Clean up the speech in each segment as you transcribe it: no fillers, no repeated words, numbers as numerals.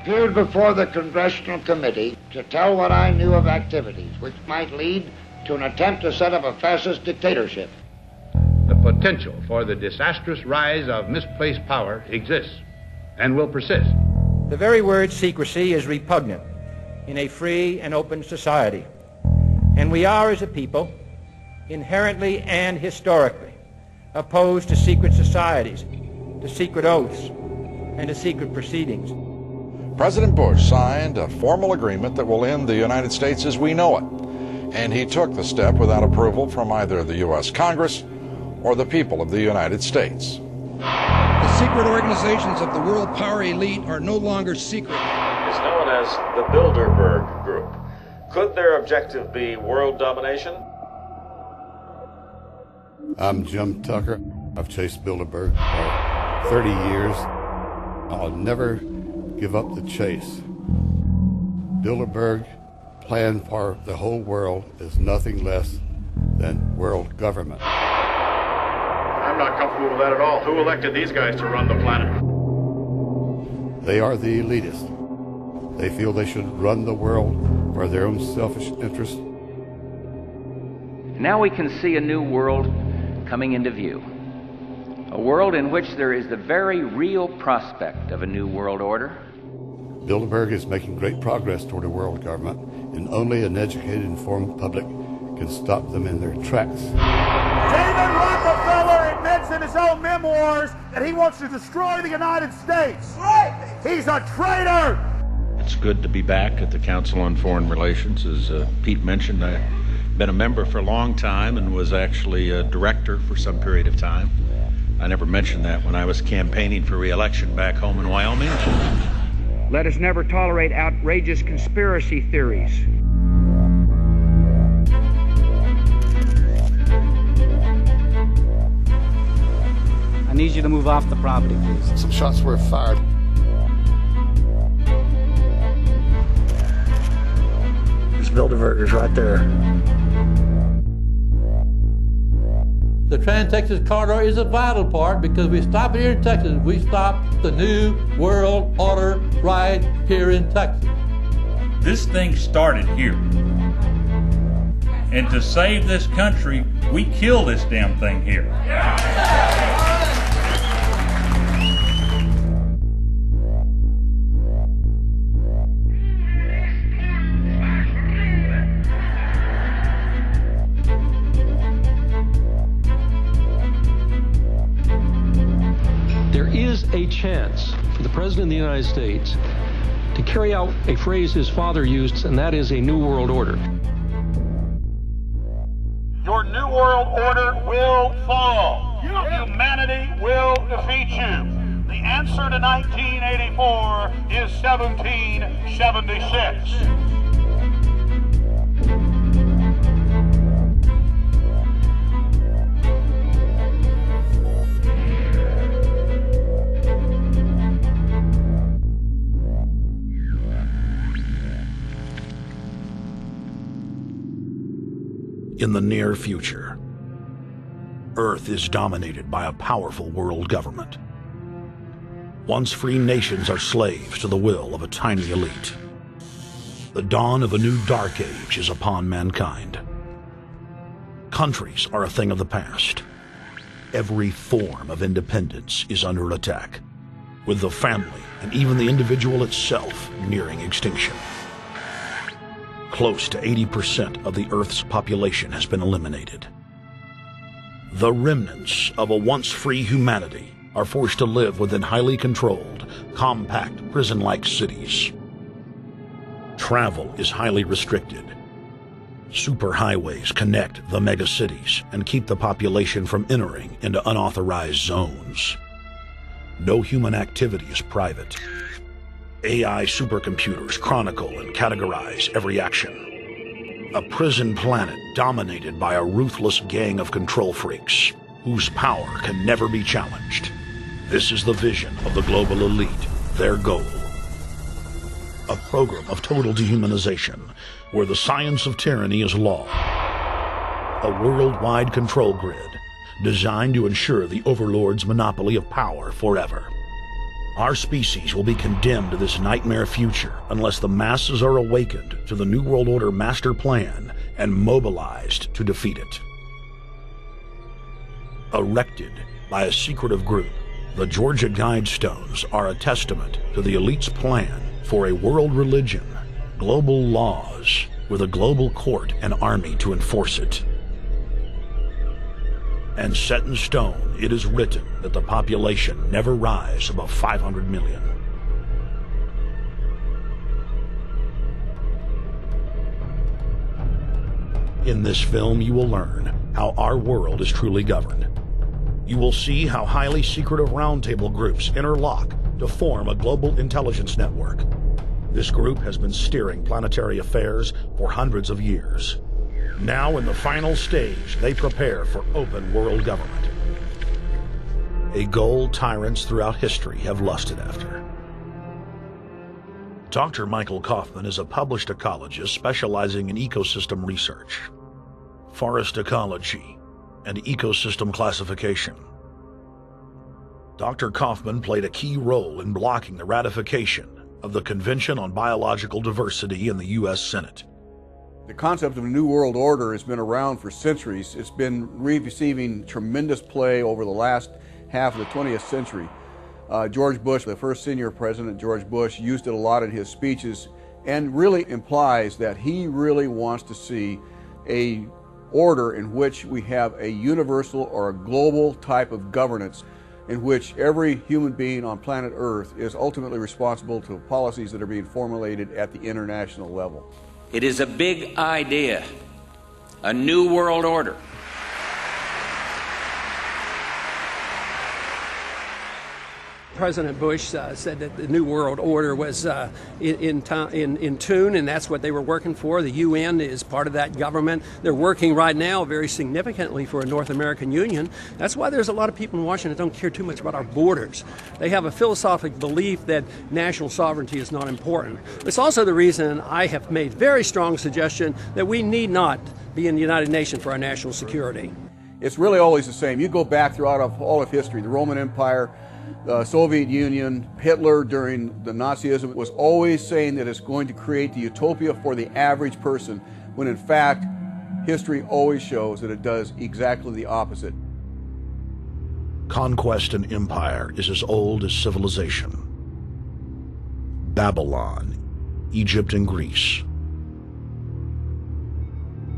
appeared before the Congressional Committee to tell what I knew of activities which might lead to an attempt to set up a fascist dictatorship. The potential for the disastrous rise of misplaced power exists and will persist. The very word secrecy is repugnant in a free and open society. And we are, as a people, inherently and historically opposed to secret societies, to secret oaths, and to secret proceedings. President Bush signed a formal agreement that will end the United States as we know it. And he took the step without approval from either the U.S. Congress or the people of the United States. The secret organizations of the world power elite are no longer secret. It's known as the Bilderberg Group. Could their objective be world domination? I'm Jim Tucker. I've chased Bilderberg for 30 years. I'll never give up the chase. Bilderberg plan for the whole world is nothing less than world government. I'm not comfortable with that at all. Who elected these guys to run the planet? They are the elitists. They feel they should run the world for their own selfish interests. Now we can see a new world coming into view. A world in which there is the very real prospect of a new world order. Bilderberg is making great progress toward a world government, and only an educated, informed public can stop them in their tracks. David Rockefeller admits in his own memoirs that he wants to destroy the United States. Right. He's a traitor. It's good to be back at the Council on Foreign Relations. As Pete mentioned, I've been a member for a long time and was actually a director for some period of time. I never mentioned that when I was campaigning for re-election back home in Wyoming. Let us never tolerate outrageous conspiracy theories. I need you to move off the property, please. Some shots were fired. There's Bilderbergers right there. The Trans-Texas Corridor is a vital part because we stop it here in Texas. We stop the new world order right here in Texas. This thing started here. And to save this country, we kill this damn thing here. A chance for the President of the United States to carry out a phrase his father used, and that is a new world order. Your new world order will fall. Humanity will defeat you. The answer to 1984 is 1776. In the near future, Earth is dominated by a powerful world government. Once free nations are slaves to the will of a tiny elite. The dawn of a new dark age is upon mankind. Countries are a thing of the past. Every form of independence is under attack, with the family and even the individual itself nearing extinction. Close to 80% of the Earth's population has been eliminated. The remnants of a once free humanity are forced to live within highly controlled, compact, prison-like cities. Travel is highly restricted. Superhighways connect the megacities and keep the population from entering into unauthorized zones. No human activity is private. AI supercomputers chronicle and categorize every action. A prison planet dominated by a ruthless gang of control freaks, whose power can never be challenged. This is the vision of the global elite, their goal. A program of total dehumanization, where the science of tyranny is law. A worldwide control grid, designed to ensure the overlord's monopoly of power forever. Our species will be condemned to this nightmare future unless the masses are awakened to the New World Order master plan and mobilized to defeat it. Erected by a secretive group, the Georgia Guidestones are a testament to the elite's plan for a world religion, global laws, with a global court and army to enforce it. And set in stone, it is written that the population never rise above 500 million. In this film, you will learn how our world is truly governed. You will see how highly secretive roundtable groups interlock to form a global intelligence network. This group has been steering planetary affairs for hundreds of years. Now, in the final stage, they prepare for open world government. A goal tyrants throughout history have lusted after. Dr. Michael Kaufman is a published ecologist specializing in ecosystem research, forest ecology, and ecosystem classification. Dr. Kaufman played a key role in blocking the ratification of the Convention on Biological Diversity in the U.S. Senate. The concept of a New World Order has been around for centuries. It's been receiving tremendous play over the last half of the 20th century. George Bush, the first senior president, George Bush, used it a lot in his speeches and really implies that he really wants to see a order in which we have a universal or a global type of governance in which every human being on planet Earth is ultimately responsible to policies that are being formulated at the international level. It is a big idea, a new world order. President Bush said that the New World Order was in tune, and that's what they were working for. The UN is part of that government. They're working right now very significantly for a North American Union. That's why there's a lot of people in Washington that don't care too much about our borders. They have a philosophic belief that national sovereignty is not important. It's also the reason I have made very strong suggestion that we need not be in the United Nations for our national security. It's really always the same. You go back throughout all of history, the Roman Empire, the Soviet Union, Hitler during the Nazism was always saying that it's going to create the utopia for the average person, when in fact, history always shows that it does exactly the opposite. Conquest and empire is as old as civilization. Babylon, Egypt, and Greece.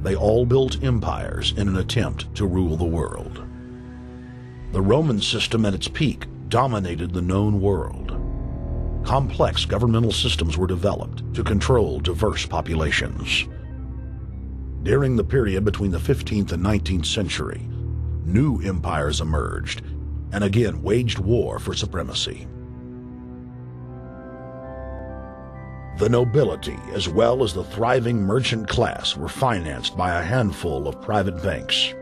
They all built empires in an attempt to rule the world. The Roman system at its peak dominated the known world. Complex governmental systems were developed to control diverse populations. During the period between the 15th and 19th century, new empires emerged and again waged war for supremacy. The nobility, as well as the thriving merchant class, were financed by a handful of private banks.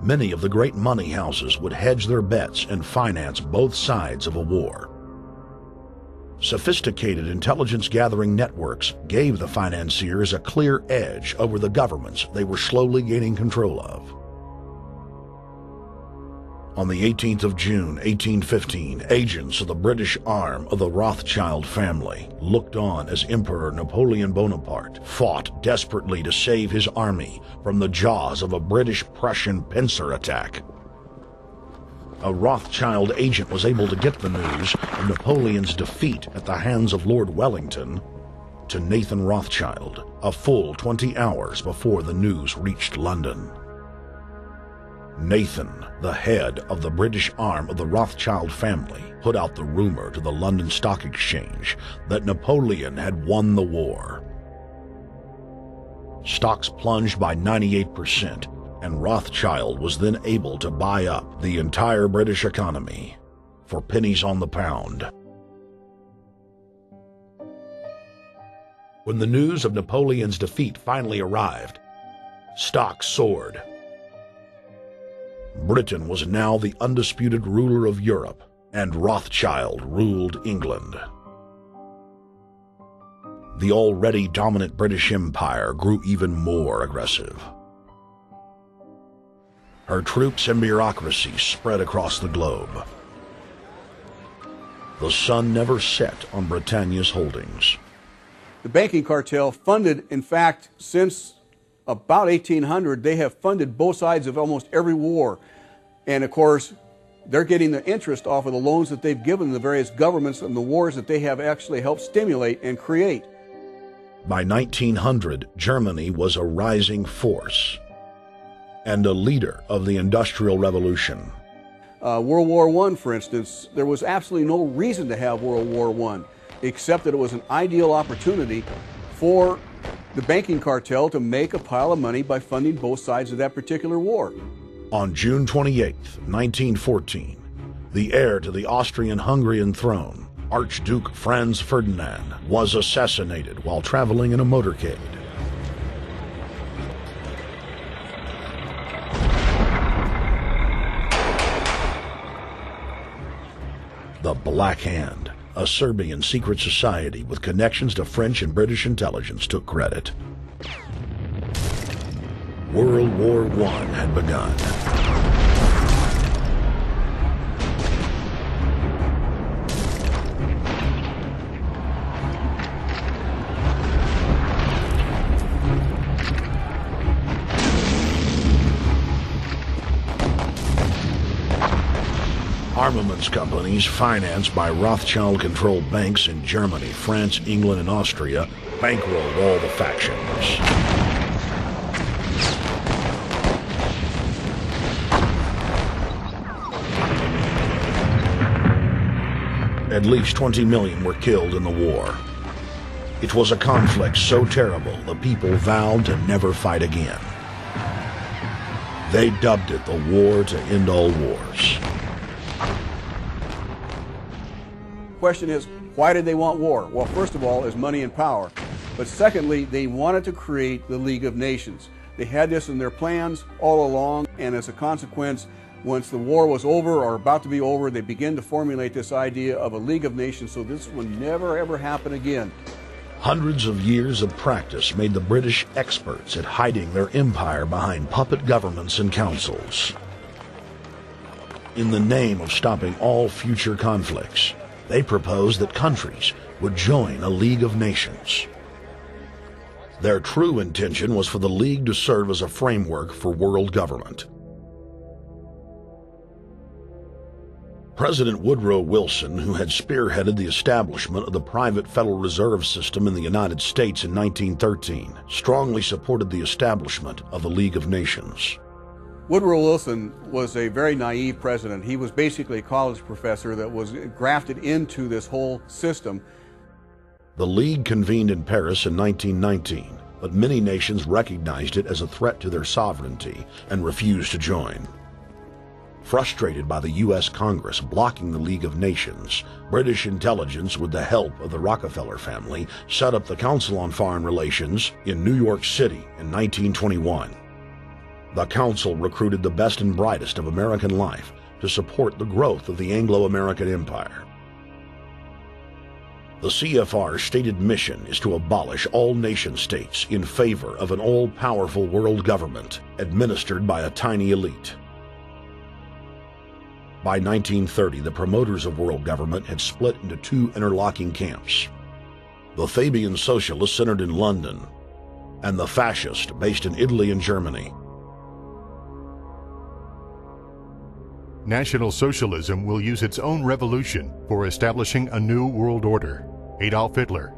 Many of the great money houses would hedge their bets and finance both sides of a war. Sophisticated intelligence-gathering networks gave the financiers a clear edge over the governments they were slowly gaining control of. On the 18th of June, 1815, agents of the British arm of the Rothschild family looked on as Emperor Napoleon Bonaparte fought desperately to save his army from the jaws of a British-Prussian pincer attack. A Rothschild agent was able to get the news of Napoleon's defeat at the hands of Lord Wellington to Nathan Rothschild a full 20 hours before the news reached London. Nathan, the head of the British arm of the Rothschild family, put out the rumor to the London Stock Exchange that Napoleon had won the war. Stocks plunged by 98%, and Rothschild was then able to buy up the entire British economy for pennies on the pound. When the news of Napoleon's defeat finally arrived, stocks soared. Britain was now the undisputed ruler of Europe, and Rothschild ruled England. The already dominant British Empire grew even more aggressive. Her troops and bureaucracy spread across the globe. the sun never set on Britannia's holdings. The banking cartel funded, in fact, since about 1800, they have funded both sides of almost every war. And of course, they're getting the interest off of the loans that they've given the various governments and the wars that they have actually helped stimulate and create. By 1900, Germany was a rising force and a leader of the Industrial Revolution. World War I, for instance, there was absolutely no reason to have World War I, except that it was an ideal opportunity for the banking cartel to make a pile of money by funding both sides of that particular war. On June 28, 1914, the heir to the Austrian-Hungarian throne, Archduke Franz Ferdinand, was assassinated while traveling in a motorcade. The Black Hand, a Serbian secret society with connections to French and British intelligence, took credit. World War I had begun. Armaments companies financed by Rothschild-controlled banks in Germany, France, England, and Austria bankrolled all the factions. At least 20 million were killed in the war. It was a conflict so terrible the people vowed to never fight again. They dubbed it the War to End All Wars. Question is, why did they want war? Well, first of all, is money and power. But secondly, they wanted to create the League of Nations. They had this in their plans all along, and as a consequence, once the war was over or about to be over, they began to formulate this idea of a League of Nations so this would never ever happen again. Hundreds of years of practice made the British experts at hiding their empire behind puppet governments and councils. In the name of stopping all future conflicts, they proposed that countries would join a League of Nations. Their true intention was for the League to serve as a framework for world government. President Woodrow Wilson, who had spearheaded the establishment of the private Federal Reserve System in the United States in 1913, strongly supported the establishment of the League of Nations. Woodrow Wilson was a very naive president. He was basically a college professor that was grafted into this whole system. The League convened in Paris in 1919, but many nations recognized it as a threat to their sovereignty and refused to join. Frustrated by the U.S. Congress blocking the League of Nations, British intelligence, with the help of the Rockefeller family, set up the Council on Foreign Relations in New York City in 1921. The Council recruited the best and brightest of American life to support the growth of the Anglo-American Empire. The CFR's stated mission is to abolish all nation-states in favor of an all-powerful world government administered by a tiny elite. By 1930, the promoters of world government had split into two interlocking camps: the Fabian Socialists centered in London, and the Fascists based in Italy and Germany. National Socialism will use its own revolution for establishing a new world order. Adolf Hitler.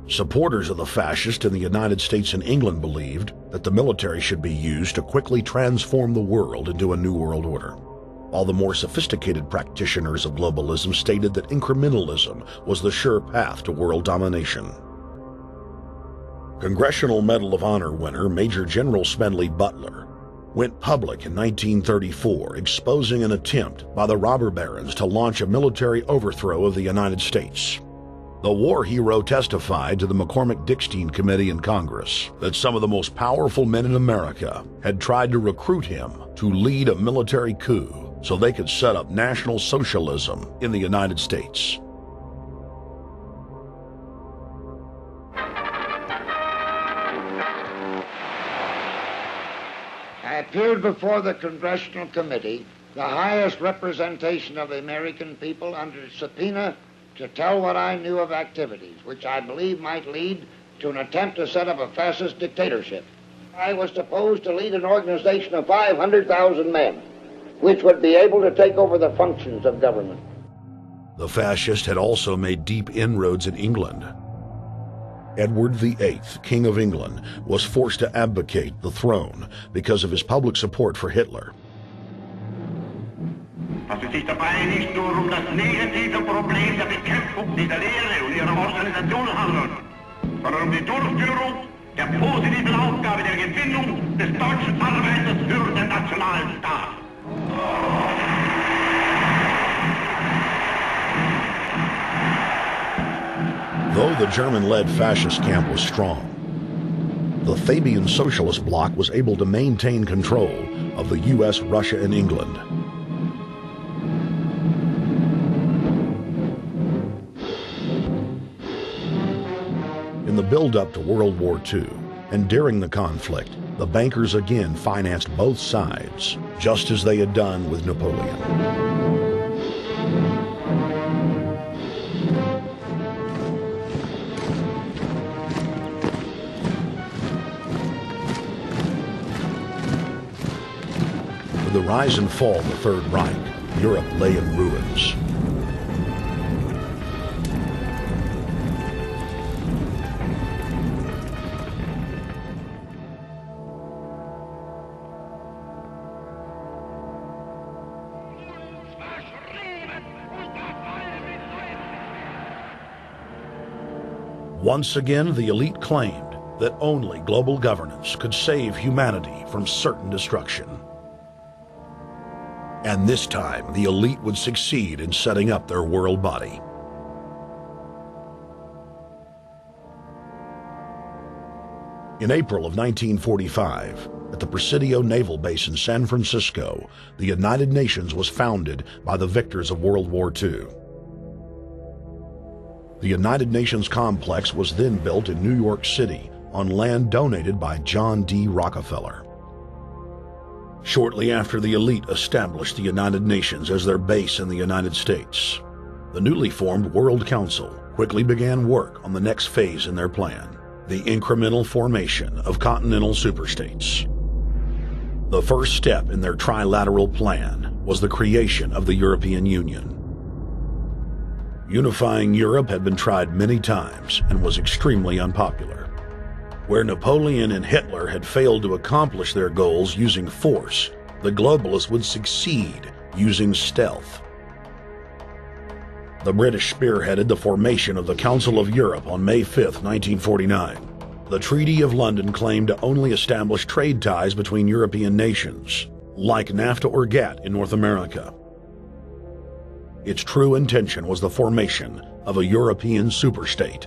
Supporters of the fascists in the United States and England believed that the military should be used to quickly transform the world into a new world order, while the more sophisticated practitioners of globalism stated that incrementalism was the sure path to world domination. Congressional Medal of Honor winner Major General Smedley Butler went public in 1934, exposing an attempt by the robber barons to launch a military overthrow of the United States. The war hero testified to the McCormick-Dickstein Committee in Congress that some of the most powerful men in America had tried to recruit him to lead a military coup so they could set up National Socialism in the United States. I appeared before the Congressional Committee the highest representation of the American people under subpoena to tell what I knew of activities which I believe might lead to an attempt to set up a fascist dictatorship. I was supposed to lead an organization of 500,000 men, which would be able to take over the functions of government. The fascist had also made deep inroads in England. Edward VIII, King of England, was forced to abdicate the throne because of his public support for Hitler. Fast es sich dabei nicht nur das negative Problem der Bekämpfung dieser Lehre und ihrer Organisation handelt, sondern die Durchführung der positiven Aufgabe der Gewinnung des deutschen Arbeiters für den nationalen Staat. Though the German-led fascist camp was strong, the Fabian Socialist Bloc was able to maintain control of the U.S., Russia, and England. In the build-up to World War II, and during the conflict, the bankers again financed both sides, just as they had done with Napoleon. With the rise and fall of the Third Reich, Europe lay in ruins. Once again, the elite claimed that only global governance could save humanity from certain destruction. And this time, the elite would succeed in setting up their world body. In April of 1945, at the Presidio Naval Base in San Francisco, the United Nations was founded by the victors of World War II. The United Nations complex was then built in New York City on land donated by John D. Rockefeller. Shortly after the elite established the United Nations as their base in the United States, the newly formed World Council quickly began work on the next phase in their plan, the incremental formation of continental superstates. The first step in their trilateral plan was the creation of the European Union. Unifying Europe had been tried many times and was extremely unpopular. Where Napoleon and Hitler had failed to accomplish their goals using force, the globalists would succeed using stealth. The British spearheaded the formation of the Council of Europe on May 5, 1949. The Treaty of London claimed to only establish trade ties between European nations, like NAFTA or GATT in North America. Its true intention was the formation of a European superstate.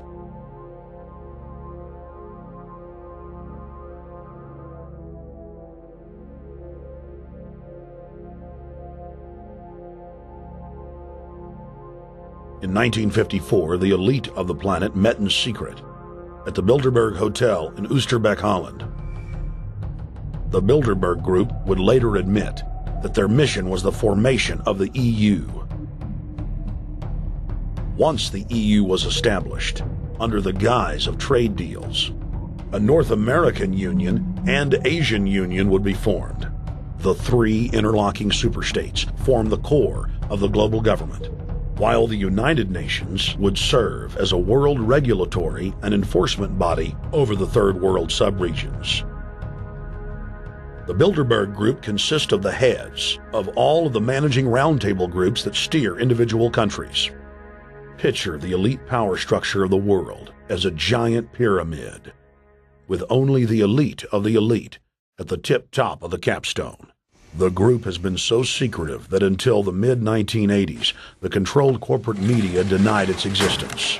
In 1954, the elite of the planet met in secret at the Bilderberg Hotel in Oosterbeek, Holland. The Bilderberg Group would later admit that their mission was the formation of the EU. Once the EU was established, under the guise of trade deals, a North American Union and Asian Union would be formed. The three interlocking superstates formed the core of the global government, while the United Nations would serve as a world regulatory and enforcement body over the Third World subregions. The Bilderberg Group consists of the heads of all of the managing roundtable groups that steer individual countries. Picture the elite power structure of the world as a giant pyramid, with only the elite of the elite at the tip-top of the capstone. The group has been so secretive that until the mid-1980s, the controlled corporate media denied its existence.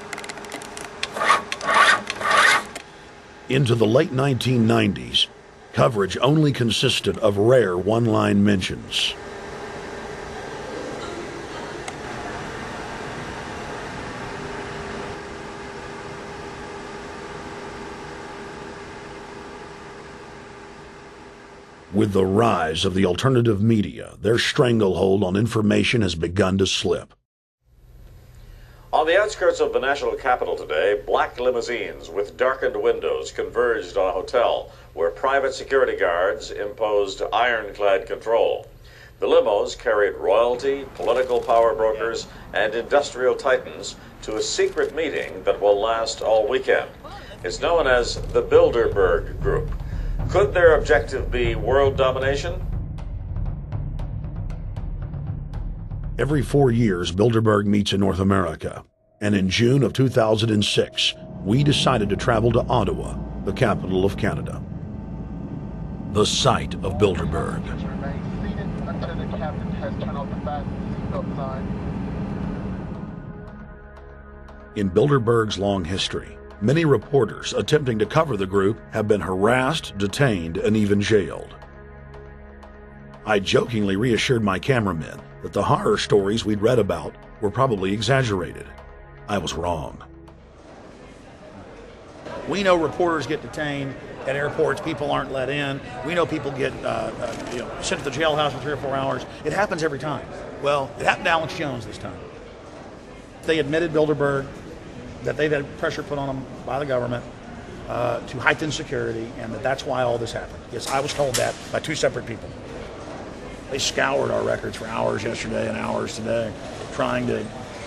Into the late 1990s, coverage only consisted of rare one-line mentions. With the rise of the alternative media, their stranglehold on information has begun to slip. On the outskirts of the national capital today, black limousines with darkened windows converged on a hotel where private security guards imposed ironclad control. The limos carried royalty, political power brokers, and industrial titans to a secret meeting that will last all weekend. It's known as the Bilderberg Group. Could their objective be world domination? Every 4 years, Bilderberg meets in North America, and in June of 2006, we decided to travel to Ottawa, the capital of Canada. The site of Bilderberg. In Bilderberg's long history, many reporters attempting to cover the group have been harassed, detained, and even jailed. I jokingly reassured my cameramen that the horror stories we'd read about were probably exaggerated. I was wrong. We know reporters get detained at airports, people aren't let in. We know people get sent to the jailhouse for 3 or 4 hours. It happens every time. Well, it happened to Alex Jones this time. They admitted Bilderberg that they've had pressure put on them by the government to heighten security, and that's why all this happened. Yes, I was told that by 2 separate people. They scoured our records for hours yesterday and hours today, trying to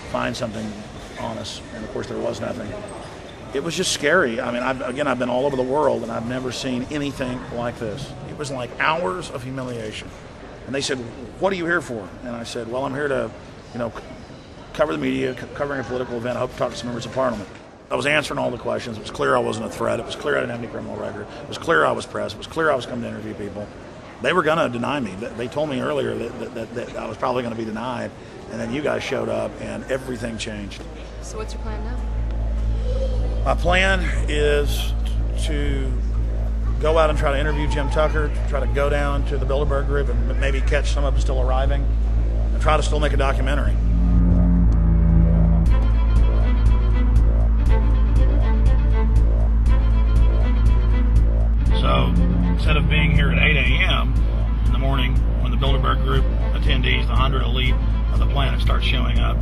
find something on us, and of course there was nothing. It was just scary. I mean, I've been all over the world, and I've never seen anything like this. It was like hours of humiliation. And they said, "What are you here for?" And I said, "Well, I'm here to, cover the media, covering a political event. I hope to talk to some members of Parliament." I was answering all the questions. It was clear I wasn't a threat. It was clear I didn't have any criminal record. It was clear I was press. It was clear I was coming to interview people. They were going to deny me. They told me earlier that I was probably going to be denied, and then you guys showed up, and everything changed. So what's your plan now? My plan is to go out and try to interview Jim Tucker, try to go down to the Bilderberg Group and maybe catch some of them still arriving, and try to still make a documentary. So instead of being here at 8 a.m. in the morning when the Bilderberg Group attendees, the 100 elite of the planet, start showing up,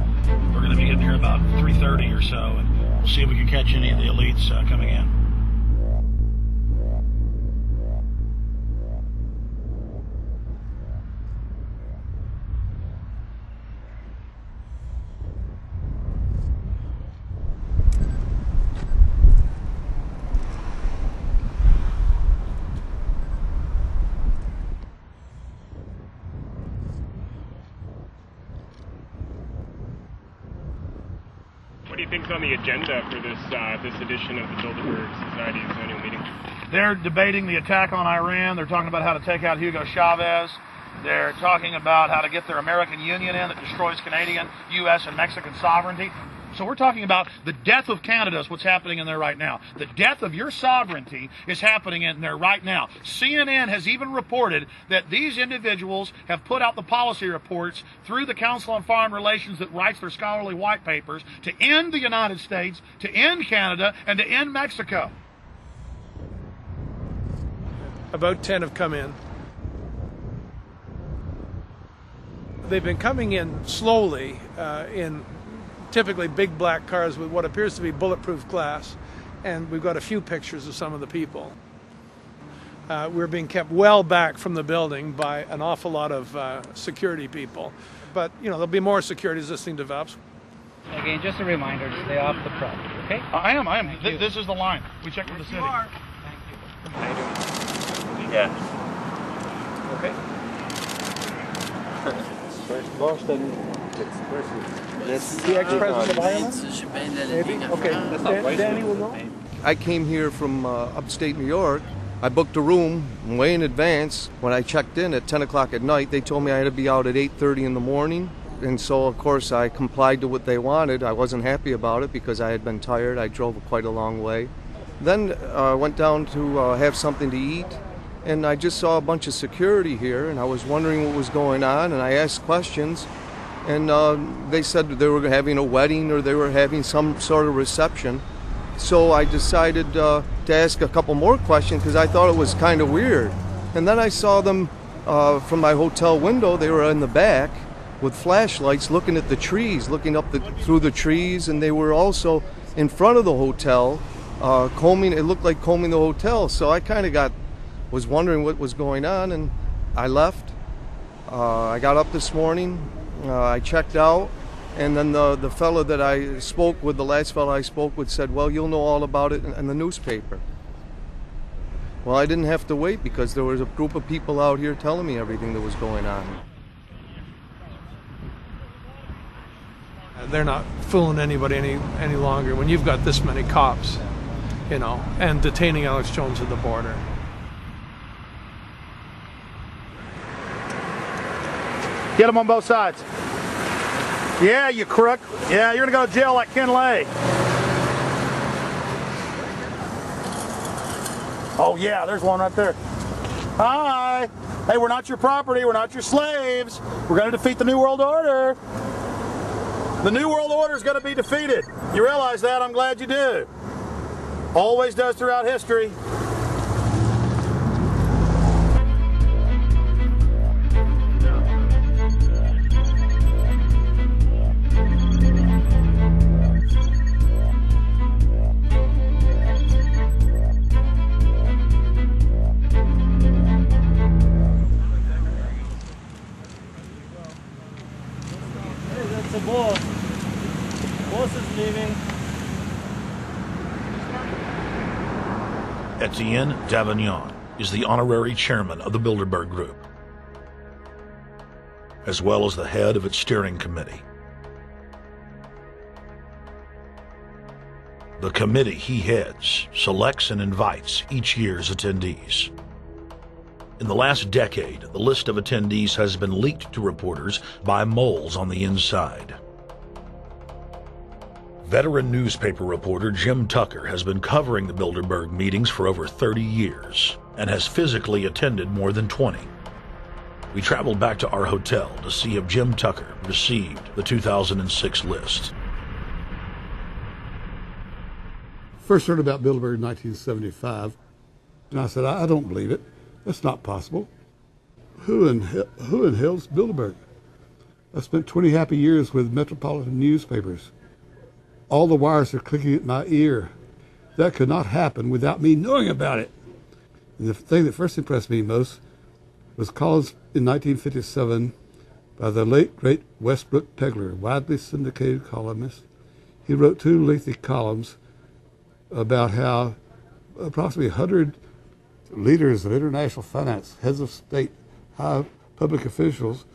we're going to be getting here about 3:30 or so, and we'll see if we can catch any of the elites coming in. What do you think is on the agenda for this edition of the Bilderberg Society's annual meeting? They're debating the attack on Iran. They're talking about how to take out Hugo Chavez. They're talking about how to get their American Union in that destroys Canadian, U.S., and Mexican sovereignty. So we're talking about the death of Canada is what's happening in there right now. The death of your sovereignty is happening in there right now. CNN has even reported that these individuals have put out the policy reports through the Council on Foreign Relations that writes their scholarly white papers to end the United States, to end Canada, and to end Mexico. About 10 have come in. They've been coming in slowly in typically big black cars with what appears to be bulletproof glass, and we've got a few pictures of some of the people. We're being kept well back from the building by an awful lot of security people, but there'll be more security as this thing develops. Again, just a reminder to stay off the property, okay? I am. This is the line. We checked with the city. Thank you. Yeah. Okay. First Boston. That's the ex-president of Ireland? Maybe? Okay. Danny will know. I came here from upstate New York. I booked a room way in advance. When I checked in at 10 o'clock at night, they told me I had to be out at 8:30 in the morning. And so, of course, I complied to what they wanted. I wasn't happy about it because I had been tired. I drove quite a long way. Then I went down to have something to eat. And I just saw a bunch of security here, and I was wondering what was going on, and I asked questions. And they said they were having a wedding or they were having some sort of reception. So I decided to ask a couple more questions because I thought it was kind of weird. And then I saw them from my hotel window. They were in the back with flashlights looking at the trees, looking up through the trees, and they were also in front of the hotel combing. It looked like combing the hotel. So I kind of was wondering what was going on, and I left. I got up this morning. I checked out, and then the fellow that I spoke with, the last fellow I spoke with, said, "Well, you'll know all about it in the newspaper." Well, I didn't have to wait because there was a group of people out here telling me everything that was going on. They're not fooling anybody any longer when you've got this many cops, you know, and detaining Alex Jones at the border. Get them on both sides. Yeah, you crook. Yeah, you're gonna go to jail like Ken Lay. Oh yeah, there's one right there. Hi. Hey, we're not your property. We're not your slaves. We're gonna defeat the New World Order. The New World Order is gonna be defeated. You realize that? I'm glad you do. Always does throughout history. The boss. Boss is leaving. Etienne Davignon is the honorary chairman of the Bilderberg Group, as well as the head of its steering committee. The committee he heads selects and invites each year's attendees. In the last decade, the list of attendees has been leaked to reporters by moles on the inside. Veteran newspaper reporter Jim Tucker has been covering the Bilderberg meetings for over 30 years and has physically attended more than 20. We traveled back to our hotel to see if Jim Tucker received the 2006 list. First heard about Bilderberg in 1975, and I said, I don't believe it. That's not possible. Who in hell's Bilderberg? I spent 20 happy years with metropolitan newspapers. All the wires are clicking at my ear. That could not happen without me knowing about it. And the thing that first impressed me most was columns in 1957 by the late, great Westbrook Pegler, widely syndicated columnist. He wrote 2 lengthy columns about how approximately 100 leaders of international finance, heads of state, high public officials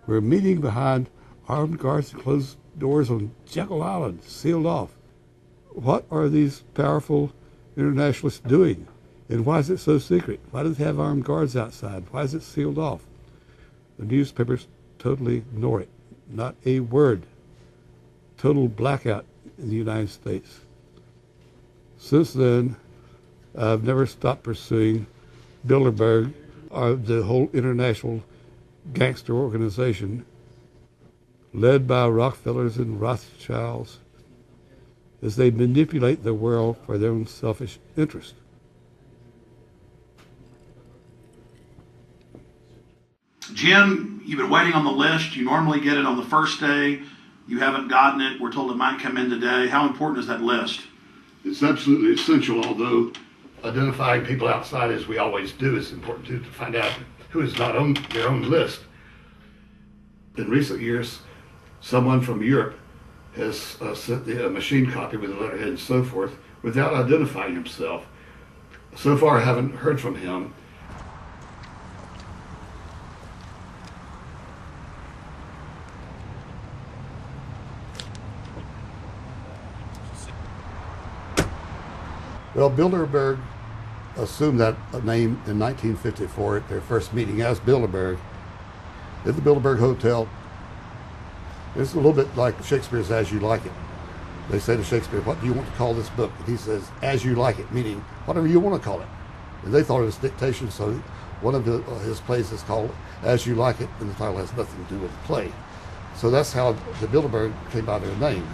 were meeting behind armed guards and closed doors on Jekyll Island, sealed off. What are these powerful internationalists doing? And why is it so secret? Why do they have armed guards outside? Why is it sealed off? The newspapers totally ignore it. Not a word. Total blackout in the United States. Since then, I've never stopped pursuing Bilderberg, or the whole international gangster organization led by Rockefellers and Rothschilds as they manipulate the world for their own selfish interest. Jim, you've been waiting on the list. You normally get it on the first day. You haven't gotten it. We're told it might come in today. How important is that list? It's absolutely essential, although identifying people outside, as we always do, is important too, to find out who is not on their own list. In recent years, someone from Europe has sent a machine copy with a letterhead and so forth without identifying himself. So far, I haven't heard from him. Well, Bilderberg assumed that name in 1954 at their first meeting as Bilderberg at the Bilderberg Hotel. It's a little bit like Shakespeare's As You Like It. They say to Shakespeare, what do you want to call this book? And he says, As You Like It, meaning whatever you want to call it. And they thought it was dictation, so one of his plays is called As You Like It, and the title has nothing to do with the play. So that's how the Bilderberg came by their name.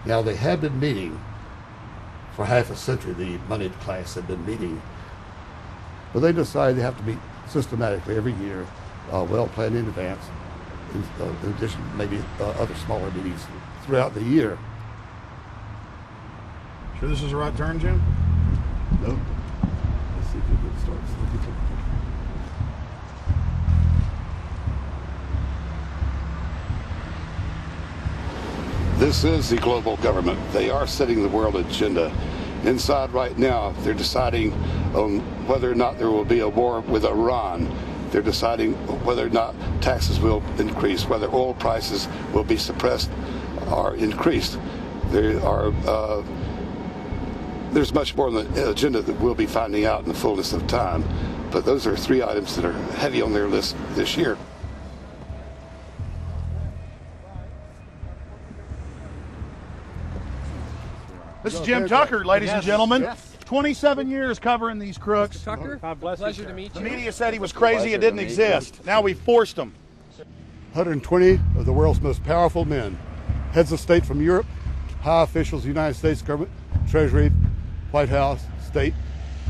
Now, they had been meeting for half a century. The moneyed class had been meeting But they decide they have to meet systematically every year, well planned in advance, in addition to maybe other smaller meetings throughout the year. Sure this is the right turn, Jim? No. Let's see if we can start. This is the global government. They are setting the world agenda. Inside right now, they're deciding on whether or not there will be a war with Iran. They're deciding whether or not taxes will increase, whether oil prices will be suppressed or increased. There's much more on the agenda that we'll be finding out in the fullness of time. But those are 3 items that are heavy on their list this year. This is Jim Tucker, ladies and gentlemen. Yes. 27 years covering these crooks. Mr. Tucker, pleasure to meet you. The media said he was crazy, it didn't exist. Now we forced him. 120 of the world's most powerful men, heads of state from Europe, high officials of the United States government, Treasury, White House, state,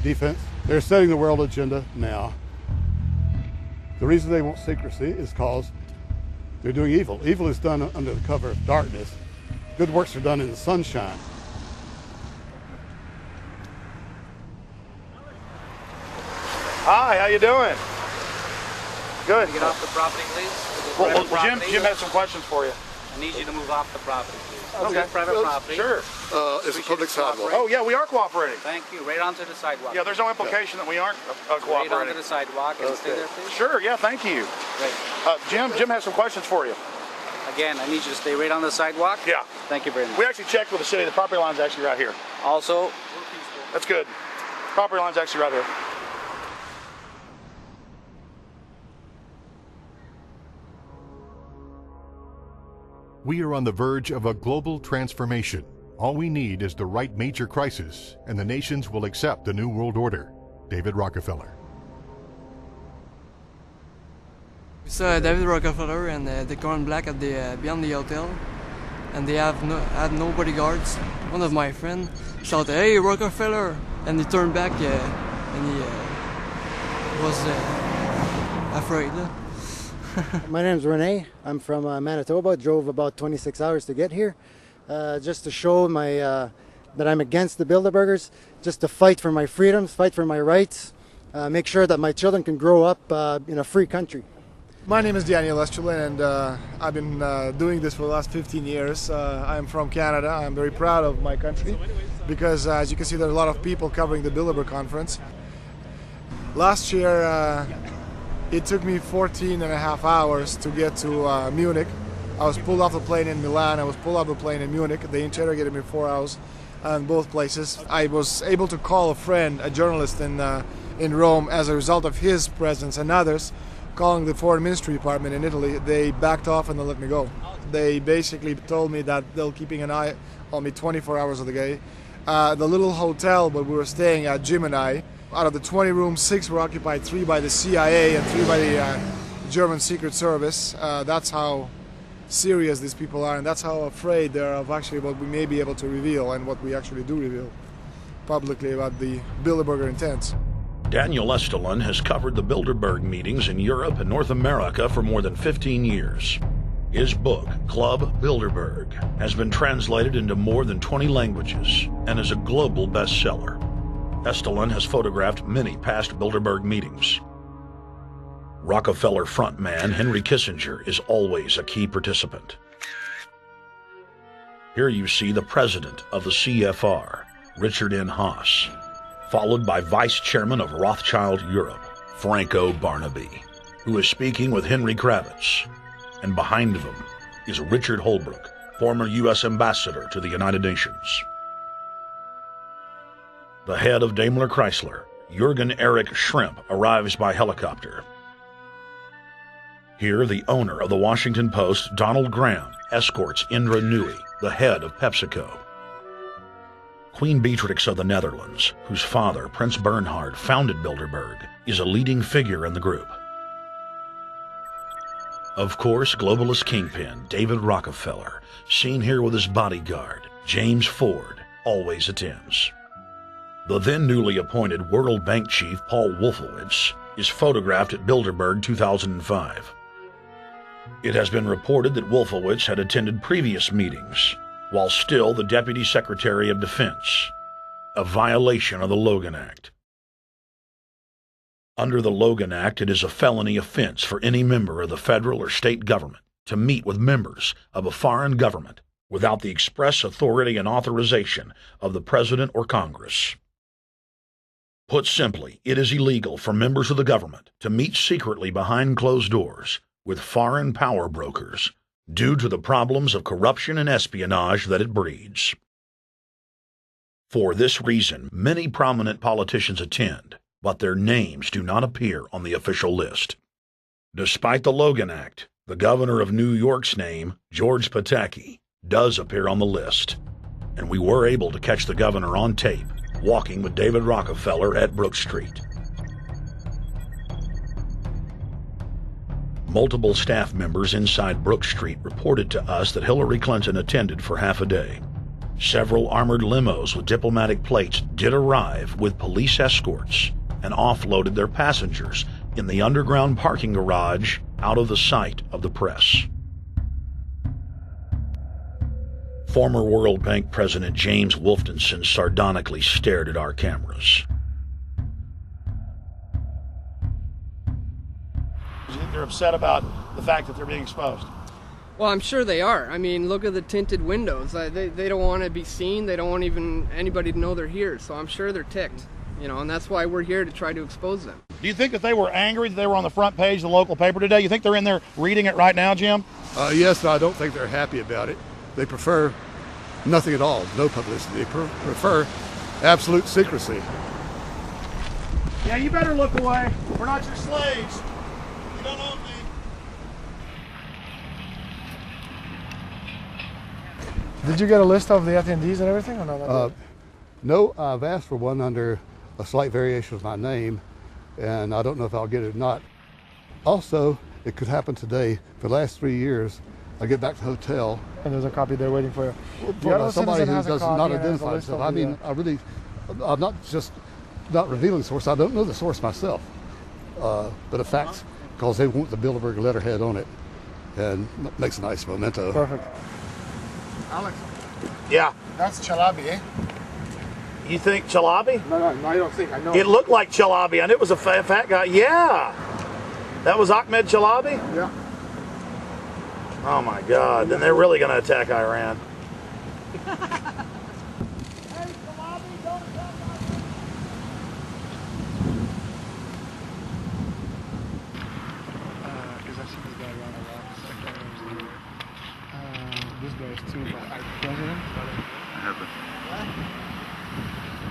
defense. They're setting the world agenda now. The reason they want secrecy is because they're doing evil. Evil is done under the cover of darkness. Good works are done in the sunshine. Hi, how you doing? Good. Get off the property, please. Well, Jim has some questions for you. I need you to move off the property, please. Okay. This is private property. Sure. It's a public sidewalk. Oh, yeah, we are cooperating. Thank you. Right onto the sidewalk. Yeah, there's no implication that we aren't cooperating. Right onto the sidewalk and stay there, please. Sure, yeah, thank you. Great. Jim has some questions for you. Again, I need you to stay right on the sidewalk. Yeah. Thank you very much. We actually checked with the city. The property line's actually right here. Also, that's good. Property line's actually right here. We are on the verge of a global transformation. All we need is the right major crisis, and the nations will accept the New World Order. David Rockefeller. It's David Rockefeller and the Coran Black at the beyond the hotel, and they had no bodyguards. One of my friends shouted, "Hey, Rockefeller!" and he turned back and he was afraid. My name's Rene. I'm from Manitoba. Drove about 26 hours to get here, just to show that I'm against the Bilderbergers, just to fight for my freedoms, fight for my rights, make sure that my children can grow up in a free country. My name is Daniel Estrelin, and I've been doing this for the last 15 years. I'm from Canada. I'm very proud of my country because, as you can see, there are a lot of people covering the Bilderberg Conference. Last year, it took me 14 and a half hours to get to Munich. I was pulled off the plane in Milan. I was pulled off the plane in Munich. They interrogated me 4 hours in both places. I was able to call a friend, a journalist in Rome, as a result of his presence and others. Calling the Foreign Ministry Department in Italy, they backed off and they let me go. They basically told me that they're keeping an eye on me 24 hours of the day. The little hotel where we were staying at, Jim and I, out of the 20 rooms, 6 were occupied, 3 by the CIA and 3 by the German Secret Service. That's how serious these people are, and that's how afraid they are of actually what we may be able to reveal and what we actually do reveal publicly about the Bilderberger intents. Daniel Estrelin has covered the Bilderberg meetings in Europe and North America for more than 15 years. His book, Club Bilderberg, has been translated into more than 20 languages and is a global bestseller. Estrelin has photographed many past Bilderberg meetings. Rockefeller frontman Henry Kissinger is always a key participant. Here you see the president of the CFR, Richard N. Haas, followed by Vice Chairman of Rothschild Europe, Franco Barnaby, who is speaking with Henry Kravitz. And behind them is Richard Holbrooke, former U.S. Ambassador to the United Nations. The head of Daimler Chrysler, Jürgen Erich Schrimp, arrives by helicopter. Here, the owner of the Washington Post, Donald Graham, escorts Indra Nooyi, the head of PepsiCo. Queen Beatrix of the Netherlands, whose father, Prince Bernhard, founded Bilderberg, is a leading figure in the group. Of course, globalist kingpin David Rockefeller, seen here with his bodyguard, James Ford, always attends. The then newly appointed World Bank chief Paul Wolfowitz is photographed at Bilderberg 2005. It has been reported that Wolfowitz had attended previous meetings while still the Deputy Secretary of Defense, a violation of the Logan Act. Under the Logan Act, it is a felony offense for any member of the federal or state government to meet with members of a foreign government without the express authority and authorization of the President or Congress. Put simply, it is illegal for members of the government to meet secretly behind closed doors with foreign power brokers due to the problems of corruption and espionage that it breeds. For this reason, many prominent politicians attend, but their names do not appear on the official list. Despite the Logan Act, the governor of New York's name, George Pataki, does appear on the list, and we were able to catch the governor on tape walking with David Rockefeller at Brook Street. Multiple staff members inside Brook Street reported to us that Hillary Clinton attended for half a day. Several armored limos with diplomatic plates did arrive with police escorts and offloaded their passengers in the underground parking garage out of the sight of the press. Former World Bank President James Wolfensohn sardonically stared at our cameras. They're upset about the fact that they're being exposed. Well, I'm sure they are. I mean, look at the tinted windows. They don't want to be seen. They don't want even anybody to know they're here. So I'm sure they're ticked, you know, and that's why we're here to try to expose them. Do you think that they were angry that they were on the front page of the local paper today? You think they're in there reading it right now, Jim? Yes, I don't think they're happy about it. They prefer nothing at all, no publicity. They prefer absolute secrecy. Yeah, you better look away. We're not your slaves. You don't own me. Did you get a list of the attendees and everything, or not? No, I've asked for one under a slight variation of my name, and I don't know if I'll get it or not. Also, it could happen today. For the last 3 years, I get back to the hotel. And there's a copy there waiting for you. For somebody who does not identify himself. I mean, I'm not just not revealing the source. I don't know the source myself. But a fact, because they want the Bilderberg letterhead on it, and makes a nice memento. Perfect. Alex. Yeah. That's Chalabi, eh? You think Chalabi? No, I don't think. I know. It looked like Chalabi, and it was a fat guy. Yeah. That was Ahmed Chalabi? Yeah. Oh my God, then they're really going to attack Iran. Because I've seen this guy around a lot. This guy is too, but our president.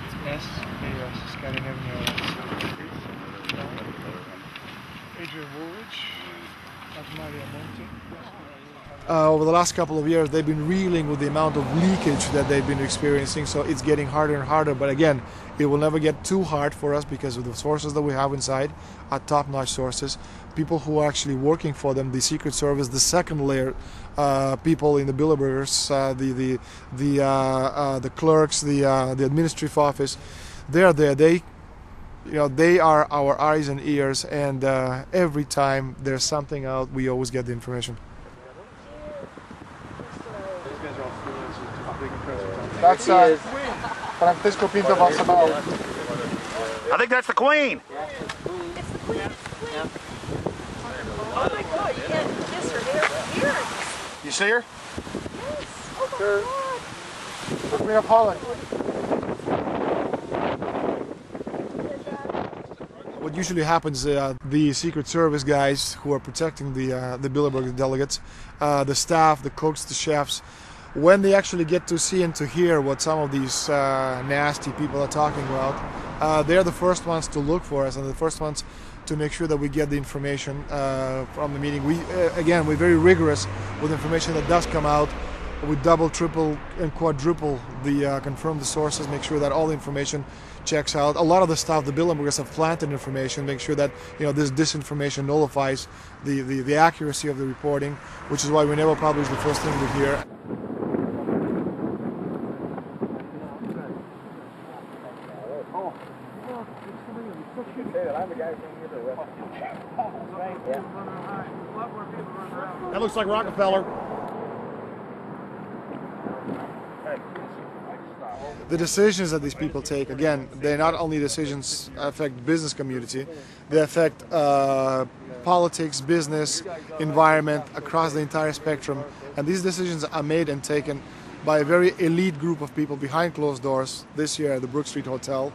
It's S, Scandinavian. Adrian Woolwich. Over the last couple of years, they've been reeling with the amount of leakage that they've been experiencing, so it's getting harder and harder. But again, it will never get too hard for us because of the sources that we have inside are top-notch sources. People who are actually working for them, the Secret Service, the second layer, people in the Bilderbergers, the clerks, the administrative office, they're there. They are our eyes and ears, and every time there's something out, we always get the information. That's Francisco Pinto Balsamao. I think that's the Queen. It's the Queen. Oh my God, you can't miss her earrings. You see her? Yes. Oh my God. The Queen of Holland. What usually happens, the Secret Service guys who are protecting the Bilderberg delegates, the staff, the cooks, the chefs, when they actually get to see and to hear what some of these nasty people are talking about, they're the first ones to look for us and the first ones to make sure that we get the information from the meeting. We're very rigorous with information that does come out. We double, triple, and quadruple confirm the sources, make sure that all the information checks out. A lot of the stuff, the Bilderbergers have planted information, make sure that this disinformation nullifies the accuracy of the reporting, which is why we never publish the first thing we hear. Oh. I'm the guy from here. That looks like Rockefeller. The decisions that these people take, again, they're not only decisions affect business community, they affect politics, business, environment, across the entire spectrum. And these decisions are made and taken by a very elite group of people behind closed doors this year at the Brook Street Hotel.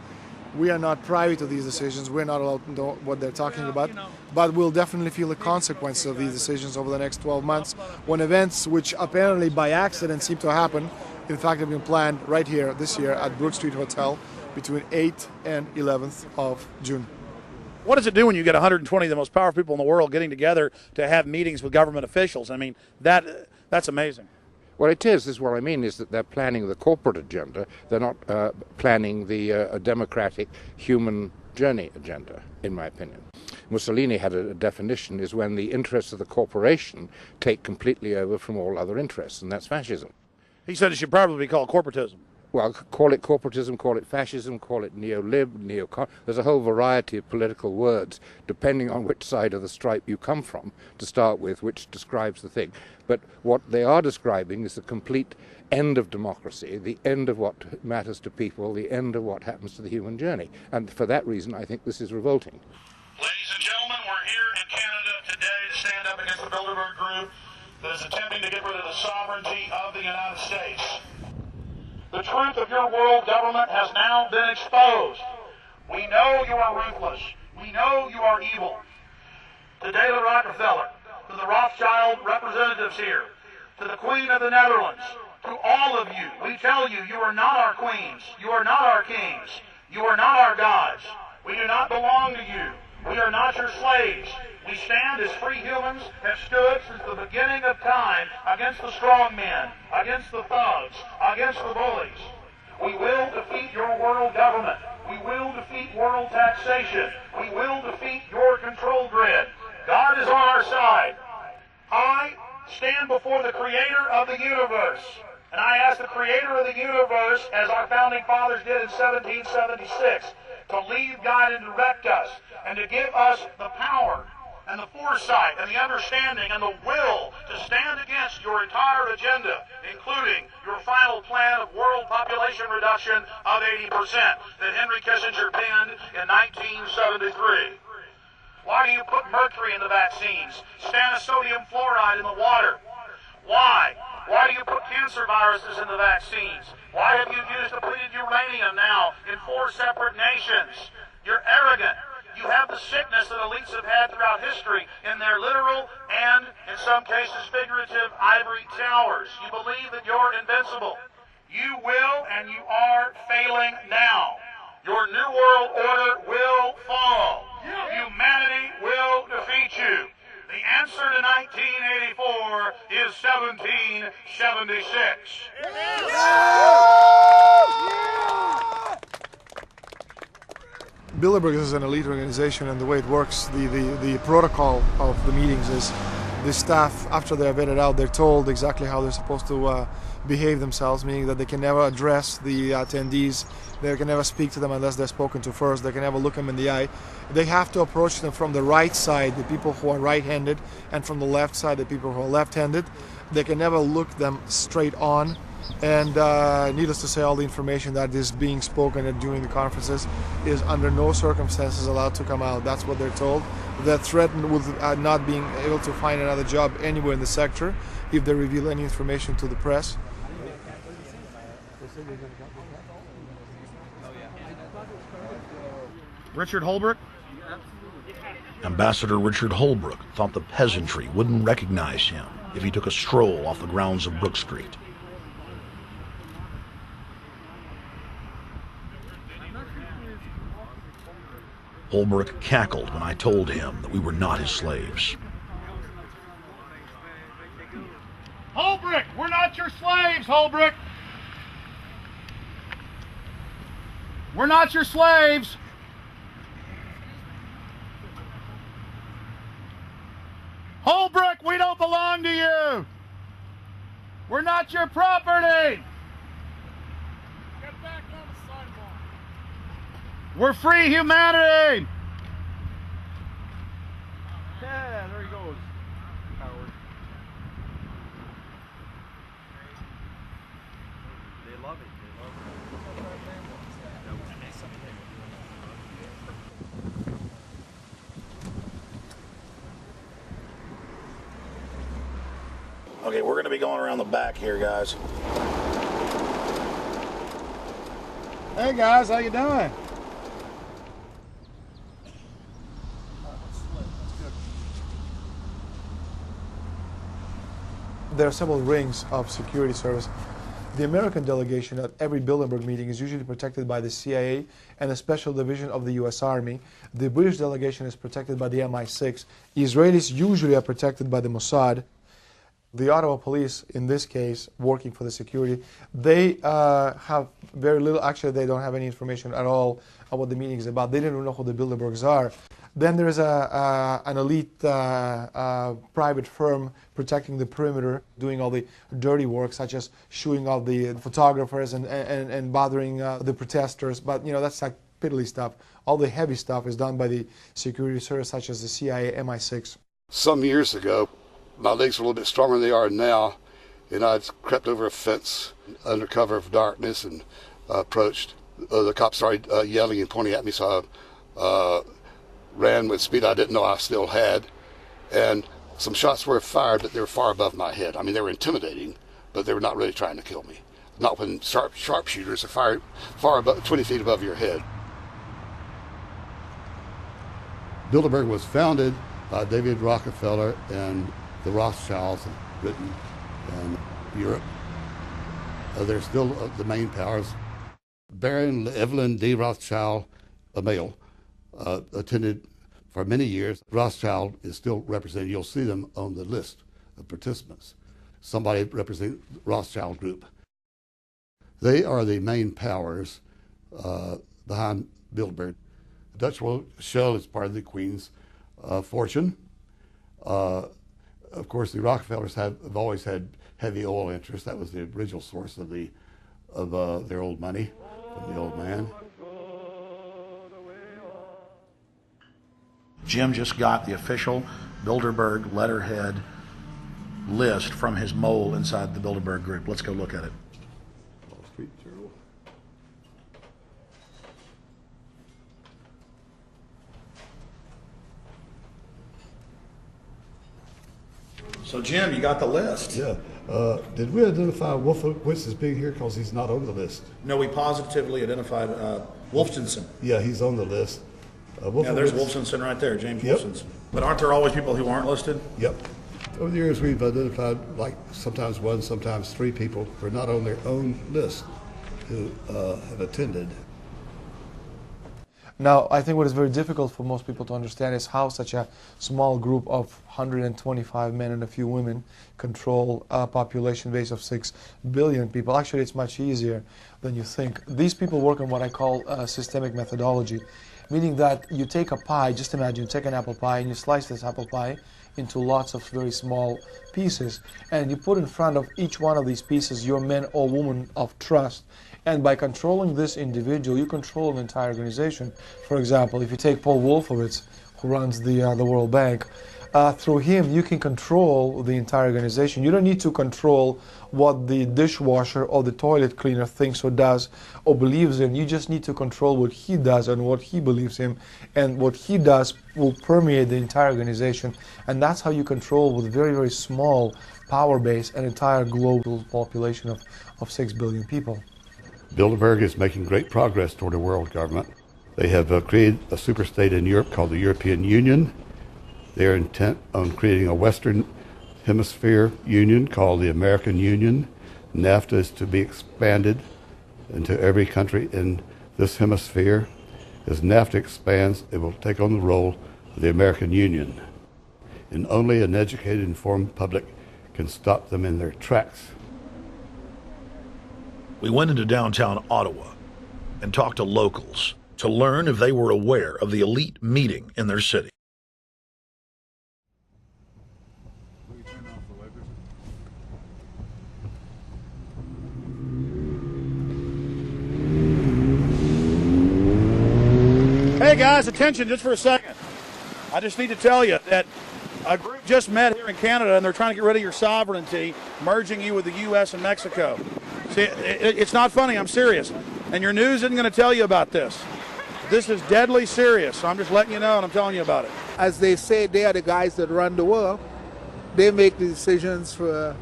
We are not privy to these decisions. We're not allowed to know what they're talking about, but we'll definitely feel the consequences of these decisions over the next 12 months when events which apparently by accident seem to happen, in fact, have been planned right here this year at Brook Street Hotel between 8th and 11th of June. What does it do when you get 120 of the most powerful people in the world getting together to have meetings with government officials? I mean, that's amazing. Well, it is. This is what I mean, is that they're planning the corporate agenda. They're not planning the democratic human journey agenda, in my opinion. Mussolini had a definition, is when the interests of the corporation take completely over from all other interests, and that's fascism. He said it should probably be called corporatism. Well, call it corporatism, call it fascism, call it neo-lib, neo-con. There's a whole variety of political words, depending on which side of the stripe you come from, to start with, which describes the thing. But what they are describing is the complete end of democracy, the end of what matters to people, the end of what happens to the human journey. And for that reason, I think this is revolting. Ladies and gentlemen, we're here in Canada today to stand up against the Bilderberg Group that is attempting to get rid of the sovereignty of the United States. The truth of your world government has now been exposed. We know you are ruthless. We know you are evil. To David Rockefeller, to the Rothschild representatives here, to the Queen of the Netherlands, to all of you, we tell you, you are not our queens. You are not our kings. You are not our gods. We do not belong to you. We are not your slaves. We stand as free humans, have stood since the beginning of time against the strong men, against the thugs, against the bullies. We will defeat your world government. We will defeat world taxation. We will defeat your control grid. God is on our side. I stand before the creator of the universe, and I ask the creator of the universe, as our founding fathers did in 1776, to lead, guide, and direct us, and to give us the power and the foresight and the understanding and the will to stand against your entire agenda, including your final plan of world population reduction of 80% that Henry Kissinger penned in 1973. Why do you put mercury in the vaccines, sodium fluoride in the water? Why? Why do you put cancer viruses in the vaccines? Why have you used depleted uranium now in 4 separate nations? You're arrogant. You have the sickness that elites have had throughout history in their literal and, in some cases, figurative ivory towers. You believe that you're invincible. You will and you are failing now. Your New World Order will fall. Humanity will defeat you. The answer to 1984 is 1776. Bilderberg is an elite organization, and the way it works, the protocol of the meetings is the staff, after they're vetted out, they're told exactly how they're supposed to behave themselves, meaning that they can never address the attendees, they can never speak to them unless they're spoken to first, they can never look them in the eye. They have to approach them from the right side, the people who are right-handed, and from the left side, the people who are left-handed. They can never look them straight on. And needless to say, all the information that is being spoken during the conferences is under no circumstances allowed to come out. That's what they're told. They're threatened with not being able to find another job anywhere in the sector if they reveal any information to the press. Richard Holbrooke? Ambassador Richard Holbrooke thought the peasantry wouldn't recognize him if he took a stroll off the grounds of Brook Street. Holbrooke cackled when I told him that we were not his slaves. Holbrooke, we're not your slaves, Holbrooke. We're not your slaves. Holbrooke, we don't belong to you. We're not your property. Get back on the sidewalk. We're free humanity! Yeah, there he goes. Howard. They love it. They love it. Okay, we're going to be going around the back here, guys. Hey guys, how you doing? There are several rings of security service. The American delegation at every Bilderberg meeting is usually protected by the CIA and a special division of the US Army. The British delegation is protected by the MI6. Israelis usually are protected by the Mossad. The Ottawa police, in this case, working for the security, they have very little, actually they don't have any information at all on what the meeting is about. They didn't know who the Bilderbergs are. Then there's an elite private firm protecting the perimeter, doing all the dirty work, such as shooing off the photographers and bothering the protesters. But you know, that's like piddly stuff. All the heavy stuff is done by the security service, such as the CIA, MI6. Some years ago, my legs were a little bit stronger than they are now, and I'd crept over a fence under cover of darkness and approached. The cops started yelling and pointing at me, so I ran with speed I didn't know I still had, and some shots were fired, but they were far above my head. I mean, they were intimidating, but they were not really trying to kill me. Not when sharpshooters are fired far above, 20 feet above your head. Bilderberg was founded by David Rockefeller and the Rothschilds in Britain and Europe. They're still the main powers. Baron Evelyn D. Rothschild, a male, attended for many years. Rothschild is still represented. You'll see them on the list of participants. Somebody representing the Rothschild group. They are the main powers behind Bilderberg. The Dutch World Shell is part of the Queen's fortune. Of course, the Rockefellers have always had heavy oil interests. That was the original source of their old money from the old man. Jim just got the official Bilderberg letterhead list from his mole inside the Bilderberg group. Let's go look at it. Wall Street Journal. So Jim, you got the list. Yeah. Did we identify Wolfowitz as being here because he's not on the list? No, we positively identified Wolfenson. Yeah, he's on the list. Yeah, there's Wolfenson right there, James Wolfenson. But aren't there always people who aren't listed? Yep. Over the years, we've identified like sometimes one, sometimes three people who are not on their own list who have attended. Now, I think what is very difficult for most people to understand is how such a small group of 125 men and a few women control a population base of 6 billion people. Actually, it's much easier than you think. These people work on what I call systemic methodology, meaning that you take a pie, just imagine you take an apple pie and you slice this apple pie into lots of very small pieces, and you put in front of each one of these pieces your men or women of trust. And by controlling this individual, you control an entire organization. For example, if you take Paul Wolfowitz, who runs the World Bank, through him you can control the entire organization. You don't need to control what the dishwasher or the toilet cleaner thinks or does or believes in. You just need to control what he does and what he believes in. And what he does will permeate the entire organization. And that's how you control, with very, very small power base, an entire global population of 6 billion people. Bilderberg is making great progress toward a world government. They have created a superstate in Europe called the European Union. They are intent on creating a Western Hemisphere Union called the American Union. NAFTA is to be expanded into every country in this hemisphere. As NAFTA expands, it will take on the role of the American Union. And only an educated, informed public can stop them in their tracks. We went into downtown Ottawa and talked to locals to learn if they were aware of the elite meeting in their city. Hey guys, attention just for a second. I just need to tell you that a group just met here in Canada and they're trying to get rid of your sovereignty, merging you with the U.S. and Mexico. See, it's not funny, I'm serious. And your news isn't going to tell you about this. This is deadly serious, so I'm just letting you know and I'm telling you about it. As they say, they are the guys that run the world. They make the decisions for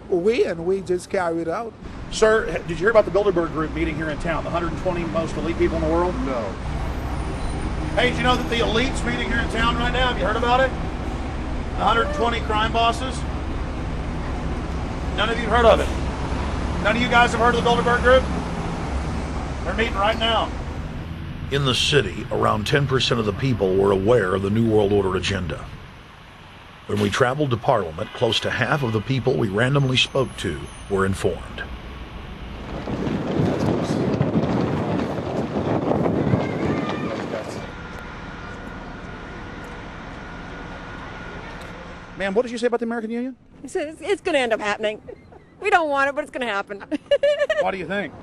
we, and we just carry it out. Sir, did you hear about the Bilderberg Group meeting here in town, the 120 most elite people in the world? No. Hey, did you know that the elite's meeting here in town right now? Have you heard about it? 120 crime bosses? None of you heard of it? None of you guys have heard of the Bilderberg Group? They're meeting right now. In the city, around 10% of the people were aware of the New World Order agenda. When we traveled to Parliament, close to half of the people we randomly spoke to were informed. Ma'am, what did you say about the American Union? It's going to end up happening. We don't want it, but it's going to happen. Why do you think?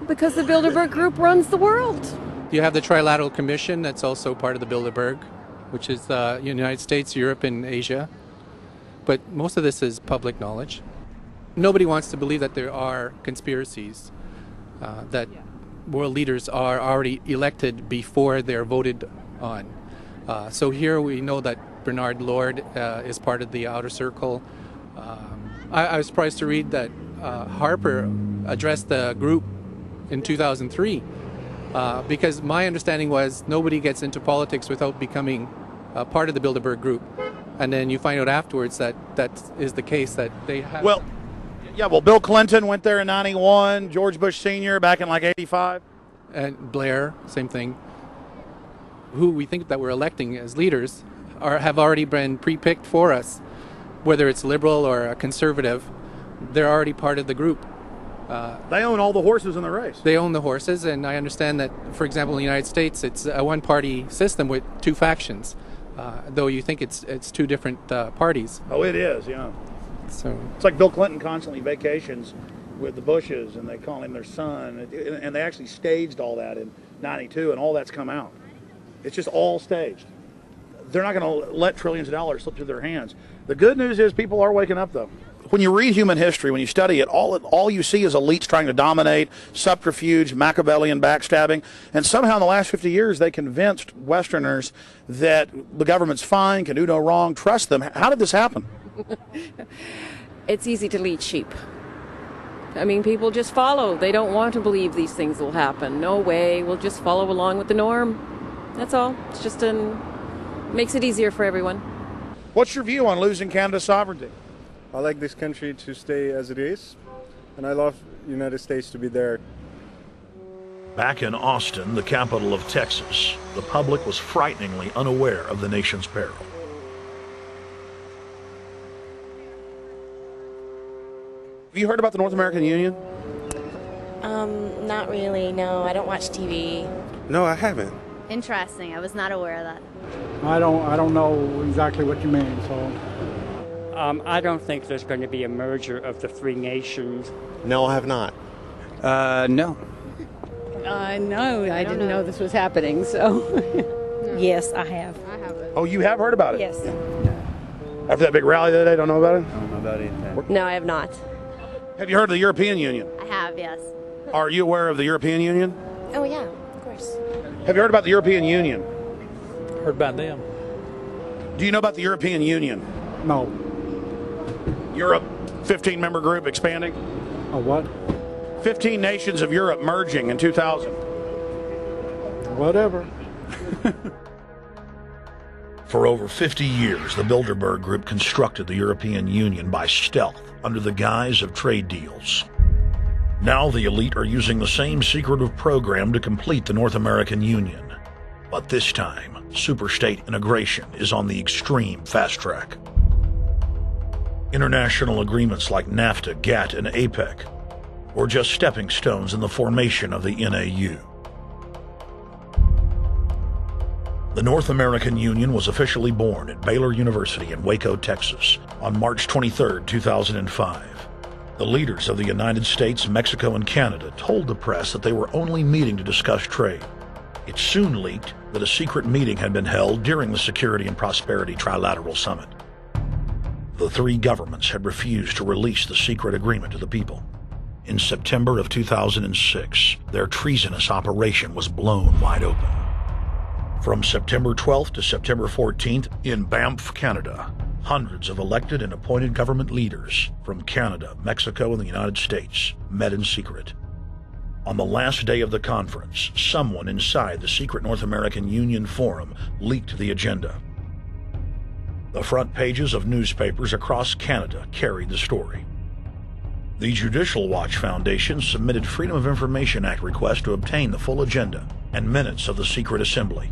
Because the Bilderberg Group runs the world. You have the Trilateral Commission that's also part of the Bilderberg, which is the United States, Europe, and Asia. But most of this is public knowledge. Nobody wants to believe that there are conspiracies, that world leaders are already elected before they're voted on. So here we know that Bernard Lord is part of the outer circle. I was surprised to read that Harper addressed the group in 2003 because my understanding was nobody gets into politics without becoming part of the Bilderberg Group. And then you find out afterwards that that is the case, that they have... Well, Bill Clinton went there in 91, George Bush Sr. back in like 85. And Blair, same thing. Who we think that we're electing as leaders have already been pre-picked for us, whether it's liberal or a conservative. They're already part of the group. They own all the horses in the race. They own the horses, and I understand that, for example, in the United States, it's a one-party system with two factions, though you think it's two different parties. Oh, it is, yeah. So it's like Bill Clinton constantly vacations with the Bushes, and they call him their son, and they actually staged all that in '92, and all that's come out. It's just all staged. They're not going to let trillions of dollars slip through their hands. The good news is people are waking up, though. When you read human history, when you study it, all you see is elites trying to dominate, subterfuge, Machiavellian backstabbing, and somehow in the last 50 years they convinced Westerners that the government's fine, can do no wrong, trust them. How did this happen? It's easy to lead sheep. I mean, people just follow. They don't want to believe these things will happen. No way. We'll just follow along with the norm. That's all. It's just makes it easier for everyone. What's your view on losing Canada's sovereignty? I like this country to stay as it is, and I love the United States to be there. Back in Austin, the capital of Texas, the public was frighteningly unaware of the nation's peril. Have you heard about the North American Union? Not really, no. I don't watch TV. No, I haven't. Interesting. I was not aware of that. I don't know exactly what you mean, so... I don't think there's going to be a merger of the three nations. No, I have not. No. No, I didn't know this was happening, so... Yes, I have. Oh, you have heard about it? Yes. After that big rally the other day, don't know about it? I don't know about anything. No, I have not. Have you heard of the European Union? I have, yes. Are you aware of the European Union? Oh, yeah, of course. Have you heard about the European Union? Heard about them. Do you know about the European Union? No. Europe, 15-member group expanding? A what? 15 nations of Europe merging in 2000. Whatever. For over 50 years, the Bilderberg Group constructed the European Union by stealth under the guise of trade deals. Now the elite are using the same secretive program to complete the North American Union. But this time, superstate integration is on the extreme fast track. International agreements like NAFTA, GATT, and APEC were just stepping stones in the formation of the NAU. The North American Union was officially born at Baylor University in Waco, Texas, on March 23, 2005. The leaders of the United States, Mexico, and Canada told the press that they were only meeting to discuss trade. It soon leaked that a secret meeting had been held during the Security and Prosperity Trilateral Summit. The three governments had refused to release the secret agreement to the people. In September of 2006, their treasonous operation was blown wide open. From September 12th to September 14th, in Banff, Canada, hundreds of elected and appointed government leaders from Canada, Mexico, and the United States met in secret. On the last day of the conference, someone inside the secret North American Union Forum leaked the agenda. The front pages of newspapers across Canada carried the story. The Judicial Watch Foundation submitted Freedom of Information Act requests to obtain the full agenda and minutes of the secret assembly.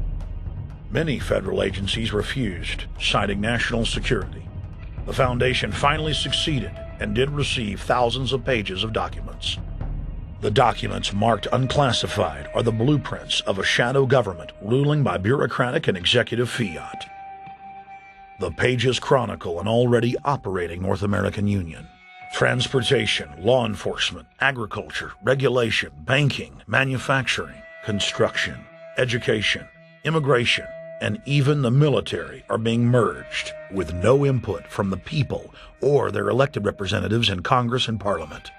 Many federal agencies refused, citing national security. The foundation finally succeeded and did receive thousands of pages of documents. The documents marked unclassified are the blueprints of a shadow government ruling by bureaucratic and executive fiat. The pages chronicle an already operating North American Union. Transportation, law enforcement, agriculture, regulation, banking, manufacturing, construction, education, immigration, and even the military are being merged with no input from the people or their elected representatives in Congress and Parliament.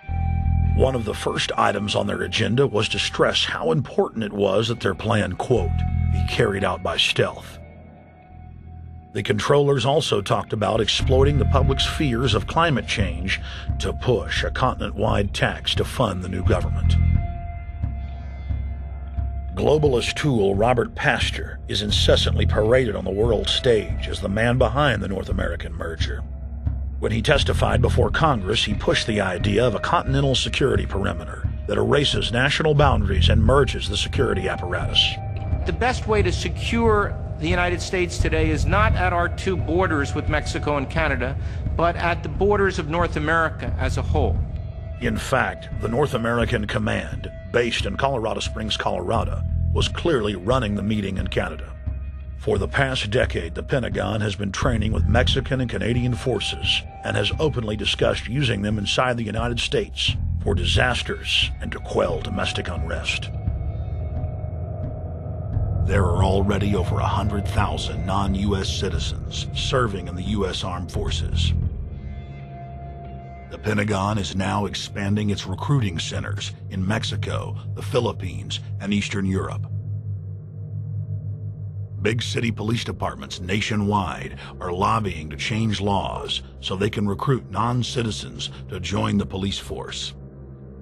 One of the first items on their agenda was to stress how important it was that their plan, quote, be carried out by stealth. The controllers also talked about exploiting the public's fears of climate change to push a continent-wide tax to fund the new government. Globalist tool Robert Pastor is incessantly paraded on the world stage as the man behind the North American merger. When he testified before Congress, he pushed the idea of a continental security perimeter that erases national boundaries and merges the security apparatus. The best way to secure the United States today is not at our two borders with Mexico and Canada, but at the borders of North America as a whole. In fact, the North American Command, based in Colorado Springs, Colorado, was clearly running the meeting in Canada. For the past decade, the Pentagon has been training with Mexican and Canadian forces and has openly discussed using them inside the United States for disasters and to quell domestic unrest. There are already over 100,000 non-U.S. citizens serving in the U.S. Armed Forces. The Pentagon is now expanding its recruiting centers in Mexico, the Philippines, and Eastern Europe. Big city police departments nationwide are lobbying to change laws so they can recruit non-citizens to join the police force.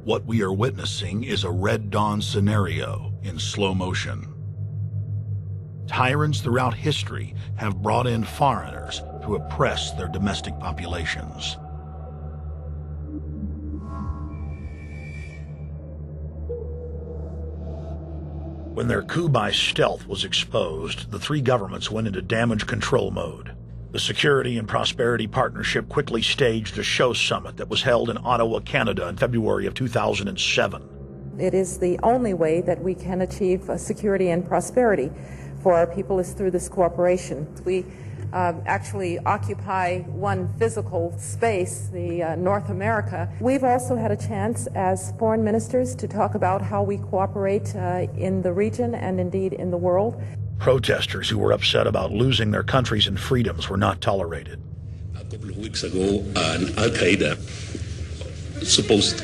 What we are witnessing is a Red Dawn scenario in slow motion. Tyrants throughout history have brought in foreigners to oppress their domestic populations. When their coup by stealth was exposed, the three governments went into damage control mode. The Security and Prosperity Partnership quickly staged a show summit that was held in Ottawa, Canada in February of 2007. It is the only way that we can achieve security and prosperity for our people is through this cooperation. We actually occupy one physical space, the North America. We've also had a chance as foreign ministers to talk about how we cooperate in the region and indeed in the world. Protesters who were upset about losing their countries and freedoms were not tolerated. A couple of weeks ago, an Al-Qaeda supposed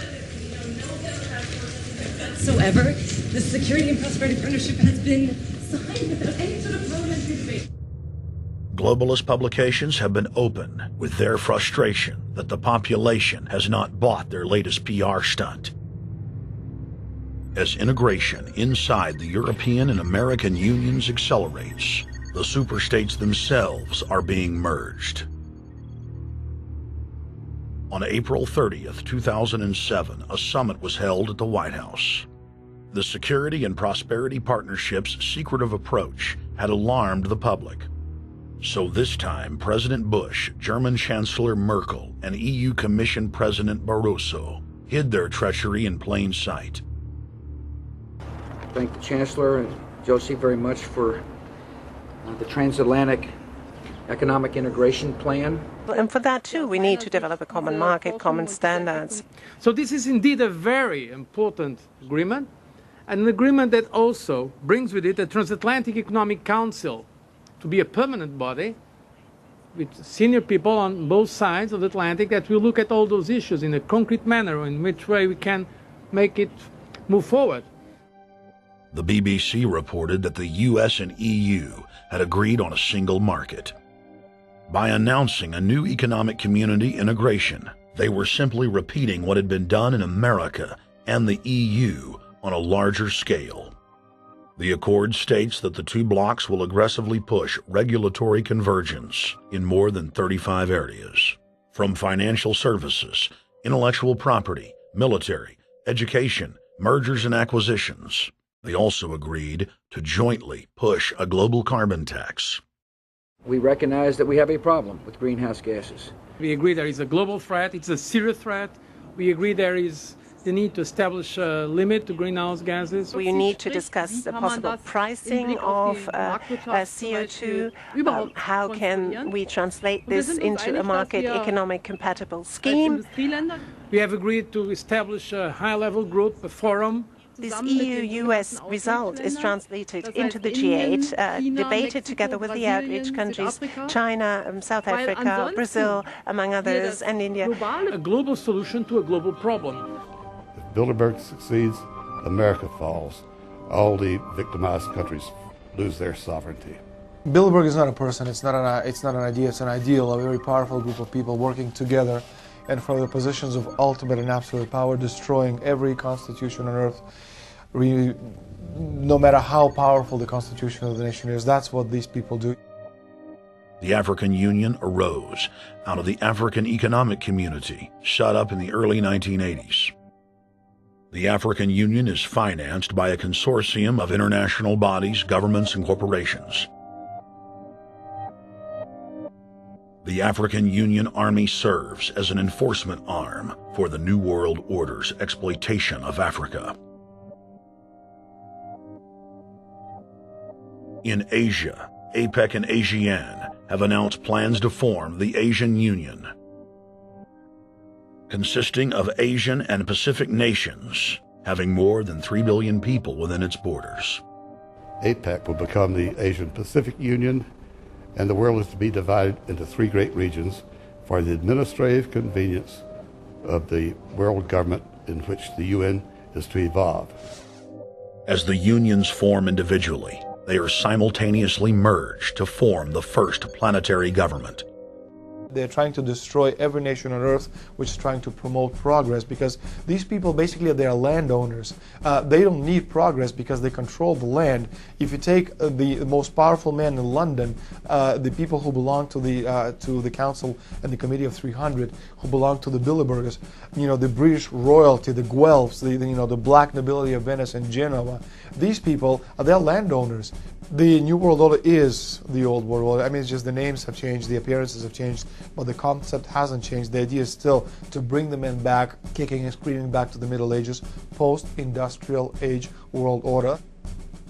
whatsoever. The Security and Prosperity Partnership has been signed without any sort of parliamentary debate. Globalist publications have been open with their frustration that the population has not bought their latest PR stunt. As integration inside the European and American unions accelerates, the superstates themselves are being merged. On April 30th, 2007, a summit was held at the White House. The Security and Prosperity Partnership's secretive approach had alarmed the public. So this time, President Bush, German Chancellor Merkel, and EU Commission President Barroso hid their treachery in plain sight. Thank the Chancellor and Josie very much for the transatlantic economic integration plan. And for that too, we need to develop a common market, common standards. So this is indeed a very important agreement, an agreement that also brings with it a Transatlantic Economic Council to be a permanent body with senior people on both sides of the Atlantic that will look at all those issues in a concrete manner, in which way we can make it move forward. The BBC reported that the US and EU had agreed on a single market. By announcing a new economic community integration, they were simply repeating what had been done in America and the EU on a larger scale. The accord states that the two blocs will aggressively push regulatory convergence in more than 35 areas, from financial services, intellectual property, military, education, mergers and acquisitions. They also agreed to jointly push a global carbon tax. We recognize that we have a problem with greenhouse gases. We agree there is a global threat, it's a serious threat. We agree there is the need to establish a limit to greenhouse gases. We need to discuss the possible pricing of CO2. How can we translate this into a market economic compatible scheme? We have agreed to establish a high-level group, a forum. This EU-US result is translated into the G8, debated together with the outreach countries, China, South Africa, Brazil, among others, and India. A global solution to a global problem. If Bilderberg succeeds, America falls. All the victimized countries lose their sovereignty. Bilderberg is not a person, it's not an idea, it's an ideal, a very powerful group of people working together and from the positions of ultimate and absolute power, destroying every constitution on earth, no matter how powerful the constitution of the nation is. That's what these people do. The African Union arose out of the African Economic Community, set up in the early 1980s. The African Union is financed by a consortium of international bodies, governments, and corporations. The African Union Army serves as an enforcement arm for the New World Order's exploitation of Africa. In Asia, APEC and ASEAN have announced plans to form the Asian Union, consisting of Asian and Pacific nations, having more than 3 billion people within its borders. APEC will become the Asian Pacific Union, and the world is to be divided into 3 great regions for the administrative convenience of the world government in which the UN is to evolve. As the unions form individually, they are simultaneously merged to form the first planetary government. They're trying to destroy every nation on earth which is trying to promote progress, because these people basically they are landowners. They don't need progress because they control the land. If you take the most powerful man in London, the people who belong to the Council and the Committee of 300, who belong to the Bilderbergers, the British royalty, the Guelphs, the black nobility of Venice and Genoa, these people they're landowners. The New World Order is the Old World Order. I mean, it's just the names have changed, the appearances have changed, but the concept hasn't changed. The idea is still to bring the men back, kicking and screaming back to the Middle Ages, post-industrial age world order.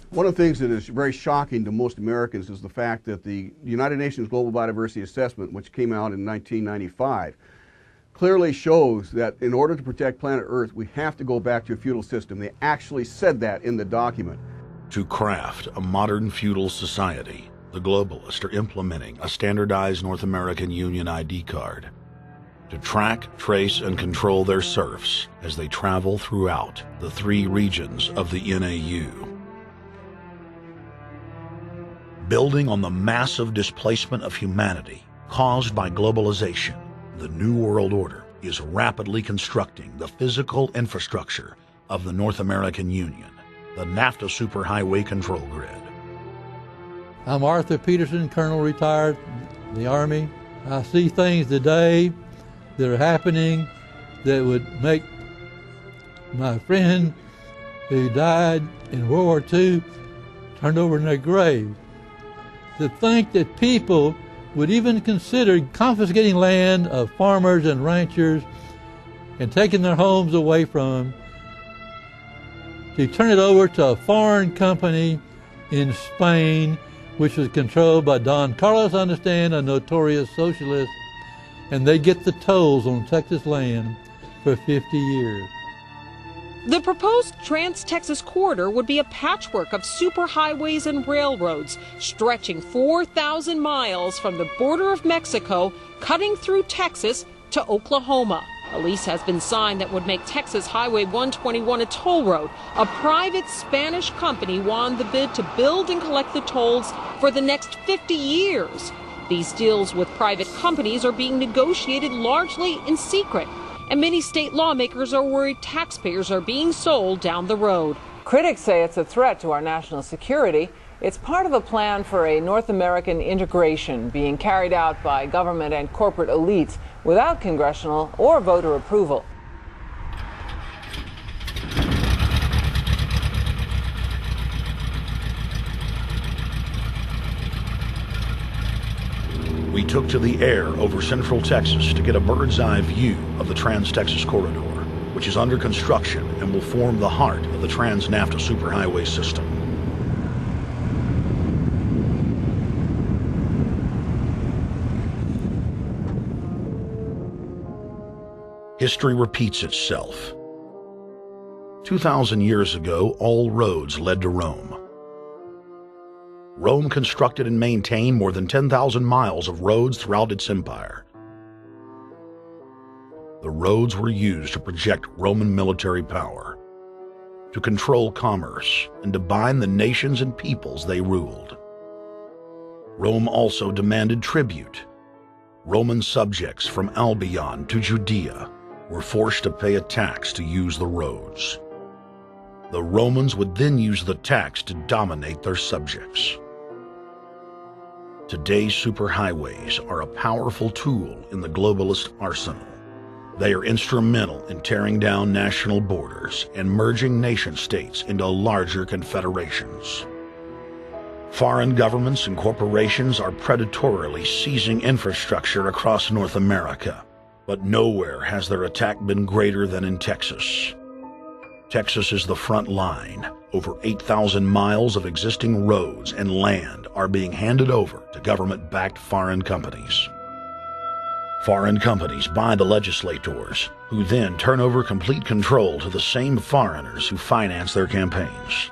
One of the things that is very shocking to most Americans is the fact that the United Nations Global Biodiversity Assessment, which came out in 1995, clearly shows that in order to protect planet Earth, we have to go back to a feudal system. They actually said that in the document. To craft a modern feudal society, the globalists are implementing a standardized North American Union ID card to track, trace, and control their serfs as they travel throughout the 3 regions of the NAU. Building on the massive displacement of humanity caused by globalization, the New World Order is rapidly constructing the physical infrastructure of the North American Union, the NAFTA Superhighway Control Grid. I'm Arthur Peterson, Colonel retired in the Army. I see things today that are happening that would make my friend who died in World War II turned over in their grave. To think that people would even consider confiscating land of farmers and ranchers and taking their homes away from them to turn it over to a foreign company in Spain, which was controlled by Don Carlos, I understand, a notorious socialist, and they get the tolls on Texas land for 50 years. The proposed Trans-Texas corridor would be a patchwork of superhighways and railroads stretching 4,000 miles from the border of Mexico, cutting through Texas to Oklahoma. A lease has been signed that would make Texas Highway 121 a toll road. A private Spanish company won the bid to build and collect the tolls for the next 50 years. These deals with private companies are being negotiated largely in secret, and many state lawmakers are worried taxpayers are being sold down the road. Critics say it's a threat to our national security. It's part of a plan for a North American integration being carried out by government and corporate elites without congressional or voter approval. We took to the air over central Texas to get a bird's eye view of the Trans-Texas Corridor, which is under construction and will form the heart of the Trans-NAFTA superhighway system. History repeats itself. 2,000 years ago, all roads led to Rome. Rome constructed and maintained more than 10,000 miles of roads throughout its empire. The roads were used to project Roman military power, to control commerce, and to bind the nations and peoples they ruled. Rome also demanded tribute. Roman subjects from Albion to Judea were forced to pay a tax to use the roads. The Romans would then use the tax to dominate their subjects. Today's superhighways are a powerful tool in the globalist arsenal. They are instrumental in tearing down national borders and merging nation-states into larger confederations. Foreign governments and corporations are predatorily seizing infrastructure across North America, but nowhere has their attack been greater than in Texas. Texas is the front line. Over 8,000 miles of existing roads and land are being handed over to government-backed foreign companies. Foreign companies buy the legislators, who then turn over complete control to the same foreigners who finance their campaigns.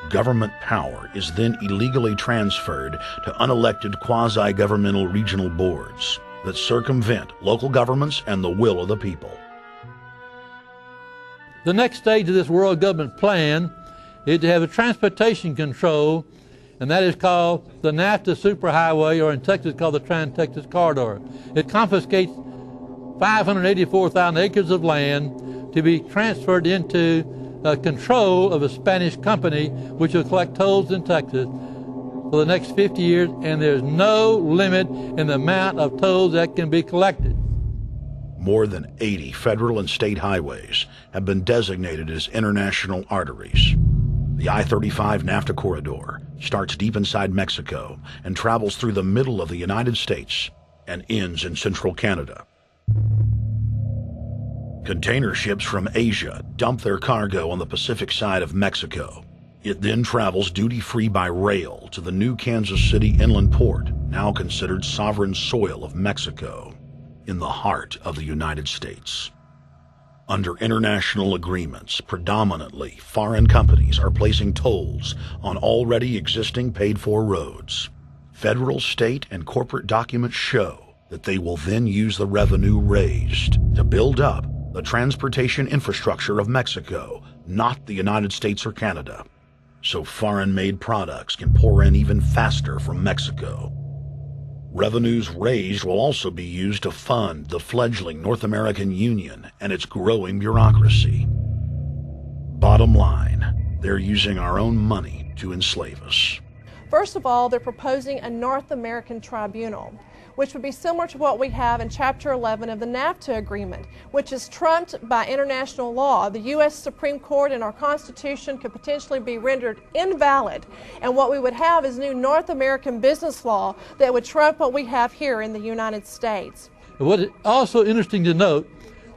Government power is then illegally transferred to unelected quasi-governmental regional boards that circumvent local governments and the will of the people. The next stage of this world government plan is to have a transportation control, and that is called the NAFTA superhighway, or in Texas called the Trans-Texas Corridor. It confiscates 584,000 acres of land to be transferred into control of a Spanish company which will collect tolls in Texas for the next 50 years, and there's no limit in the amount of tolls that can be collected. More than 80 federal and state highways have been designated as international arteries. The I-35 NAFTA corridor starts deep inside Mexico and travels through the middle of the United States and ends in central Canada. Container ships from Asia dump their cargo on the Pacific side of Mexico. It then travels duty-free by rail to the new Kansas City inland port, now considered sovereign soil of Mexico, in the heart of the United States. Under international agreements, predominantly foreign companies are placing tolls on already existing paid-for roads. Federal, state, and corporate documents show that they will then use the revenue raised to build up the transportation infrastructure of Mexico, not the United States or Canada, so foreign-made products can pour in even faster from Mexico. Revenues raised will also be used to fund the fledgling North American Union and its growing bureaucracy. Bottom line, they're using our own money to enslave us. First of all, they're proposing a North American tribunal, which would be similar to what we have in Chapter 11 of the NAFTA agreement, which is trumped by international law. The U.S. Supreme Court and our Constitution could potentially be rendered invalid, and what we would have is new North American business law that would trump what we have here in the United States. What is also interesting to note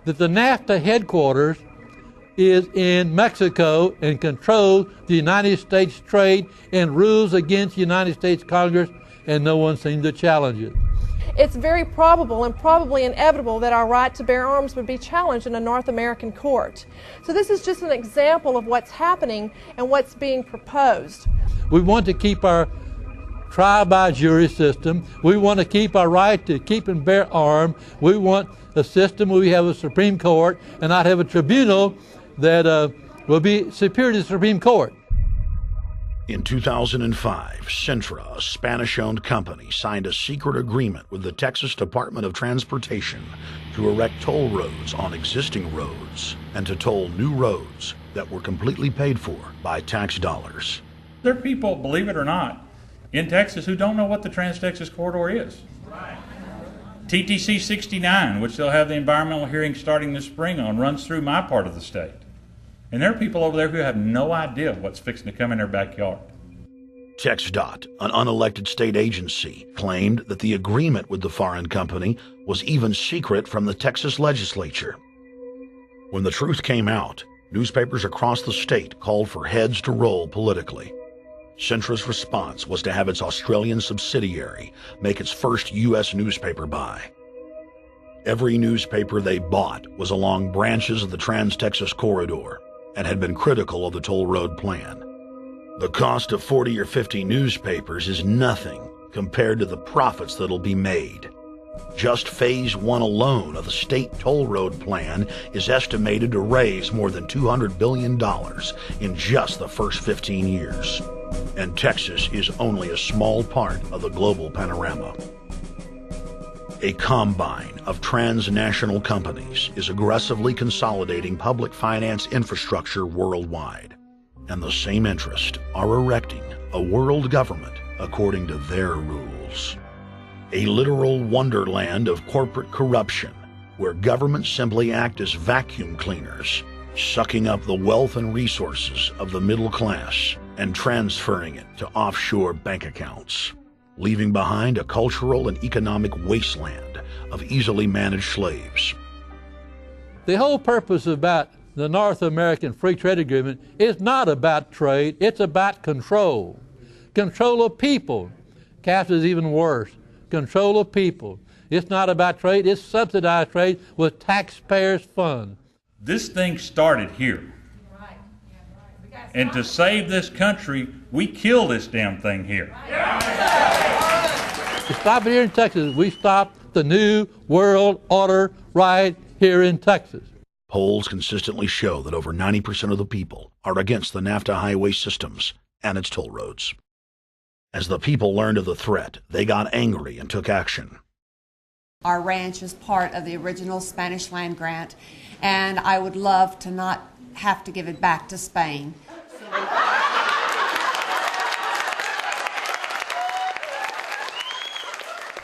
that the NAFTA headquarters is in Mexico and controls the United States trade and rules against the United States Congress, and no one seems to challenge it. it's very probable and probably inevitable that our right to bear arms would be challenged in a North American court. So this is just an example of what's happening and what's being proposed. We want to keep our trial by jury system. We want to keep our right to keep and bear arms. We want a system where we have a Supreme Court and not have a tribunal that will be superior to the Supreme Court. In 2005, Cintra, a Spanish-owned company, signed a secret agreement with the Texas Department of Transportation to erect toll roads on existing roads and to toll new roads that were completely paid for by tax dollars. There are people, believe it or not, in Texas who don't know what the Trans-Texas Corridor is. TTC 69, which they'll have the environmental hearing starting this spring on, runs through my part of the state. And there are people over there who have no idea what's fixing to come in their backyard. TxDOT, an unelected state agency, claimed that the agreement with the foreign company was even secret from the Texas legislature. When the truth came out, newspapers across the state called for heads to roll politically. Cintra's response was to have its Australian subsidiary make its first U.S. newspaper buy. Every newspaper they bought was along branches of the Trans-Texas Corridor and had been critical of the toll road plan. The cost of 40 or 50 newspapers is nothing compared to the profits that'll be made. Just Phase 1 alone of the state toll road plan is estimated to raise more than $200 billion in just the first 15 years. And Texas is only a small part of the global panorama. A combine of transnational companies is aggressively consolidating public finance infrastructure worldwide, and the same interests are erecting a world government according to their rules. A literal wonderland of corporate corruption, where governments simply act as vacuum cleaners, sucking up the wealth and resources of the middle class and transferring it to offshore bank accounts, leaving behind a cultural and economic wasteland of easily managed slaves. The whole purpose about the North American Free Trade Agreement is not about trade, it's about control. Control of people. CAFTA is even worse. Control of people. It's not about trade, it's subsidized trade with taxpayers' funds. This thing started here. And to save this country, we kill this damn thing here. To stop it here in Texas, we stopped the New World Order right here in Texas. Polls consistently show that over 90% of the people are against the NAFTA highway systems and its toll roads. As the people learned of the threat, they got angry and took action. Our ranch is part of the original Spanish land grant, and I would love to not have to give it back to Spain.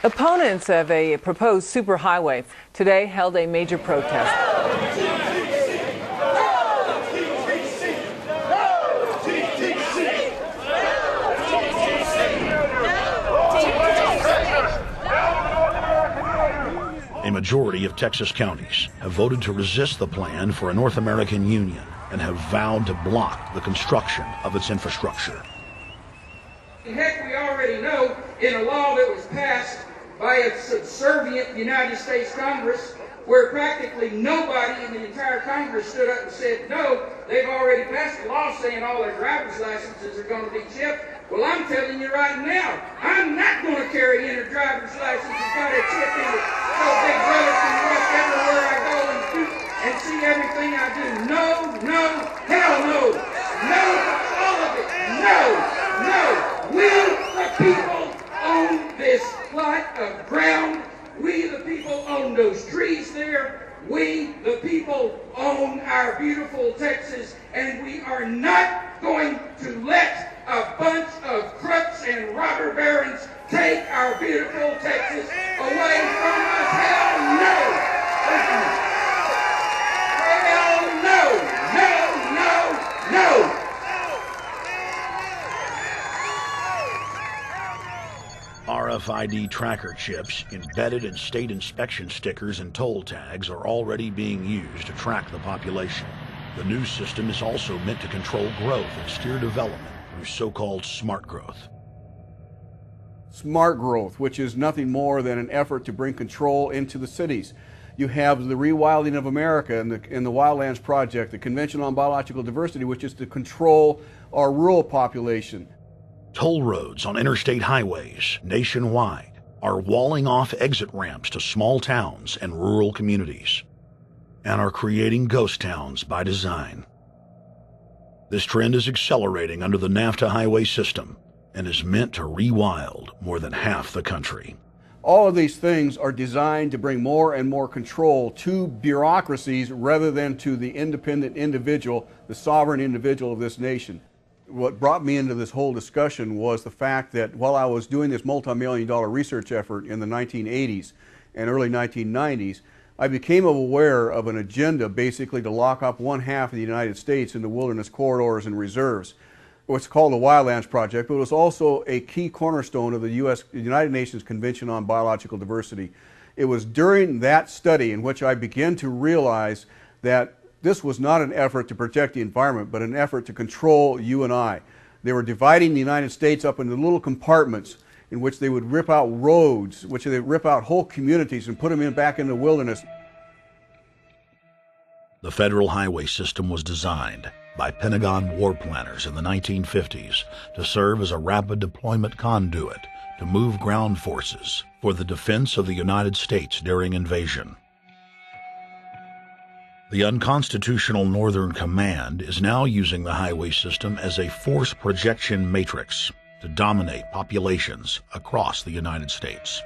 Opponents of a proposed superhighway today held a major protest. A majority of Texas counties have voted to resist the plan for a North American Union and have vowed to block the construction of its infrastructure. Heck, we already know in a law that was passed by a subservient United States Congress, where practically nobody in the entire Congress stood up and said no, they've already passed a law saying all their driver's licenses are going to be chipped. Well, I'm telling you right now, I'm not going to carry in a driver's license that's got a chip in it so Big Brother can watch everywhere I go and see everything I do. No, no, hell no. No, all of it. No, no. We, the people, own this plot of ground. We, the people, own those trees there. We, the people, own our beautiful Texas, and we are not going to let a bunch of crooks and robber barons take our beautiful Texas away from us. Hell no! Hell no! No, no, no! RFID tracker chips embedded in state inspection stickers and toll tags are already being used to track the population. The new system is also meant to control growth and steer development through so-called smart growth. smart growth, which is nothing more than an effort to bring control into the cities. You have the Rewilding of America and the Wildlands Project, the Convention on Biological Diversity, which is to control our rural population. Toll roads on interstate highways nationwide are walling off exit ramps to small towns and rural communities, and are creating ghost towns by design. This trend is accelerating under the NAFTA highway system and is meant to rewild more than half the country. All of these things are designed to bring more and more control to bureaucracies rather than to the independent individual, the sovereign individual of this nation. What brought me into this whole discussion was the fact that while I was doing this multi-million-dollar research effort in the 1980s and early 1990s, I became aware of an agenda basically to lock up one half of the United States into wilderness corridors and reserves. What's called the Wildlands Project, but it was also a key cornerstone of the United Nations Convention on Biological Diversity. It was during that study in which I began to realize that this was not an effort to protect the environment, but an effort to control you and I. They were dividing the United States up into little compartments in which they would rip out roads, which they would rip out whole communities and put them back in the wilderness. The federal highway system was designed by Pentagon war planners in the 1950s to serve as a rapid deployment conduit to move ground forces for the defense of the United States during invasion. The unconstitutional Northern Command is now using the highway system as a force projection matrix to dominate populations across the United States.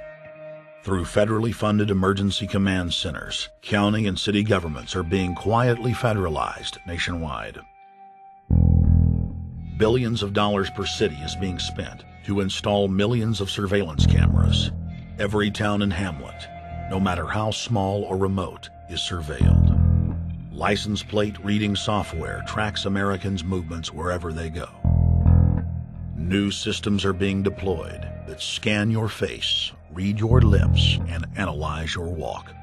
Through federally funded emergency command centers, county and city governments are being quietly federalized nationwide. Billions of dollars per city is being spent to install millions of surveillance cameras. Every town and hamlet, no matter how small or remote, is surveilled. License plate reading software tracks Americans' movements wherever they go. New systems are being deployed that scan your face, read your lips, and analyze your walk.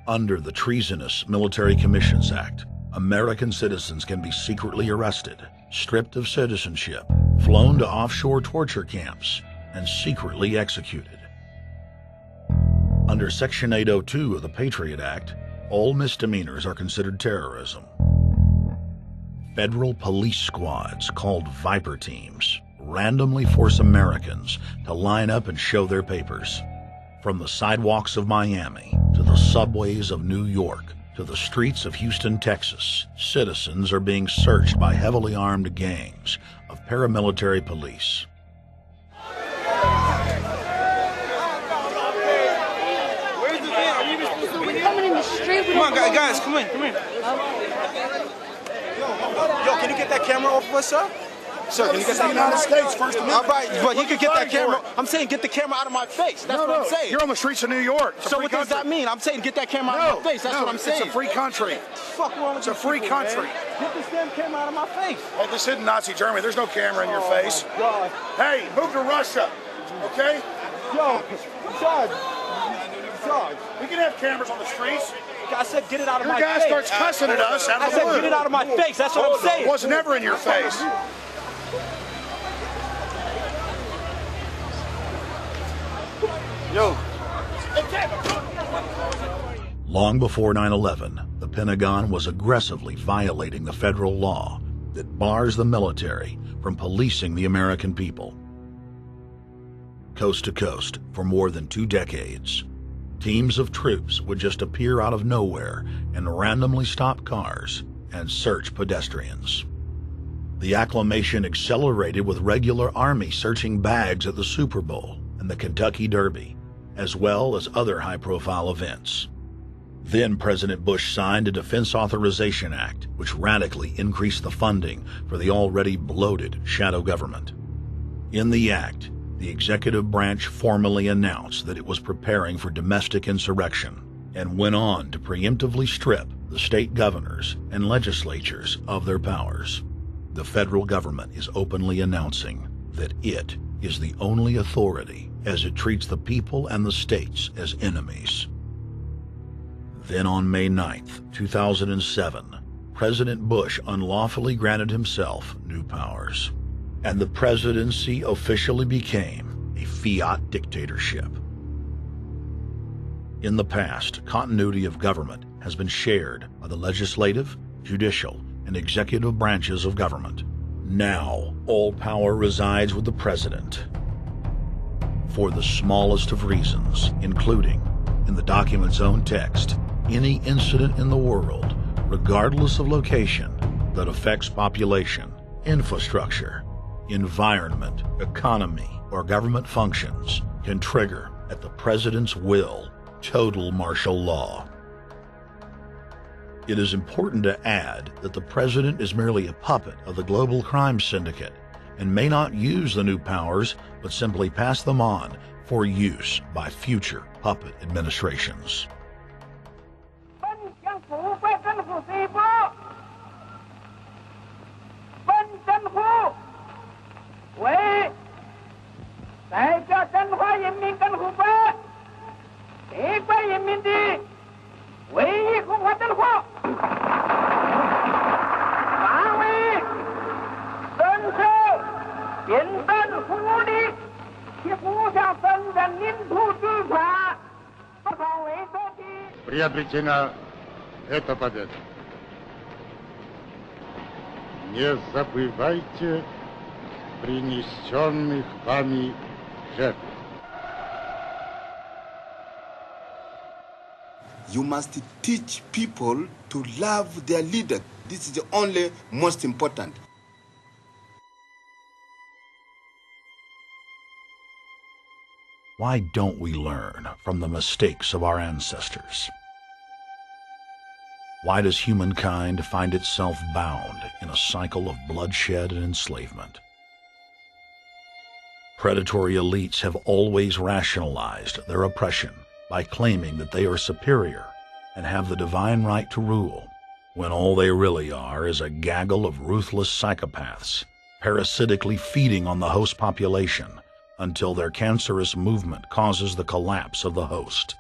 Under the Treasonous Military Commissions Act, American citizens can be secretly arrested, stripped of citizenship, flown to offshore torture camps, and secretly executed. Under Section 802 of the Patriot Act, all misdemeanors are considered terrorism. Federal police squads, called Viper Teams, randomly force Americans to line up and show their papers. From the sidewalks of Miami to the subways of New York to the streets of Houston, Texas, citizens are being searched by heavily armed gangs of paramilitary police. Where's the van? Are we even supposed to be coming in the street? Come on, guys, come in, come in. Yo, can you get that camera off of us, sir? Sir, can you get that camera? United States, First Amendment. All right, but you can get that camera. I'm saying get the camera out of my face. That's what I'm saying. You're on the streets of New York. So what does that mean? I'm saying get that camera out of my face. That's what I'm saying. It's a free country. Fuck wrong with It's a free country. Get this damn camera out of my face. Hey, this isn't Nazi Germany. There's no camera in your face. God. Hey, move to Russia, okay? Yo, Sarge. We can have cameras on the streets. I said get it out of my face. Your guy starts cussing at us out of the blue. I said get it out of my face. That's what I'm saying. It was never in your face. Yo. Long before 9/11, the Pentagon was aggressively violating the federal law that bars the military from policing the American people. Coast to coast, for more than 2 decades, teams of troops would just appear out of nowhere and randomly stop cars and search pedestrians. The acclamation accelerated with regular Army searching bags at the Super Bowl and the Kentucky Derby, as well as other high-profile events. Then President Bush signed a Defense Authorization Act, which radically increased the funding for the already bloated shadow government. In the act, the executive branch formally announced that it was preparing for domestic insurrection and went on to preemptively strip the state governors and legislatures of their powers. The federal government is openly announcing that it is the only authority as it treats the people and the states as enemies. Then on May 9th, 2007, President Bush unlawfully granted himself new powers, and the presidency officially became fiat dictatorship. In the past, continuity of government has been shared by the legislative, judicial, and executive branches of government. Now, all power resides with the president. For the smallest of reasons, including, in the document's own text, any incident in the world, regardless of location, that affects population, infrastructure, environment, economy, or government functions can trigger, at the president's will, total martial law. It is important to add that the president is merely a puppet of the global crime syndicate and may not use the new powers, but simply pass them on for use by future puppet administrations. Приобретена эта победа. Не забывайте принесенных вами жертв. You must teach people to love their leader. This is the only most important. Why don't we learn from the mistakes of our ancestors? Why does humankind find itself bound in a cycle of bloodshed and enslavement? Predatory elites have always rationalized their oppression by claiming that they are superior and have the divine right to rule, when all they really are is a gaggle of ruthless psychopaths, parasitically feeding on the host population until their cancerous movement causes the collapse of the host.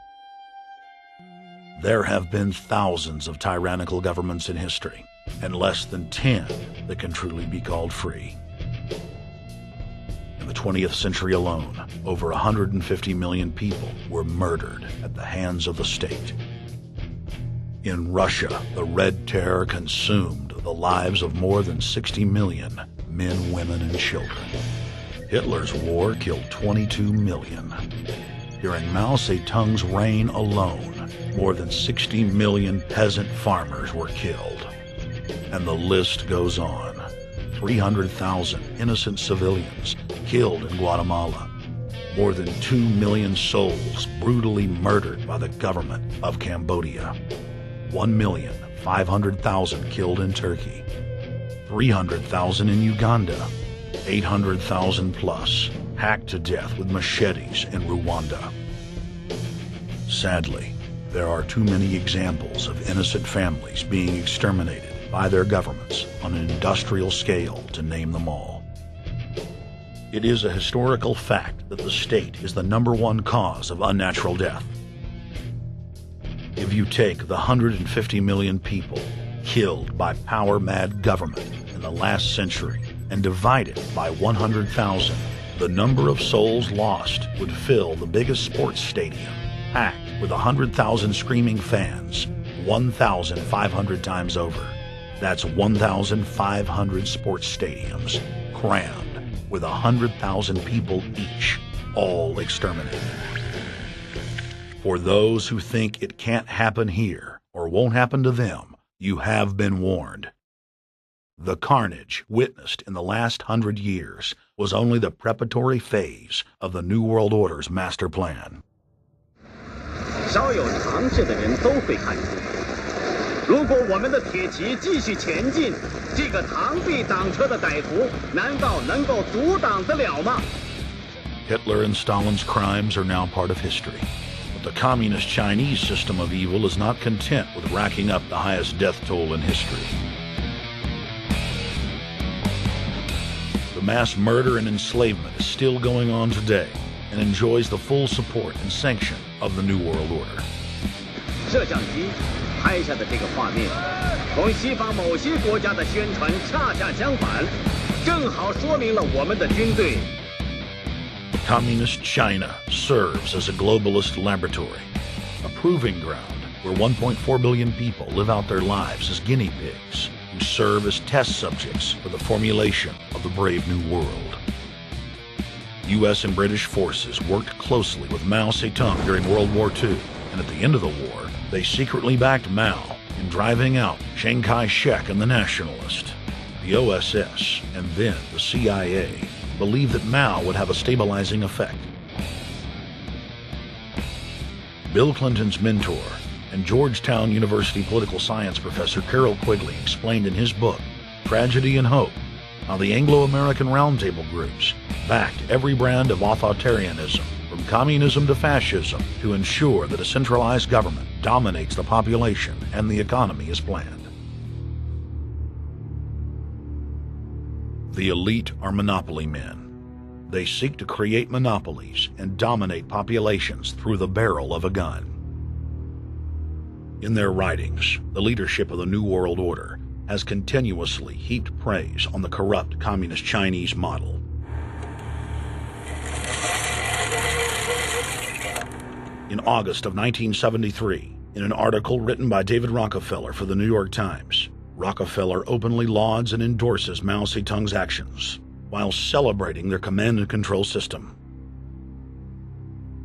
There have been thousands of tyrannical governments in history, and less than 10 that can truly be called free. In the 20th century alone, over 150 million people were murdered at the hands of the state. In Russia, the Red Terror consumed the lives of more than 60 million men, women, and children. Hitler's war killed 22 million. During Mao Zedong's reign alone, more than 60 million peasant farmers were killed. And the list goes on. 300,000 innocent civilians killed in Guatemala. More than 2 million souls brutally murdered by the government of Cambodia. 1,500,000 killed in Turkey. 300,000 in Uganda. 800,000 plus hacked to death with machetes in Rwanda. Sadly, there are too many examples of innocent families being exterminated by their governments on an industrial scale to name them all. It is a historical fact that the state is the #1 cause of unnatural death. If you take the 150 million people killed by power-mad government in the last century and divide it by 100,000, the number of souls lost would fill the biggest sports stadium, packed with 100,000 screaming fans, 1,500 times over. That's 1,500 sports stadiums, crammed with 100,000 people each, all exterminated. For those who think it can't happen here or won't happen to them, you have been warned. The carnage witnessed in the last 100 years was only the preparatory phase of the New World Order's master plan. 稍有常识的人都会看出，如果我们的铁骑继续前进，这个螳臂挡车的歹徒难道能够阻挡得了吗？ Hitler and Stalin's crimes are now part of history, but the communist Chinese system of evil is not content with racking up the highest death toll in history. The mass murder and enslavement is still going on today and enjoys the full support and sanction of the New World Order. 摄像机拍下的这个画面，同西方某些国家的宣传恰恰相反，正好说明了我们的军队。The Communist China serves as a globalist laboratory, a proving ground where 1.4 billion people live out their lives as guinea pigs who serve as test subjects for the formulation of the brave new world. U.S. and British forces worked closely with Mao Zedong during World War II, and at the end of the war, they secretly backed Mao in driving out Chiang Kai-shek and the Nationalists. The OSS, and then the CIA, believed that Mao would have a stabilizing effect. Bill Clinton's mentor and Georgetown University political science professor Carroll Quigley explained in his book, Tragedy and Hope, how the Anglo-American Roundtable groups backed every brand of authoritarianism, from communism to fascism, to ensure that a centralized government dominates the population and the economy as planned. The elite are monopoly men. They seek to create monopolies and dominate populations through the barrel of a gun. In their writings, the leadership of the New World Order has continuously heaped praise on the corrupt Communist Chinese model. In August of 1973, in an article written by David Rockefeller for the New York Times, Rockefeller openly lauds and endorses Mao Zedong's actions, while celebrating their command and control system.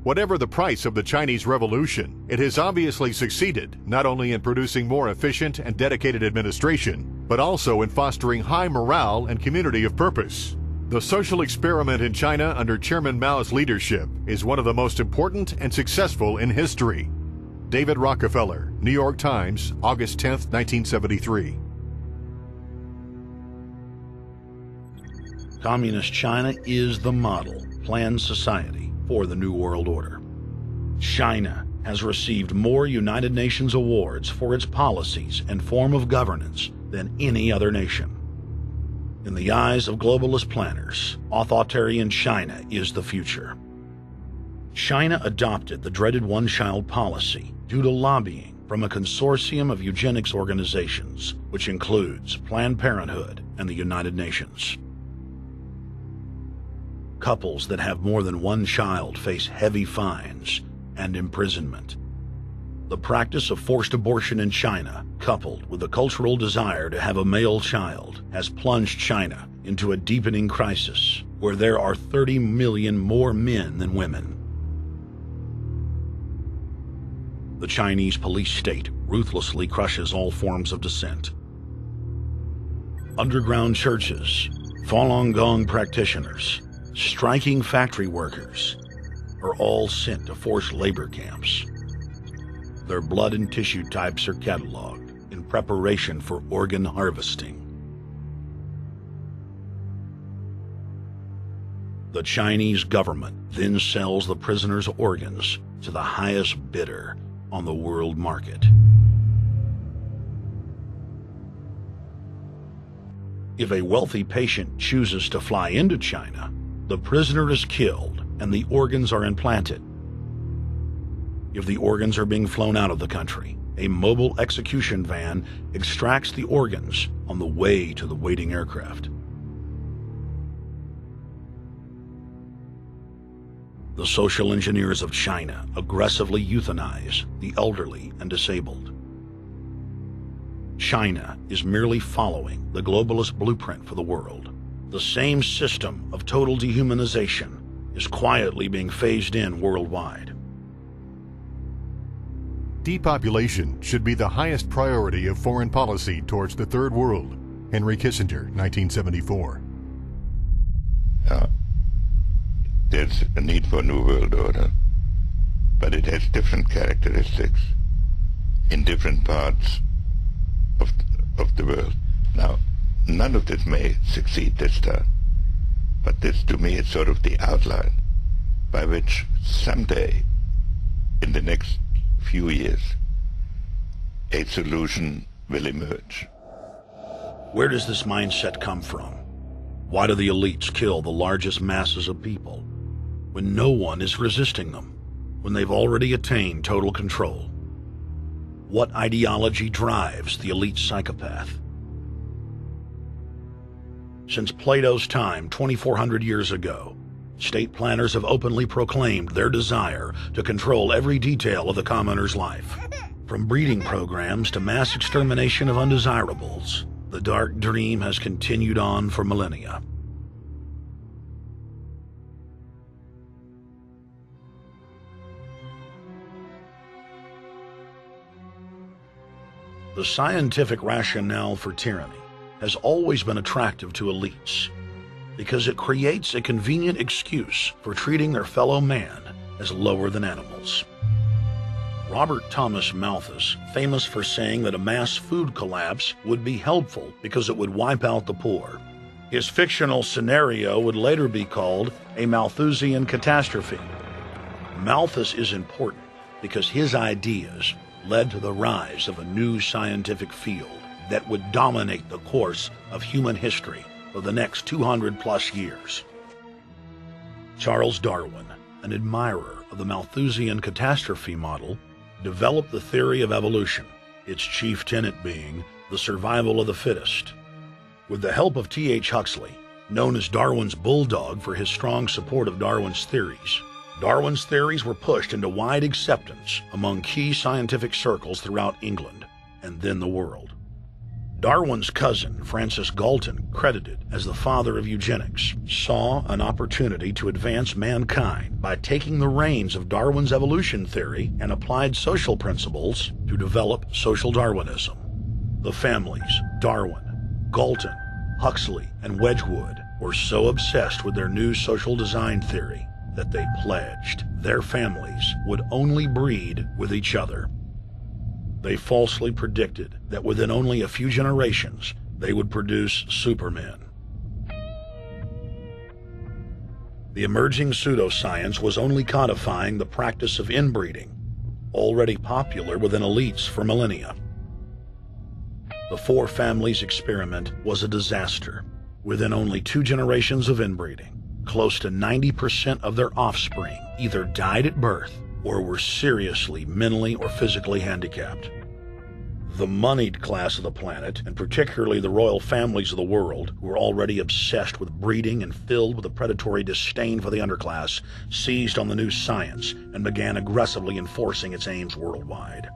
Whatever the price of the Chinese Revolution, it has obviously succeeded not only in producing more efficient and dedicated administration, but also in fostering high morale and community of purpose. The social experiment in China under Chairman Mao's leadership is one of the most important and successful in history. David Rockefeller, New York Times, August 10, 1973. Communist China is the model, planned society for the New World Order. China has received more United Nations awards for its policies and form of governance than any other nation. In the eyes of globalist planners, authoritarian China is the future. China adopted the dreaded one-child policy due to lobbying from a consortium of eugenics organizations, which includes Planned Parenthood and the United Nations. Couples that have more than one child face heavy fines and imprisonment. The practice of forced abortion in China, coupled with the cultural desire to have a male child, has plunged China into a deepening crisis where there are 30 million more men than women. The Chinese police state ruthlessly crushes all forms of dissent. Underground churches, Falun Gong practitioners, striking factory workers are all sent to forced labor camps. Their blood and tissue types are cataloged in preparation for organ harvesting. The Chinese government then sells the prisoners' organs to the highest bidder on the world market. If a wealthy patient chooses to fly into China, the prisoner is killed and the organs are implanted. If the organs are being flown out of the country, a mobile execution van extracts the organs on the way to the waiting aircraft. The social engineers of China aggressively euthanize the elderly and disabled. China is merely following the globalist blueprint for the world. The same system of total dehumanization is quietly being phased in worldwide. Depopulation should be the highest priority of foreign policy towards the Third World. Henry Kissinger, 1974. There's a need for a new world order, but it has different characteristics in different parts of the world. Now, none of this may succeed this time, but this to me is sort of the outline by which someday, in the next few years, a solution will emerge. Where does this mindset come from? Why do the elites kill the largest masses of people when no one is resisting them, when they've already attained total control? What ideology drives the elite psychopath? Since Plato's time 2,400 years ago, state planners have openly proclaimed their desire to control every detail of the commoner's life. From breeding programs to mass extermination of undesirables, the dark dream has continued on for millennia. The scientific rationale for tyranny has always been attractive to elites because it creates a convenient excuse for treating their fellow man as lower than animals. Robert Thomas Malthus, famous for saying that a mass food collapse would be helpful because it would wipe out the poor. His fictional scenario would later be called a Malthusian catastrophe. Malthus is important because his ideas led to the rise of a new scientific field that would dominate the course of human history for the next 200+ years. Charles Darwin, an admirer of the Malthusian catastrophe model, developed the theory of evolution, its chief tenet being the survival of the fittest. With the help of T.H. Huxley, known as Darwin's bulldog for his strong support of Darwin's theories were pushed into wide acceptance among key scientific circles throughout England and then the world. Darwin's cousin, Francis Galton, credited as the father of eugenics, saw an opportunity to advance mankind by taking the reins of Darwin's evolution theory and applied social principles to develop social Darwinism. The families Darwin, Galton, Huxley, and Wedgwood were so obsessed with their new social design theory that they pledged their families would only breed with each other. They falsely predicted that within only a few generations, they would produce supermen. The emerging pseudoscience was only codifying the practice of inbreeding, already popular within elites for millennia. The Four Families experiment was a disaster. Within only 2 generations of inbreeding, close to 90% of their offspring either died at birth or were seriously mentally or physically handicapped. The moneyed class of the planet, and particularly the royal families of the world, who were already obsessed with breeding and filled with a predatory disdain for the underclass, seized on the new science and began aggressively enforcing its aims worldwide.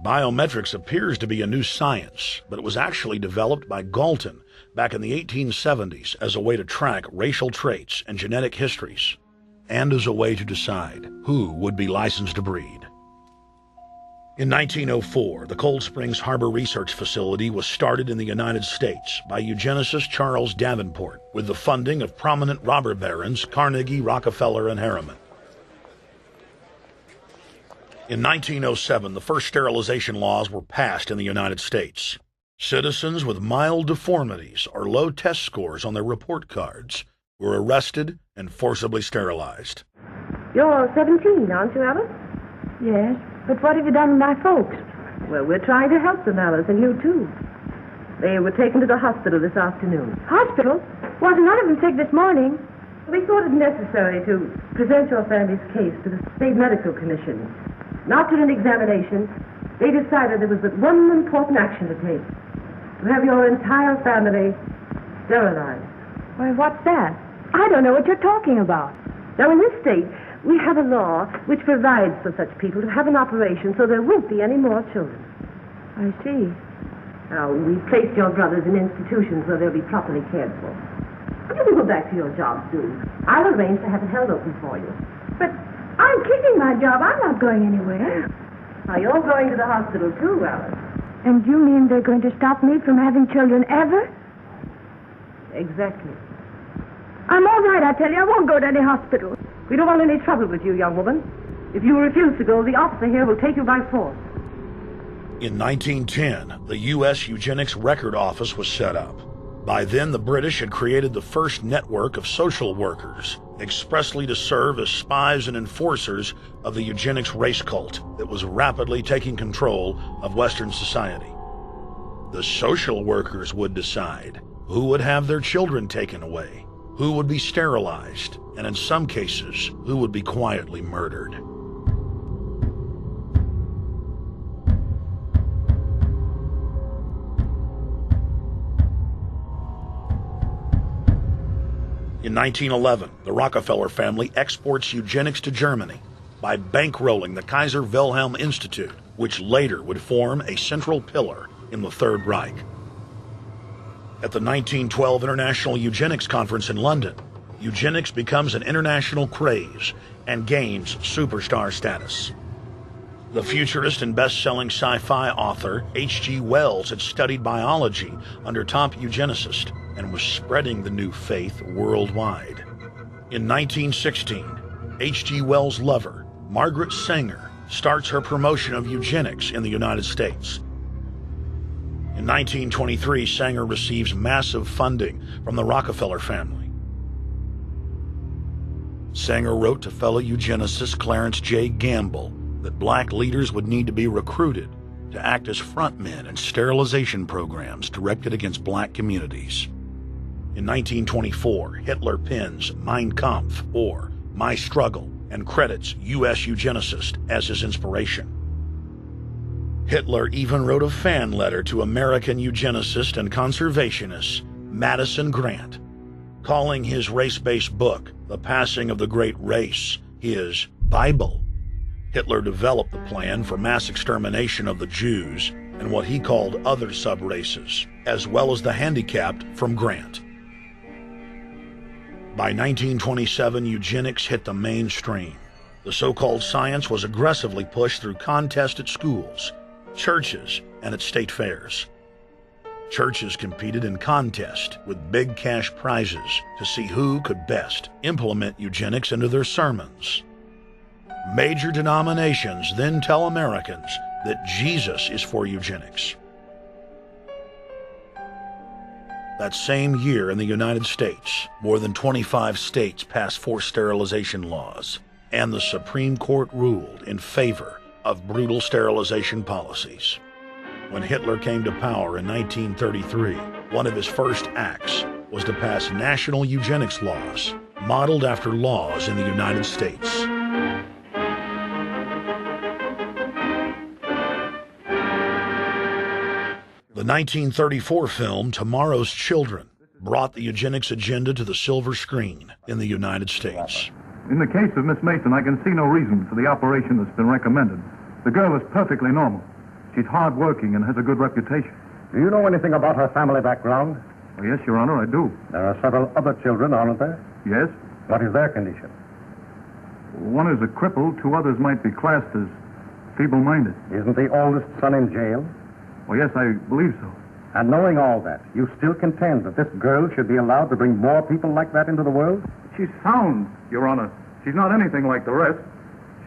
Biometrics appears to be a new science, but it was actually developed by Galton back in the 1870s as a way to track racial traits and genetic histories, and as a way to decide who would be licensed to breed. In 1904, the Cold Springs Harbor Research Facility was started in the United States by eugenicist Charles Davenport with the funding of prominent robber barons Carnegie, Rockefeller, and Harriman. In 1907, the first sterilization laws were passed in the United States. Citizens with mild deformities or low test scores on their report cards were arrested and forcibly sterilized. You're 17, aren't you, Alice? Yes, but what have you done with my folks? Well, we're trying to help them, Alice, and you too. They were taken to the hospital this afternoon. Hospital? Wasn't none of them sick this morning? We thought it necessary to present your family's case to the State Medical Commission. After an examination, they decided there was but one important action to take: to have your entire family sterilized. Why, what's that? I don't know what you're talking about. Now, in this state, we have a law which provides for such people to have an operation so there won't be any more children. I see. Now, we've placed your brothers in institutions where they'll be properly cared for. You can go back to your job soon. I'll arrange to have it held open for you. But I'm keeping my job. I'm not going anywhere. Now, you're going to the hospital too, Alice. And you mean they're going to stop me from having children ever? Exactly. I'm all right, I tell you. I won't go to any hospital. We don't want any trouble with you, young woman. If you refuse to go, the officer here will take you by force. In 1910, the U.S. Eugenics Record Office was set up. By then, the British had created the first network of social workers, expressly to serve as spies and enforcers of the eugenics race cult that was rapidly taking control of Western society. The social workers would decide who would have their children taken away, who would be sterilized, and in some cases, who would be quietly murdered. In 1911, the Rockefeller family exports eugenics to Germany by bankrolling the Kaiser Wilhelm Institute, which later would form a central pillar in the Third Reich. At the 1912 International Eugenics Conference in London, eugenics becomes an international craze and gains superstar status. The futurist and best-selling sci-fi author H.G. Wells had studied biology under top eugenicists and was spreading the new faith worldwide. In 1916, H.G. Wells' lover, Margaret Sanger, starts her promotion of eugenics in the United States. In 1923, Sanger receives massive funding from the Rockefeller family. Sanger wrote to fellow eugenicist Clarence J. Gamble that black leaders would need to be recruited to act as frontmen in sterilization programs directed against black communities. In 1924, Hitler pens Mein Kampf, or My Struggle, and credits U.S. eugenicist as his inspiration. Hitler even wrote a fan letter to American eugenicist and conservationist Madison Grant, calling his race-based book, The Passing of the Great Race, his Bible. Hitler developed the plan for mass extermination of the Jews and what he called other sub-races, as well as the handicapped, from Grant. By 1927, eugenics hit the mainstream. The so-called science was aggressively pushed through contests at schools, churches, and at state fairs. Churches competed in contests with big cash prizes to see who could best implement eugenics into their sermons. Major denominations then tell Americans that Jesus is for eugenics. That same year in the United States, more than 25 states passed forced sterilization laws, and the Supreme Court ruled in favor of brutal sterilization policies. When Hitler came to power in 1933, one of his first acts was to pass national eugenics laws, modeled after laws in the United States. The 1934 film Tomorrow's Children brought the eugenics agenda to the silver screen in the United States. In the case of Miss Mason, I can see no reason for the operation that's been recommended. The girl is perfectly normal. She's hard-working and has a good reputation. Do you know anything about her family background? Oh, yes, Your Honor, I do. There are several other children, aren't there? Yes. What is their condition? One is a cripple. Two others might be classed as feeble-minded. Isn't the oldest son in jail? Oh, yes, I believe so. And knowing all that, you still contend that this girl should be allowed to bring more people like that into the world? She's sound, Your Honor. She's not anything like the rest.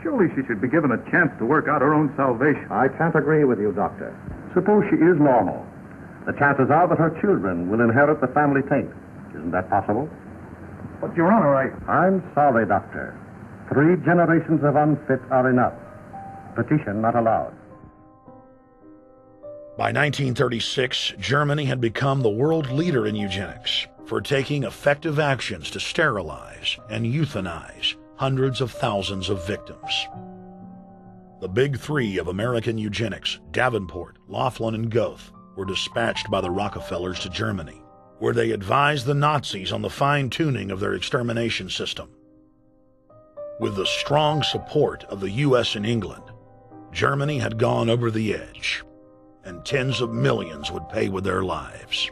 Surely she should be given a chance to work out her own salvation. I can't agree with you, Doctor. Suppose she is normal. The chances are that her children will inherit the family taint. Isn't that possible? But, Your Honor, I'm sorry, Doctor. 3 generations of unfit are enough. Petition not allowed. By 1936, Germany had become the world leader in eugenics for taking effective actions to sterilize and euthanize hundreds of thousands of victims. The big 3 of American eugenics, Davenport, Laughlin, and Goethe, were dispatched by the Rockefellers to Germany, where they advised the Nazis on the fine-tuning of their extermination system. With the strong support of the U.S. and England, Germany had gone over the edge, and tens of millions would pay with their lives.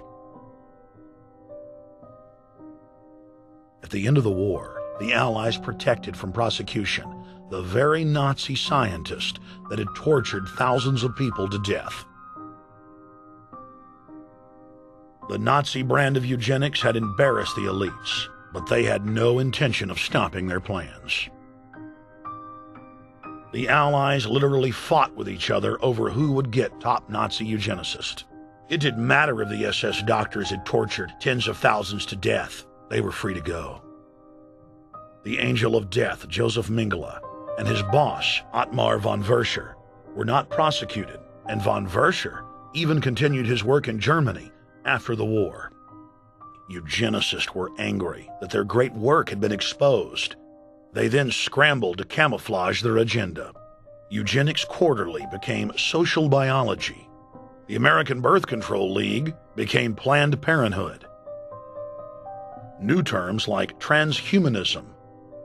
At the end of the war, the Allies protected from prosecution the very Nazi scientist that had tortured thousands of people to death. The Nazi brand of eugenics had embarrassed the elites, but they had no intention of stopping their plans. The Allies literally fought with each other over who would get top Nazi eugenicist. It didn't matter if the SS doctors had tortured tens of thousands to death. They were free to go. The Angel of Death, Joseph Mengele, and his boss, Ottmar von Verscher, were not prosecuted, and von Verscher even continued his work in Germany after the war. Eugenicists were angry that their great work had been exposed. They then scrambled to camouflage their agenda. Eugenics Quarterly became Social Biology. The American Birth Control League became Planned Parenthood. New terms like transhumanism,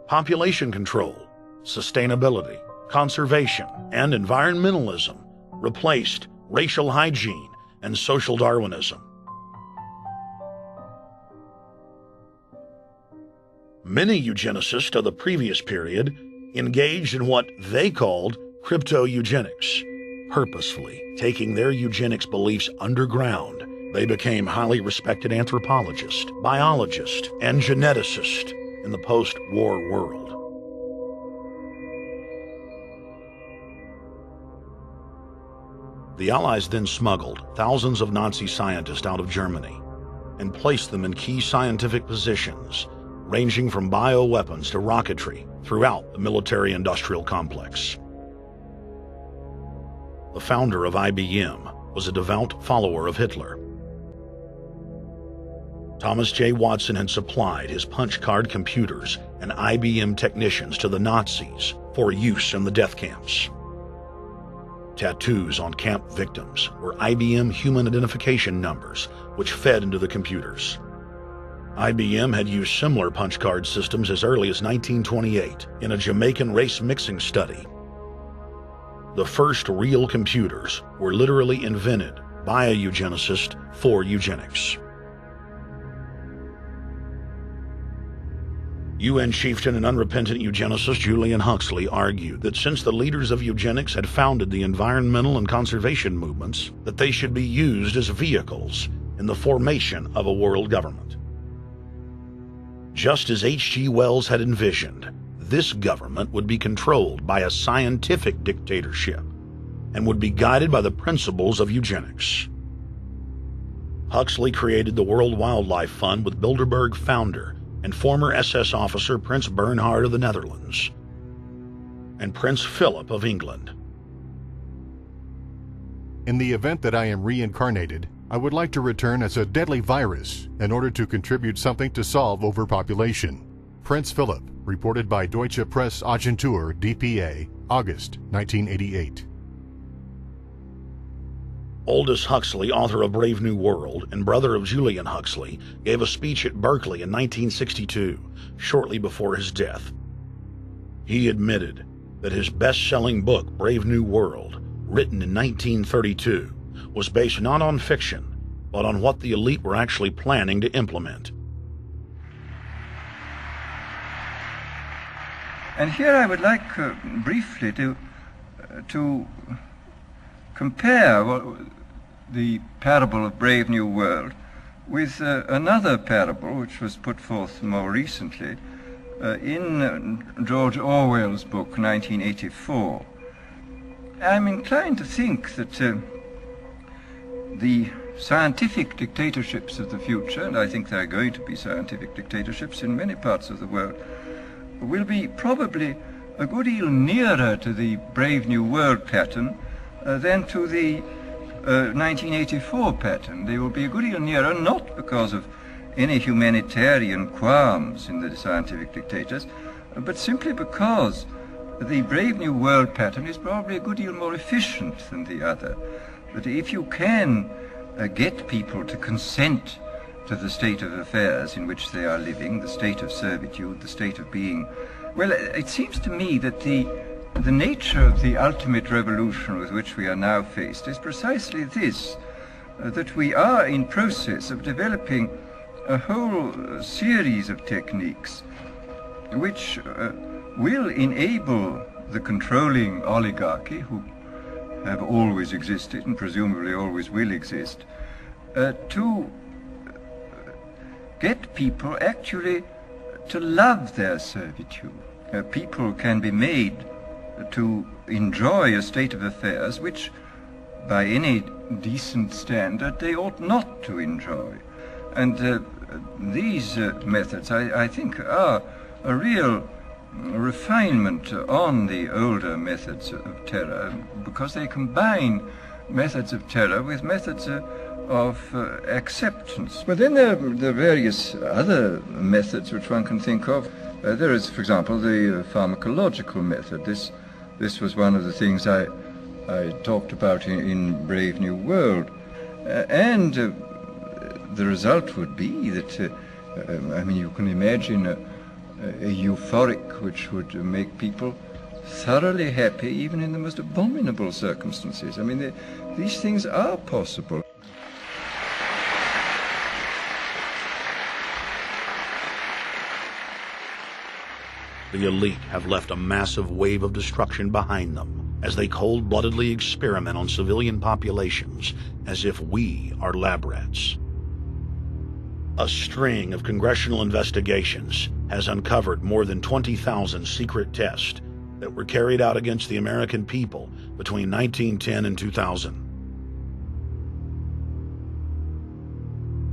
population control, sustainability, conservation, and environmentalism replaced racial hygiene and social Darwinism. Many eugenicists of the previous period engaged in what they called crypto-eugenics, purposefully taking their eugenics beliefs underground. They became highly respected anthropologists, biologists, and geneticists in the post-war world. The Allies then smuggled thousands of Nazi scientists out of Germany and placed them in key scientific positions, ranging from bioweapons to rocketry throughout the military-industrial complex. The founder of IBM was a devout follower of Hitler. Thomas J. Watson had supplied his punch card computers and IBM technicians to the Nazis for use in the death camps. Tattoos on camp victims were IBM human identification numbers, which fed into the computers. IBM had used similar punch card systems as early as 1928 in a Jamaican race mixing study. The first real computers were literally invented by a eugenicist for eugenics. UN chieftain and unrepentant eugenicist Julian Huxley argued that since the leaders of eugenics had founded the environmental and conservation movements, that they should be used as vehicles in the formation of a world government. Just as H.G. Wells had envisioned, this government would be controlled by a scientific dictatorship and would be guided by the principles of eugenics. Huxley created the World Wildlife Fund with Bilderberg founder and former SS officer Prince Bernhard of the Netherlands and Prince Philip of England. In the event that I am reincarnated, I would like to return as a deadly virus in order to contribute something to solve overpopulation. Prince Philip, reported by Deutsche Presse-Agentur, DPA, August 1988. Aldous Huxley, author of Brave New World and brother of Julian Huxley, gave a speech at Berkeley in 1962, shortly before his death. He admitted that his best-selling book, Brave New World, written in 1932, was based not on fiction, but on what the elite were actually planning to implement. And here I would like briefly to compare the parable of Brave New World with another parable which was put forth more recently in George Orwell's book 1984. I'm inclined to think that the scientific dictatorships of the future, and I think there are going to be scientific dictatorships in many parts of the world, will be probably a good deal nearer to the Brave New World pattern than to the 1984 pattern. They will be a good deal nearer, not because of any humanitarian qualms in the scientific dictators, but simply because the Brave New World pattern is probably a good deal more efficient than the other. That if you can get people to consent to the state of affairs in which they are living, the state of servitude, the state of being, well, it seems to me that the nature of the ultimate revolution with which we are now faced is precisely this, that we are in process of developing a whole series of techniques which will enable the controlling oligarchy, who have always existed and presumably always will exist, to get people actually to love their servitude. People can be made to enjoy a state of affairs which, by any decent standard, they ought not to enjoy. And these methods, I think, are a real refinement on the older methods of terror, because they combine methods of terror with methods of acceptance. But then there are various other methods which one can think of. There is, for example, the pharmacological method. This was one of the things I talked about in Brave New World. And the result would be that I mean, you can imagine a euphoric which would make people thoroughly happy even in the most abominable circumstances. I mean, these things are possible. The elite have left a massive wave of destruction behind them as they cold-bloodedly experiment on civilian populations as if we are lab rats. A string of congressional investigations has uncovered more than 20,000 secret tests that were carried out against the American people between 1910 and 2000.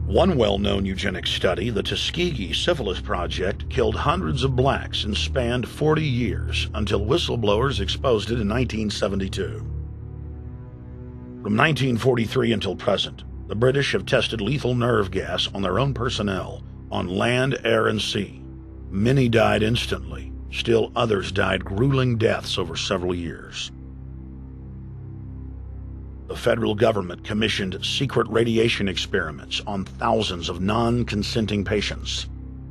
One well-known eugenics study, the Tuskegee Syphilis Project, killed hundreds of blacks and spanned 40 years until whistleblowers exposed it in 1972. From 1943 until present, the British have tested lethal nerve gas on their own personnel, on land, air, and sea. Many died instantly. Still others died grueling deaths over several years. The federal government commissioned secret radiation experiments on thousands of non-consenting patients.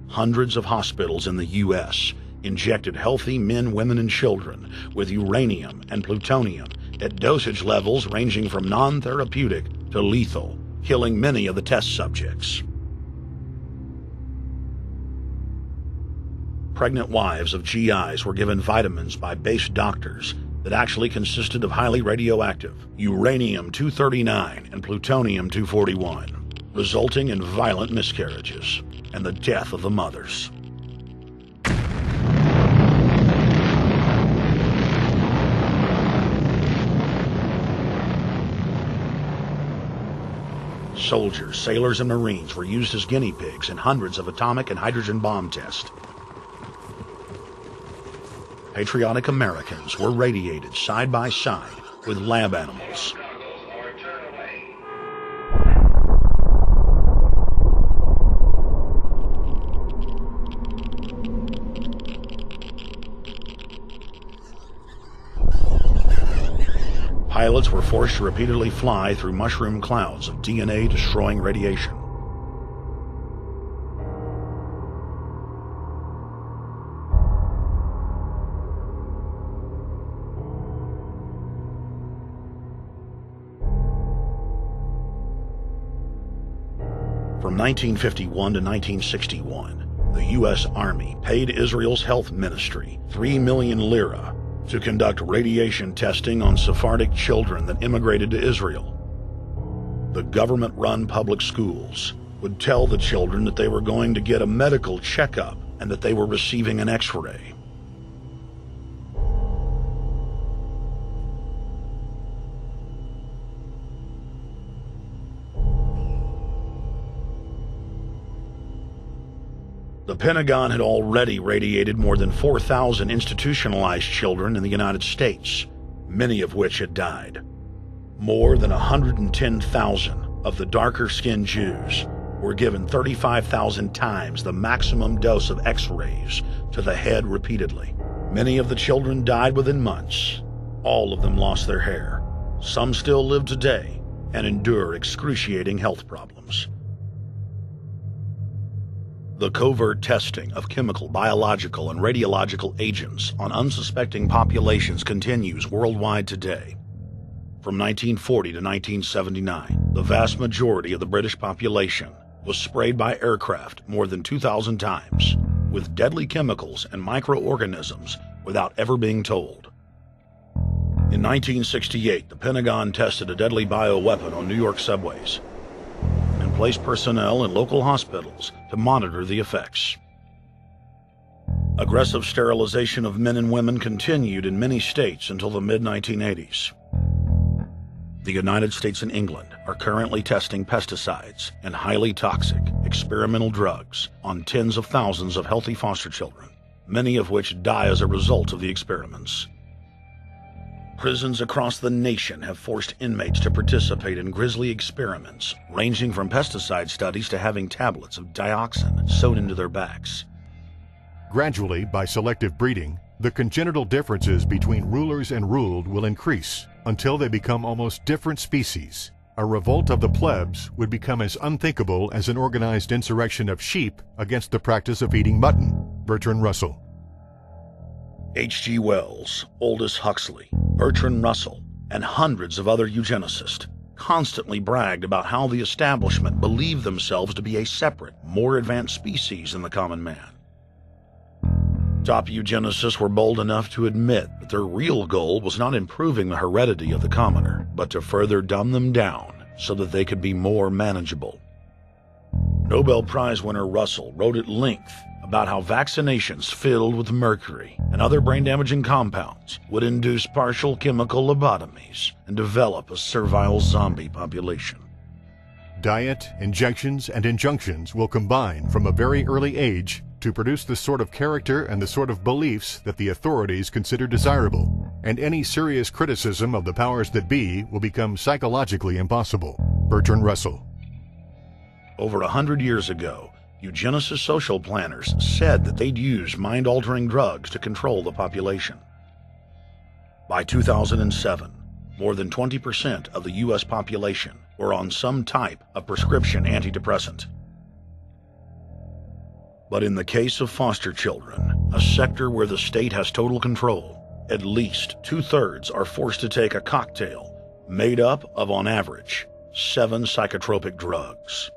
Hundreds of hospitals in the U.S. injected healthy men, women, and children with uranium and plutonium at dosage levels ranging from non-therapeutic to lethal, killing many of the test subjects. Pregnant wives of GIs were given vitamins by base doctors that actually consisted of highly radioactive uranium-239 and plutonium-241, resulting in violent miscarriages and the death of the mothers. Soldiers, sailors, and Marines were used as guinea pigs in hundreds of atomic and hydrogen bomb tests. Patriotic Americans were radiated side by side with lab animals. Pilots were forced to repeatedly fly through mushroom clouds of DNA-destroying radiation. From 1951 to 1961, the U.S. Army paid Israel's health ministry 3 million lira to conduct radiation testing on Sephardic children that immigrated to Israel. The government-run public schools would tell the children that they were going to get a medical checkup and that they were receiving an X-ray. The Pentagon had already radiated more than 4,000 institutionalized children in the United States, many of which had died. More than 110,000 of the darker-skinned Jews were given 35,000 times the maximum dose of X-rays to the head repeatedly. Many of the children died within months. All of them lost their hair. Some still live today and endure excruciating health problems. The covert testing of chemical, biological, and radiological agents on unsuspecting populations continues worldwide today. From 1940 to 1979, the vast majority of the British population was sprayed by aircraft more than 2,000 times with deadly chemicals and microorganisms without ever being told. In 1968, the Pentagon tested a deadly bioweapon on New York subways and placed personnel in local hospitals to monitor the effects. Aggressive sterilization of men and women continued in many states until the mid-1980s. The United States and England are currently testing pesticides and highly toxic experimental drugs on tens of thousands of healthy foster children, many of which die as a result of the experiments. Prisons across the nation have forced inmates to participate in grisly experiments, ranging from pesticide studies to having tablets of dioxin sewn into their backs. Gradually, by selective breeding, the congenital differences between rulers and ruled will increase until they become almost different species, a revolt of the plebs would become as unthinkable as an organized insurrection of sheep against the practice of eating mutton. Bertrand Russell. H.G. Wells, Aldous Huxley, Bertrand Russell, and hundreds of other eugenicists constantly bragged about how the establishment believed themselves to be a separate, more advanced species than the common man. Top eugenicists were bold enough to admit that their real goal was not improving the heredity of the commoner, but to further dumb them down so that they could be more manageable. Nobel Prize winner Russell wrote at length about how vaccinations filled with mercury and other brain-damaging compounds would induce partial chemical lobotomies and develop a servile zombie population. Diet, injections, and injunctions will combine from a very early age to produce the sort of character and the sort of beliefs that the authorities consider desirable, and any serious criticism of the powers that be will become psychologically impossible. Bertrand Russell. Over 100 years ago, eugenicist social planners said that they'd use mind-altering drugs to control the population. By 2007, more than 20% of the U.S. population were on some type of prescription antidepressant. But in the case of foster children, a sector where the state has total control, at least 2/3 are forced to take a cocktail made up of, on average, 7 psychotropic drugs.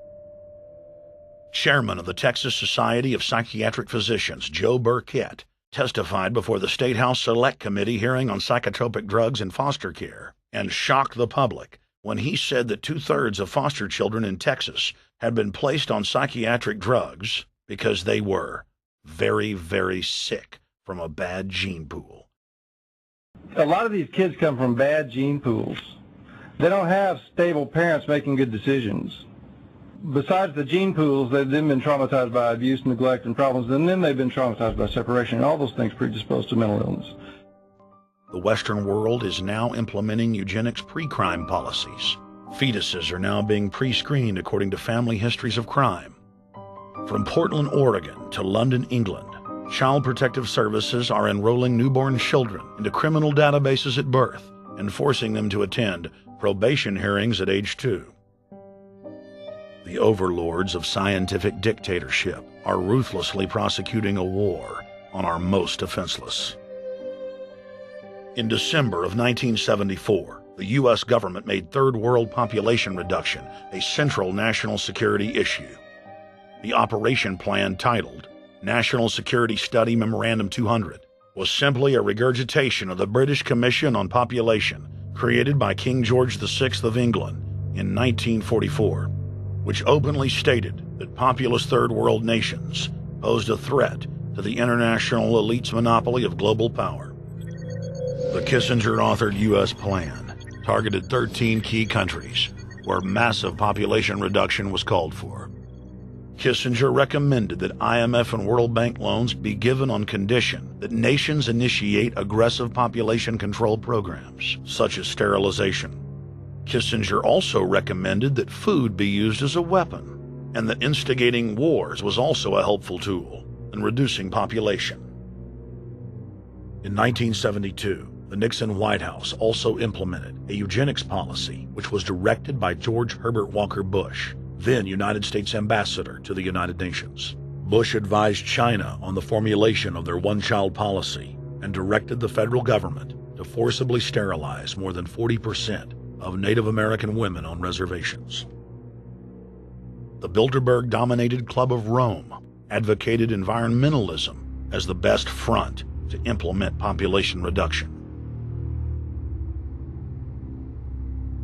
Chairman of the Texas Society of Psychiatric Physicians, Joe Burkett, testified before the State House Select Committee hearing on psychotropic drugs in foster care and shocked the public when he said that 2/3 of foster children in Texas had been placed on psychiatric drugs because they were very, very sick from a bad gene pool. A lot of these kids come from bad gene pools. They don't have stable parents making good decisions. Besides the gene pools, they've then been traumatized by abuse, neglect, and problems, and then they've been traumatized by separation, and all those things predispose to mental illness. The Western world is now implementing eugenics pre-crime policies. Fetuses are now being pre-screened according to family histories of crime. From Portland, Oregon to London, England, Child Protective Services are enrolling newborn children into criminal databases at birth and forcing them to attend probation hearings at age 2. The overlords of scientific dictatorship are ruthlessly prosecuting a war on our most defenseless. In December of 1974, the U.S. government made Third World population reduction a central national security issue. The operation plan, titled National Security Study Memorandum 200, was simply a regurgitation of the British Commission on Population created by King George VI of England in 1944, which openly stated that populous Third World nations posed a threat to the international elite's monopoly of global power. The Kissinger-authored U.S. plan targeted 13 key countries where massive population reduction was called for. Kissinger recommended that IMF and World Bank loans be given on condition that nations initiate aggressive population control programs, such as sterilization. Kissinger also recommended that food be used as a weapon, and that instigating wars was also a helpful tool in reducing population. In 1972, the Nixon White House also implemented a eugenics policy which was directed by George Herbert Walker Bush, then United States Ambassador to the United Nations. Bush advised China on the formulation of their one-child policy and directed the federal government to forcibly sterilize more than 40% of Native American women on reservations. The Bilderberg-dominated Club of Rome advocated environmentalism as the best front to implement population reduction.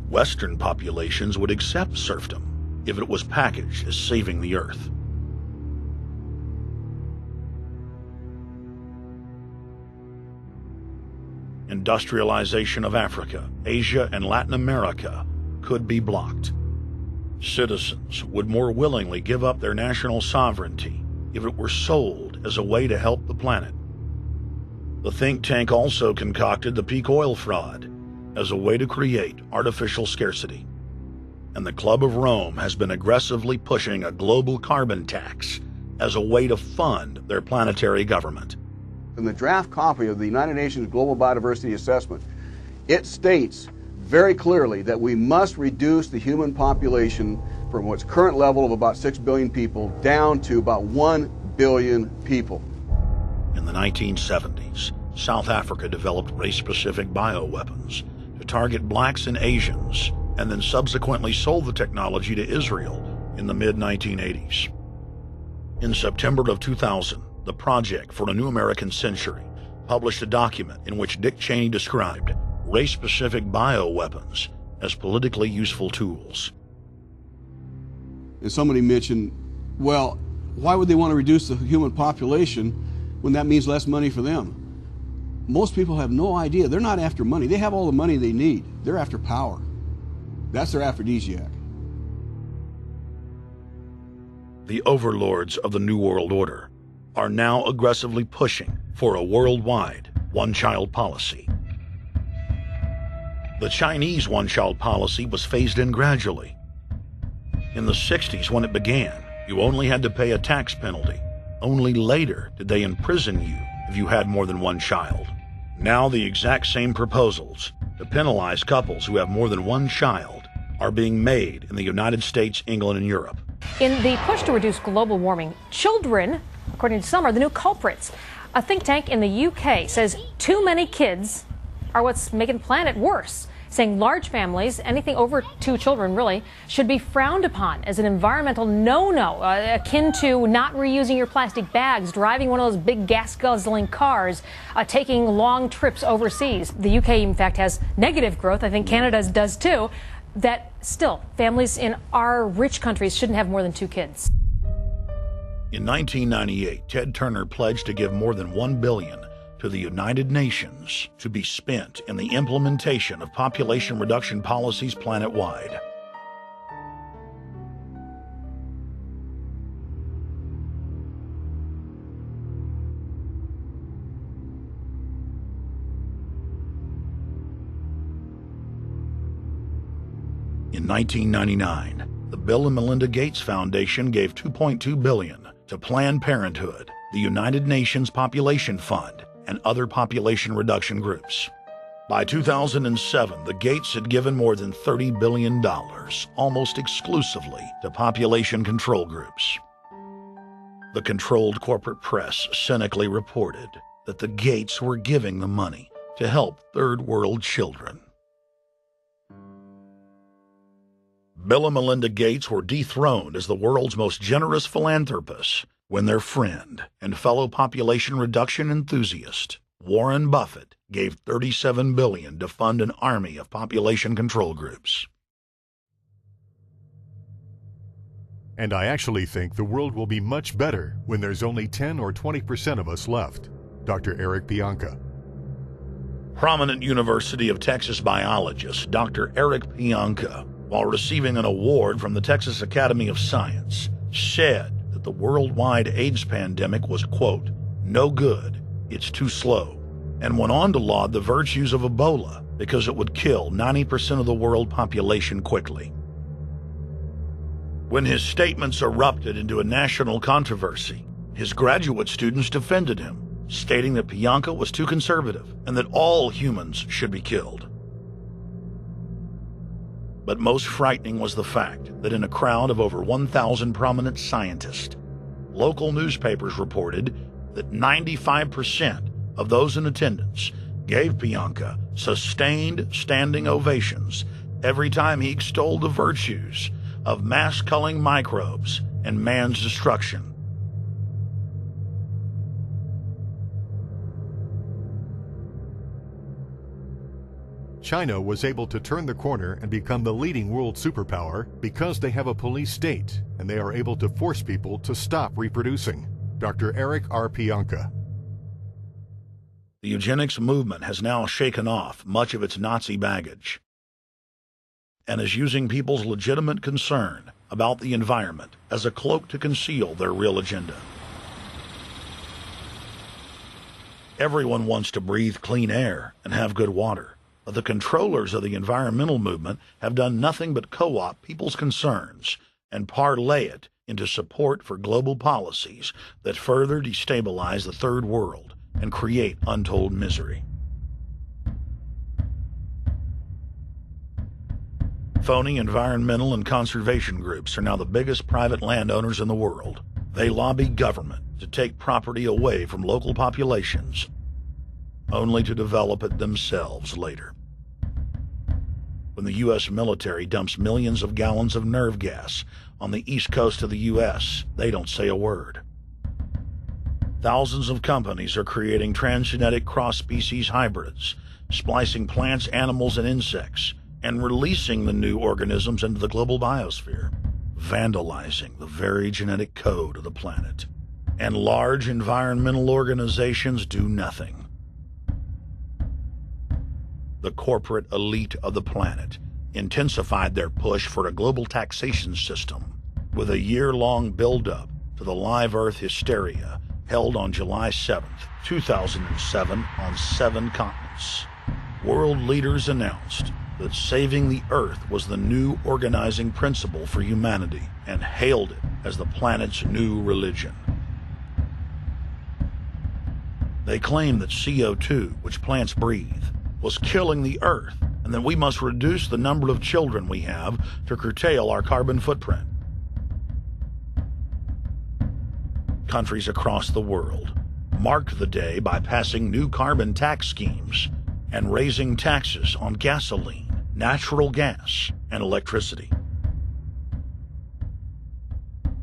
Western populations would accept serfdom if it was packaged as saving the earth. Industrialization of Africa, Asia, and Latin America could be blocked. Citizens would more willingly give up their national sovereignty if it were sold as a way to help the planet. The think tank also concocted the peak oil fraud as a way to create artificial scarcity. And the Club of Rome has been aggressively pushing a global carbon tax as a way to fund their planetary government. In the draft copy of the United Nations Global Biodiversity Assessment, it states very clearly that we must reduce the human population from its current level of about 6 billion people down to about 1 billion people. In the 1970s, South Africa developed race-specific bioweapons to target blacks and Asians, and then subsequently sold the technology to Israel in the mid-1980s. In September of 2000, the Project for a New American Century published a document in which Dick Cheney described race-specific bioweapons as politically useful tools. And somebody mentioned, well, why would they want to reduce the human population when that means less money for them? Most people have no idea. They're not after money. They have all the money they need. They're after power. That's their aphrodisiac. The overlords of the New World Order are now aggressively pushing for a worldwide one-child policy. The Chinese one-child policy was phased in gradually. In the 60s, when it began, you only had to pay a tax penalty. Only later did they imprison you if you had more than one child. Now the exact same proposals to penalize couples who have more than one child are being made in the United States, England, and Europe. In the push to reduce global warming, children, according to some, are the new culprits. A think tank in the UK says too many kids are what's making the planet worse, saying large families, anything over 2 children really, should be frowned upon as an environmental no-no, akin to not reusing your plastic bags, driving one of those big gas-guzzling cars, taking long trips overseas. The UK, in fact, has negative growth. I think Canada does too. That still, families in our rich countries shouldn't have more than 2 kids. In 1998, Ted Turner pledged to give more than $1 billion to the United Nations to be spent in the implementation of population reduction policies planet-wide. In 1999, the Bill and Melinda Gates Foundation gave $2.2 billion to Planned Parenthood, the United Nations Population Fund, and other population reduction groups. By 2007, the Gates had given more than $30 billion, almost exclusively to population control groups. The controlled corporate press cynically reported that the Gates were giving the money to help third world children. Bill and Melinda Gates were dethroned as the world's most generous philanthropists when their friend and fellow population reduction enthusiast, Warren Buffett, gave $37 billion to fund an army of population control groups. And I actually think the world will be much better when there's only 10 or 20% of us left. Dr. Eric Pianka. Prominent University of Texas biologist Dr. Eric Pianka, while receiving an award from the Texas Academy of Science, said that the worldwide AIDS pandemic was, quote, no good, it's too slow, and went on to laud the virtues of Ebola because it would kill 90% of the world population quickly. When his statements erupted into a national controversy, his graduate students defended him, stating that Pianka was too conservative and that all humans should be killed. But most frightening was the fact that in a crowd of over 1,000 prominent scientists, local newspapers reported that 95% of those in attendance gave Pianka sustained standing ovations every time he extolled the virtues of mass-culling microbes and man's destruction. China was able to turn the corner and become the leading world superpower because they have a police state and they are able to force people to stop reproducing. Dr. Eric R. Pianka. The eugenics movement has now shaken off much of its Nazi baggage and is using people's legitimate concern about the environment as a cloak to conceal their real agenda. Everyone wants to breathe clean air and have good water. But the controllers of the environmental movement have done nothing but co-opt people's concerns and parlay it into support for global policies that further destabilize the third world and create untold misery. Phony environmental and conservation groups are now the biggest private landowners in the world. They lobby government to take property away from local populations, only to develop it themselves later. When the U.S. military dumps millions of gallons of nerve gas on the east coast of the U.S., they don't say a word. Thousands of companies are creating transgenic cross-species hybrids, splicing plants, animals, and insects, and releasing the new organisms into the global biosphere, vandalizing the very genetic code of the planet. And large environmental organizations do nothing. The corporate elite of the planet intensified their push for a global taxation system with a year-long build-up to the Live Earth hysteria held on July 7th, 2007 on 7 continents. World leaders announced that saving the Earth was the new organizing principle for humanity and hailed it as the planet's new religion. They claimed that CO2, which plants breathe, was killing the Earth, and that we must reduce the number of children we have to curtail our carbon footprint. Countries across the world marked the day by passing new carbon tax schemes and raising taxes on gasoline, natural gas, and electricity.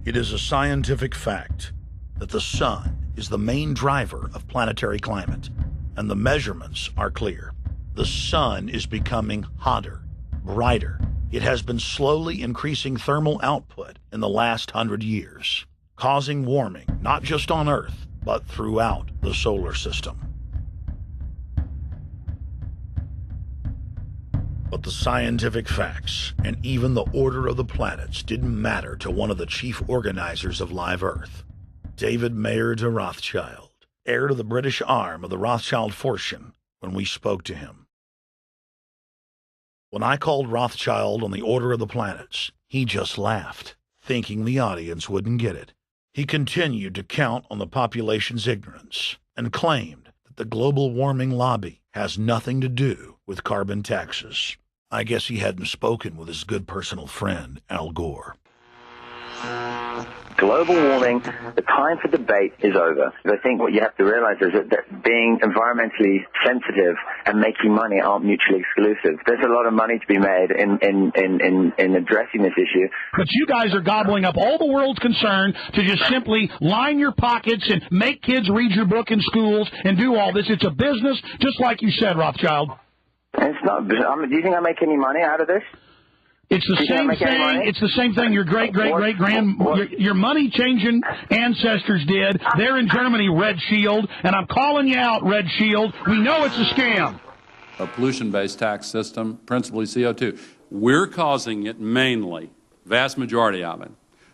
It is a scientific fact that the sun is the main driver of planetary climate, and the measurements are clear. The sun is becoming hotter, brighter. It has been slowly increasing thermal output in the last 100 years, causing warming not just on Earth, but throughout the solar system. But the scientific facts and even the order of the planets didn't matter to one of the chief organizers of Live Earth, David Mayer de Rothschild, heir to the British arm of the Rothschild fortune, when we spoke to him. When I called Rothschild on the order of the planets, he just laughed, thinking the audience wouldn't get it. He continued to count on the population's ignorance and claimed that the global warming lobby has nothing to do with carbon taxes. I guess he hadn't spoken with his good personal friend, Al Gore. Global warming, the time for debate is over. I think what you have to realize is that being environmentally sensitive and making money aren't mutually exclusive. There's a lot of money to be made in addressing this issue. But you guys are gobbling up all the world's concern to just simply line your pockets and make kids read your book in schools and do all this. It's a business, just like you said, Rothschild. It's not. Do you think I make any money out of this? It's the same thing. It's the same thing your your money-changing ancestors did. They're in Germany, Red Shield, and I'm calling you out, Red Shield. We know it's a scam. A pollution-based tax system, principally CO2. We're causing it mainly, vast majority of it.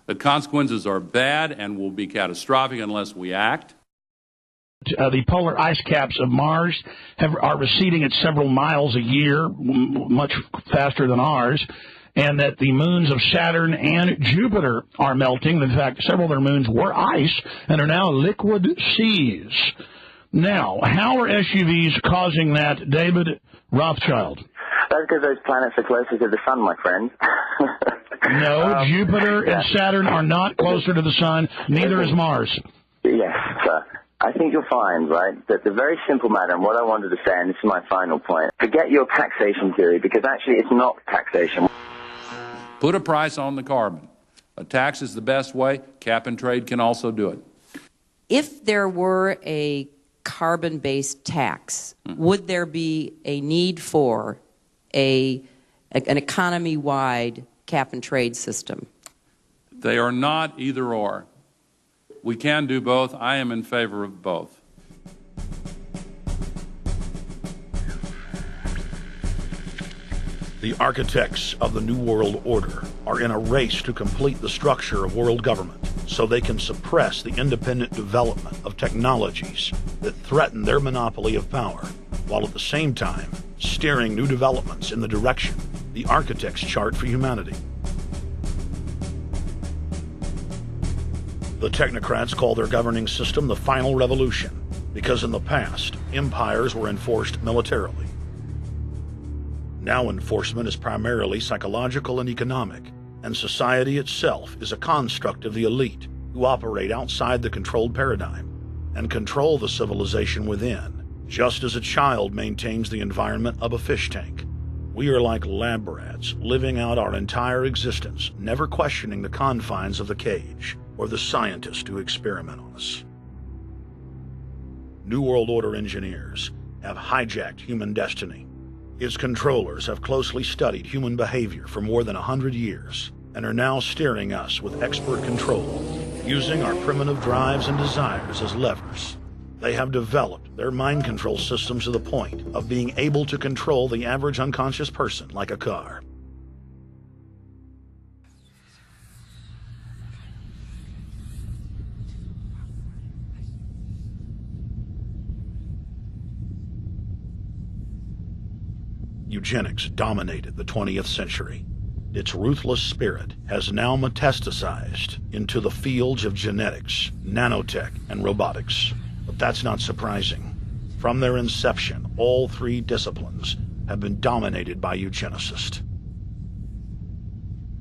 The consequences are bad and will be catastrophic unless we act. The polar ice caps of Mars are receding at several miles a year, much faster than ours, and that the moons of Saturn and Jupiter are melting. In fact, several of their moons were ice and are now liquid seas. Now, how are SUVs causing that, David Rothschild? That's because those planets are closer to the sun, my friend. No, Jupiter and Saturn are not closer to the sun. Neither is Mars. Yes, sir. I think you'll find, right, that the very simple matter, and what I wanted to say, and this is my final point, forget your taxation theory, because actually it's not taxation. Put a price on the carbon. A tax is the best way. Cap and trade can also do it. If there were a carbon-based tax, would there be a need for an economy-wide cap and trade system? They are not either or. We can do both. I am in favor of both. The architects of the New World Order are in a race to complete the structure of world government so they can suppress the independent development of technologies that threaten their monopoly of power, while at the same time steering new developments in the direction the architects chart for humanity. The technocrats call their governing system the final revolution, because in the past, empires were enforced militarily. Now enforcement is primarily psychological and economic, and society itself is a construct of the elite who operate outside the controlled paradigm and control the civilization within, just as a child maintains the environment of a fish tank. We are like lab rats, living out our entire existence, never questioning the confines of the cage or the scientists who experiment on us. New World Order engineers have hijacked human destiny. Its controllers have closely studied human behavior for more than 100 years and are now steering us with expert control, using our primitive drives and desires as levers. They have developed their mind control systems to the point of being able to control the average unconscious person like a car. Eugenics dominated the 20th century. Its ruthless spirit has now metastasized into the fields of genetics, nanotech, and robotics. But that's not surprising. From their inception, all three disciplines have been dominated by eugenicists.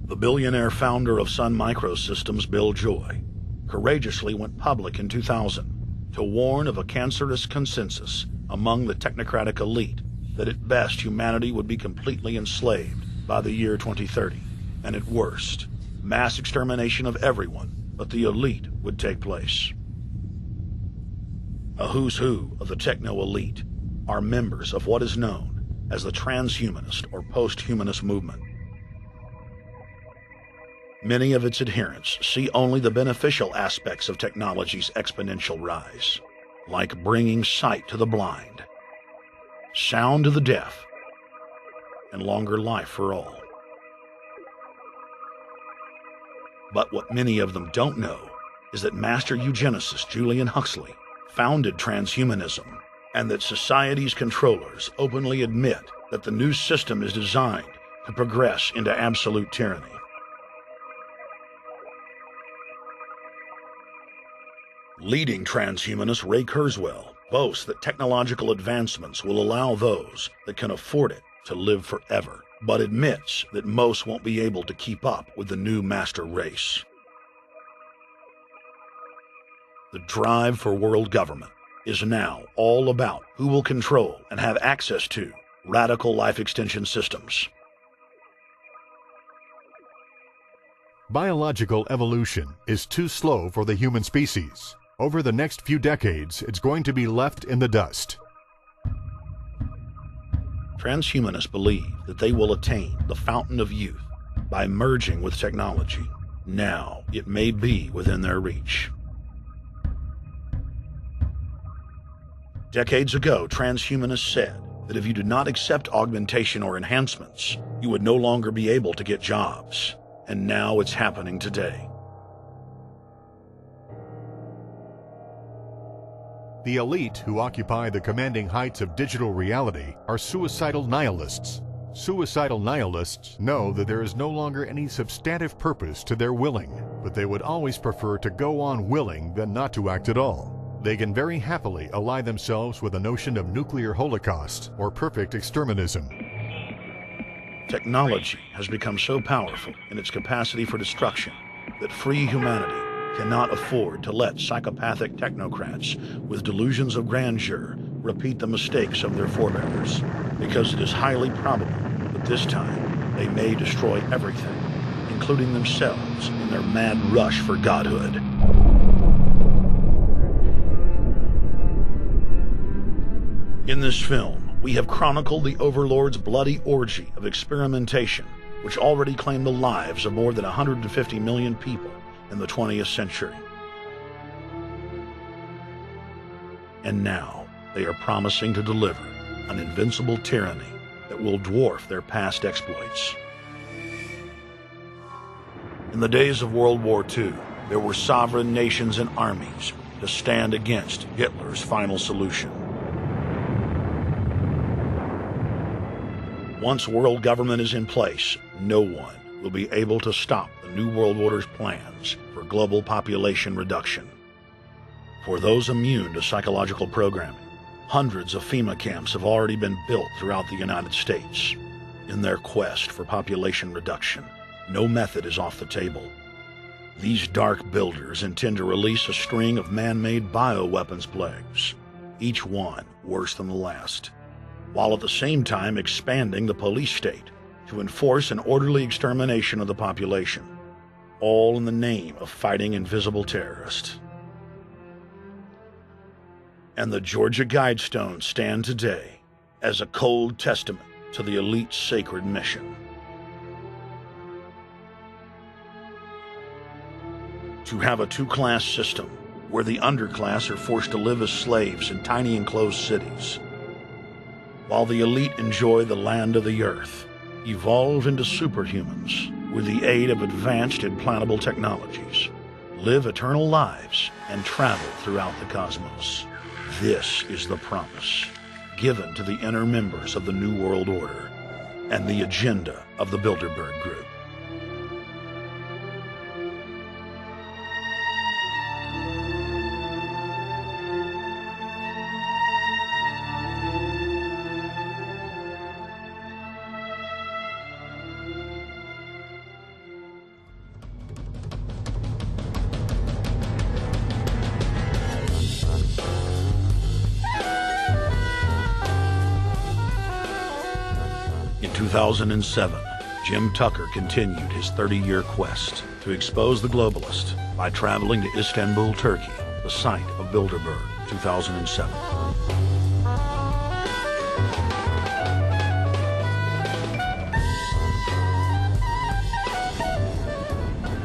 The billionaire founder of Sun Microsystems, Bill Joy, courageously went public in 2000 to warn of a cancerous consensus among the technocratic elite that at best humanity would be completely enslaved by the year 2030, and at worst, mass extermination of everyone but the elite would take place. A who's who of the techno-elite are members of what is known as the transhumanist or post-humanist movement. Many of its adherents see only the beneficial aspects of technology's exponential rise, like bringing sight to the blind, sound to the deaf, and longer life for all. But what many of them don't know is that master eugenicist Julian Huxley founded transhumanism, and that society's controllers openly admit that the new system is designed to progress into absolute tyranny. Leading transhumanist Ray Kurzweil boasts that technological advancements will allow those that can afford it to live forever, but admits that most won't be able to keep up with the new master race. The drive for world government is now all about who will control and have access to radical life extension systems. Biological evolution is too slow for the human species. Over the next few decades, it's going to be left in the dust. Transhumanists believe that they will attain the fountain of youth by merging with technology. Now, it may be within their reach. Decades ago, transhumanists said that if you did not accept augmentation or enhancements, you would no longer be able to get jobs. And now it's happening today. The elite who occupy the commanding heights of digital reality are suicidal nihilists. Suicidal nihilists know that there is no longer any substantive purpose to their willing, but they would always prefer to go on willing than not to act at all. They can very happily ally themselves with the notion of nuclear holocaust or perfect exterminism. Technology has become so powerful in its capacity for destruction that free humanity cannot afford to let psychopathic technocrats with delusions of grandeur repeat the mistakes of their forebears, because it is highly probable that this time they may destroy everything, including themselves in their mad rush for godhood. In this film, we have chronicled the Overlord's bloody orgy of experimentation, which already claimed the lives of more than 150 million people in the 20th century. And now, they are promising to deliver an invincible tyranny that will dwarf their past exploits. In the days of World War II, there were sovereign nations and armies to stand against Hitler's final solution. Once world government is in place, no one will be able to stop the New World Order's plans for global population reduction. For those immune to psychological programming, hundreds of FEMA camps have already been built throughout the United States. In their quest for population reduction, no method is off the table. These dark builders intend to release a string of man-made bioweapons plagues, each one worse than the last, while at the same time expanding the police state to enforce an orderly extermination of the population, all in the name of fighting invisible terrorists. And the Georgia Guidestones stand today as a cold testament to the elite's sacred mission. To have a two-class system where the underclass are forced to live as slaves in tiny enclosed cities, while the elite enjoy the land of the earth, evolve into superhumans with the aid of advanced implantable technologies, live eternal lives, and travel throughout the cosmos. This is the promise given to the inner members of the New World Order and the agenda of the Bilderberg Group. In 2007, Jim Tucker continued his 30-year quest to expose the globalist by traveling to Istanbul, Turkey, the site of Bilderberg, 2007.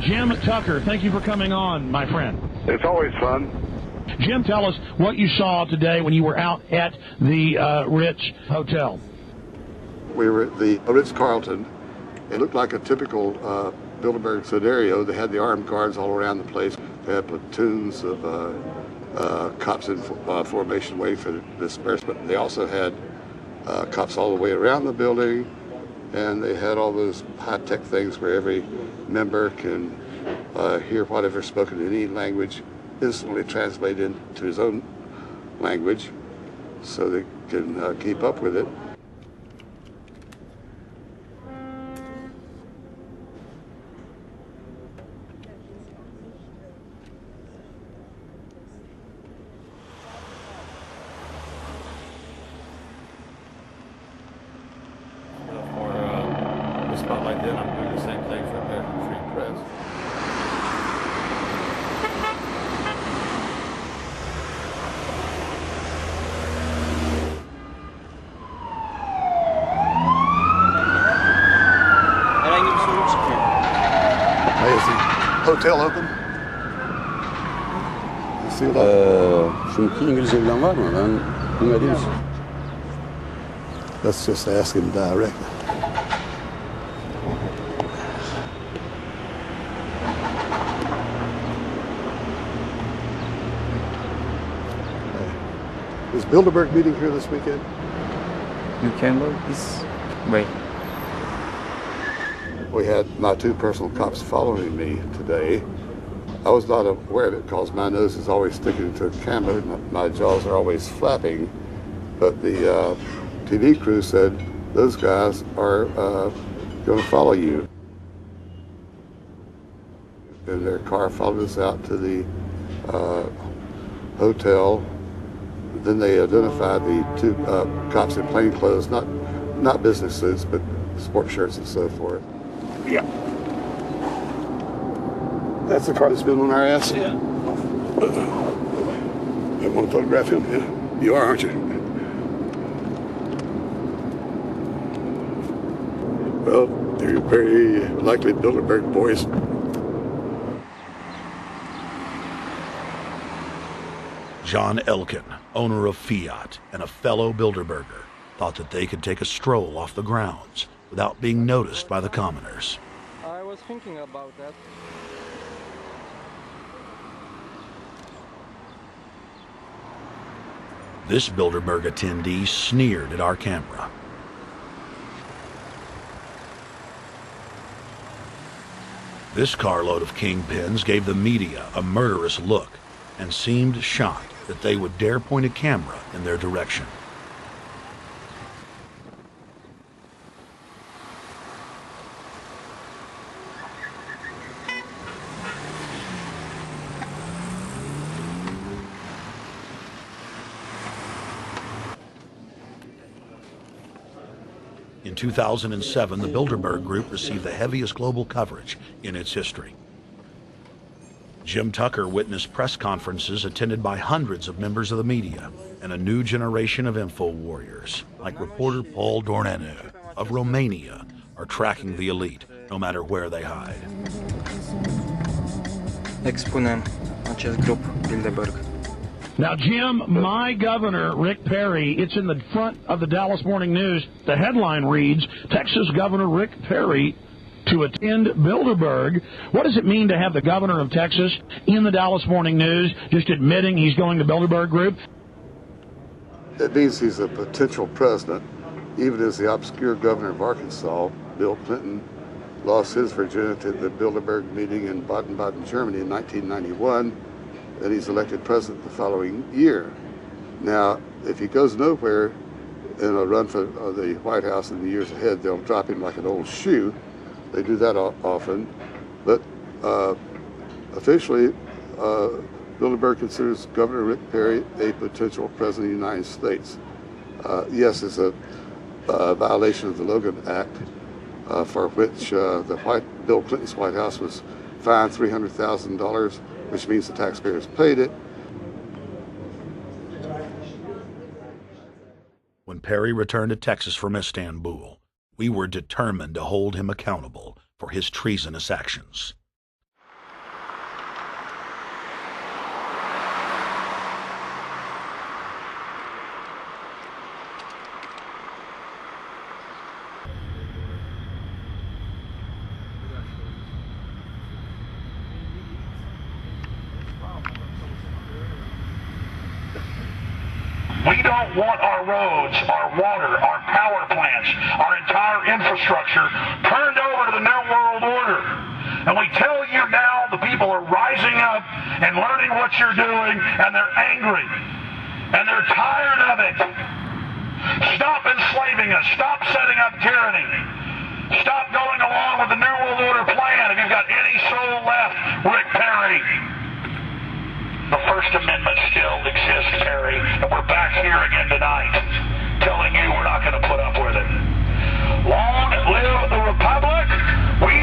Jim Tucker, thank you for coming on, my friend. It's always fun. Jim, tell us what you saw today when you were out at the Ritz Hotel. We were at the Ritz-Carlton. It looked like a typical Bilderberg scenario. They had the armed guards all around the place. They had platoons of cops in formation waiting for the disbursement. They also had cops all the way around the building, and they had all those high-tech things where every member can hear whatever's spoken in any language instantly translated into his own language so they can keep up with it. Spotlight then, I'm doing the same thing for American Free Press. Hey, is the hotel open? Çünkü İngilizce bilen var mı? Ben bilmediğim için. Let's just ask him directly. Is Bilderberg meeting here this weekend? You can go this way. We had my two personal cops following me today. I was not aware of it because my nose is always sticking to the camera. My jaws are always flapping. But the TV crew said those guys are going to follow you. And their car followed us out to the hotel. Then they identified the two cops in plain clothes, not business suits, but sport shirts and so forth. Yeah. That's the car that's been on our ass? Yeah. You want to photograph him? Yeah. You are, aren't you? Well, they're very likely Bilderberg boys. John Elkin, owner of Fiat and a fellow Bilderberger, thought that they could take a stroll off the grounds without being noticed by the commoners. I was thinking about that. This Bilderberg attendee sneered at our camera. This carload of kingpins gave the media a murderous look and seemed shocked that they would dare point a camera in their direction. In 2007, the Bilderberg Group received the heaviest global coverage in its history. Jim Tucker witnessed press conferences attended by hundreds of members of the media and a new generation of info warriors, like reporter Paul Dornanu of Romania, are tracking the elite no matter where they hide. Expunem acest grup Bilderberg. Now, Jim, my governor, Rick Perry, it's in the front of the Dallas Morning News. The headline reads, Texas Governor Rick Perry to attend Bilderberg. What does it mean to have the governor of Texas in the Dallas Morning News just admitting he's going to Bilderberg Group? It means he's a potential president, even as the obscure governor of Arkansas, Bill Clinton, lost his virginity at the Bilderberg meeting in Baden-Baden, Germany in 1991, and he's elected president the following year. Now, if he goes nowhere in a run for the White House in the years ahead, they'll drop him like an old shoe. They do that often, but officially, Bilderberg considers Governor Rick Perry a potential president of the United States. Yes, it's a violation of the Logan Act, for which Bill Clinton's White House was fined $300,000, which means the taxpayers paid it. When Perry returned to Texas from Istanbul, we were determined to hold him accountable for his treasonous actions. We don't want our roads, our water, our power plants, our entire infrastructure turned over to the New World Order. And we tell you now, the people are rising up and learning what you're doing, and they're angry. And they're tired of it. Stop enslaving us. Stop setting up tyranny. Stop going along with the New World Order plan. If you've got any soul left, Rick Perry. The First Amendment still exists, Perry, and we're back here again tonight, telling you we're not going to put up with it. Long live the Republic! We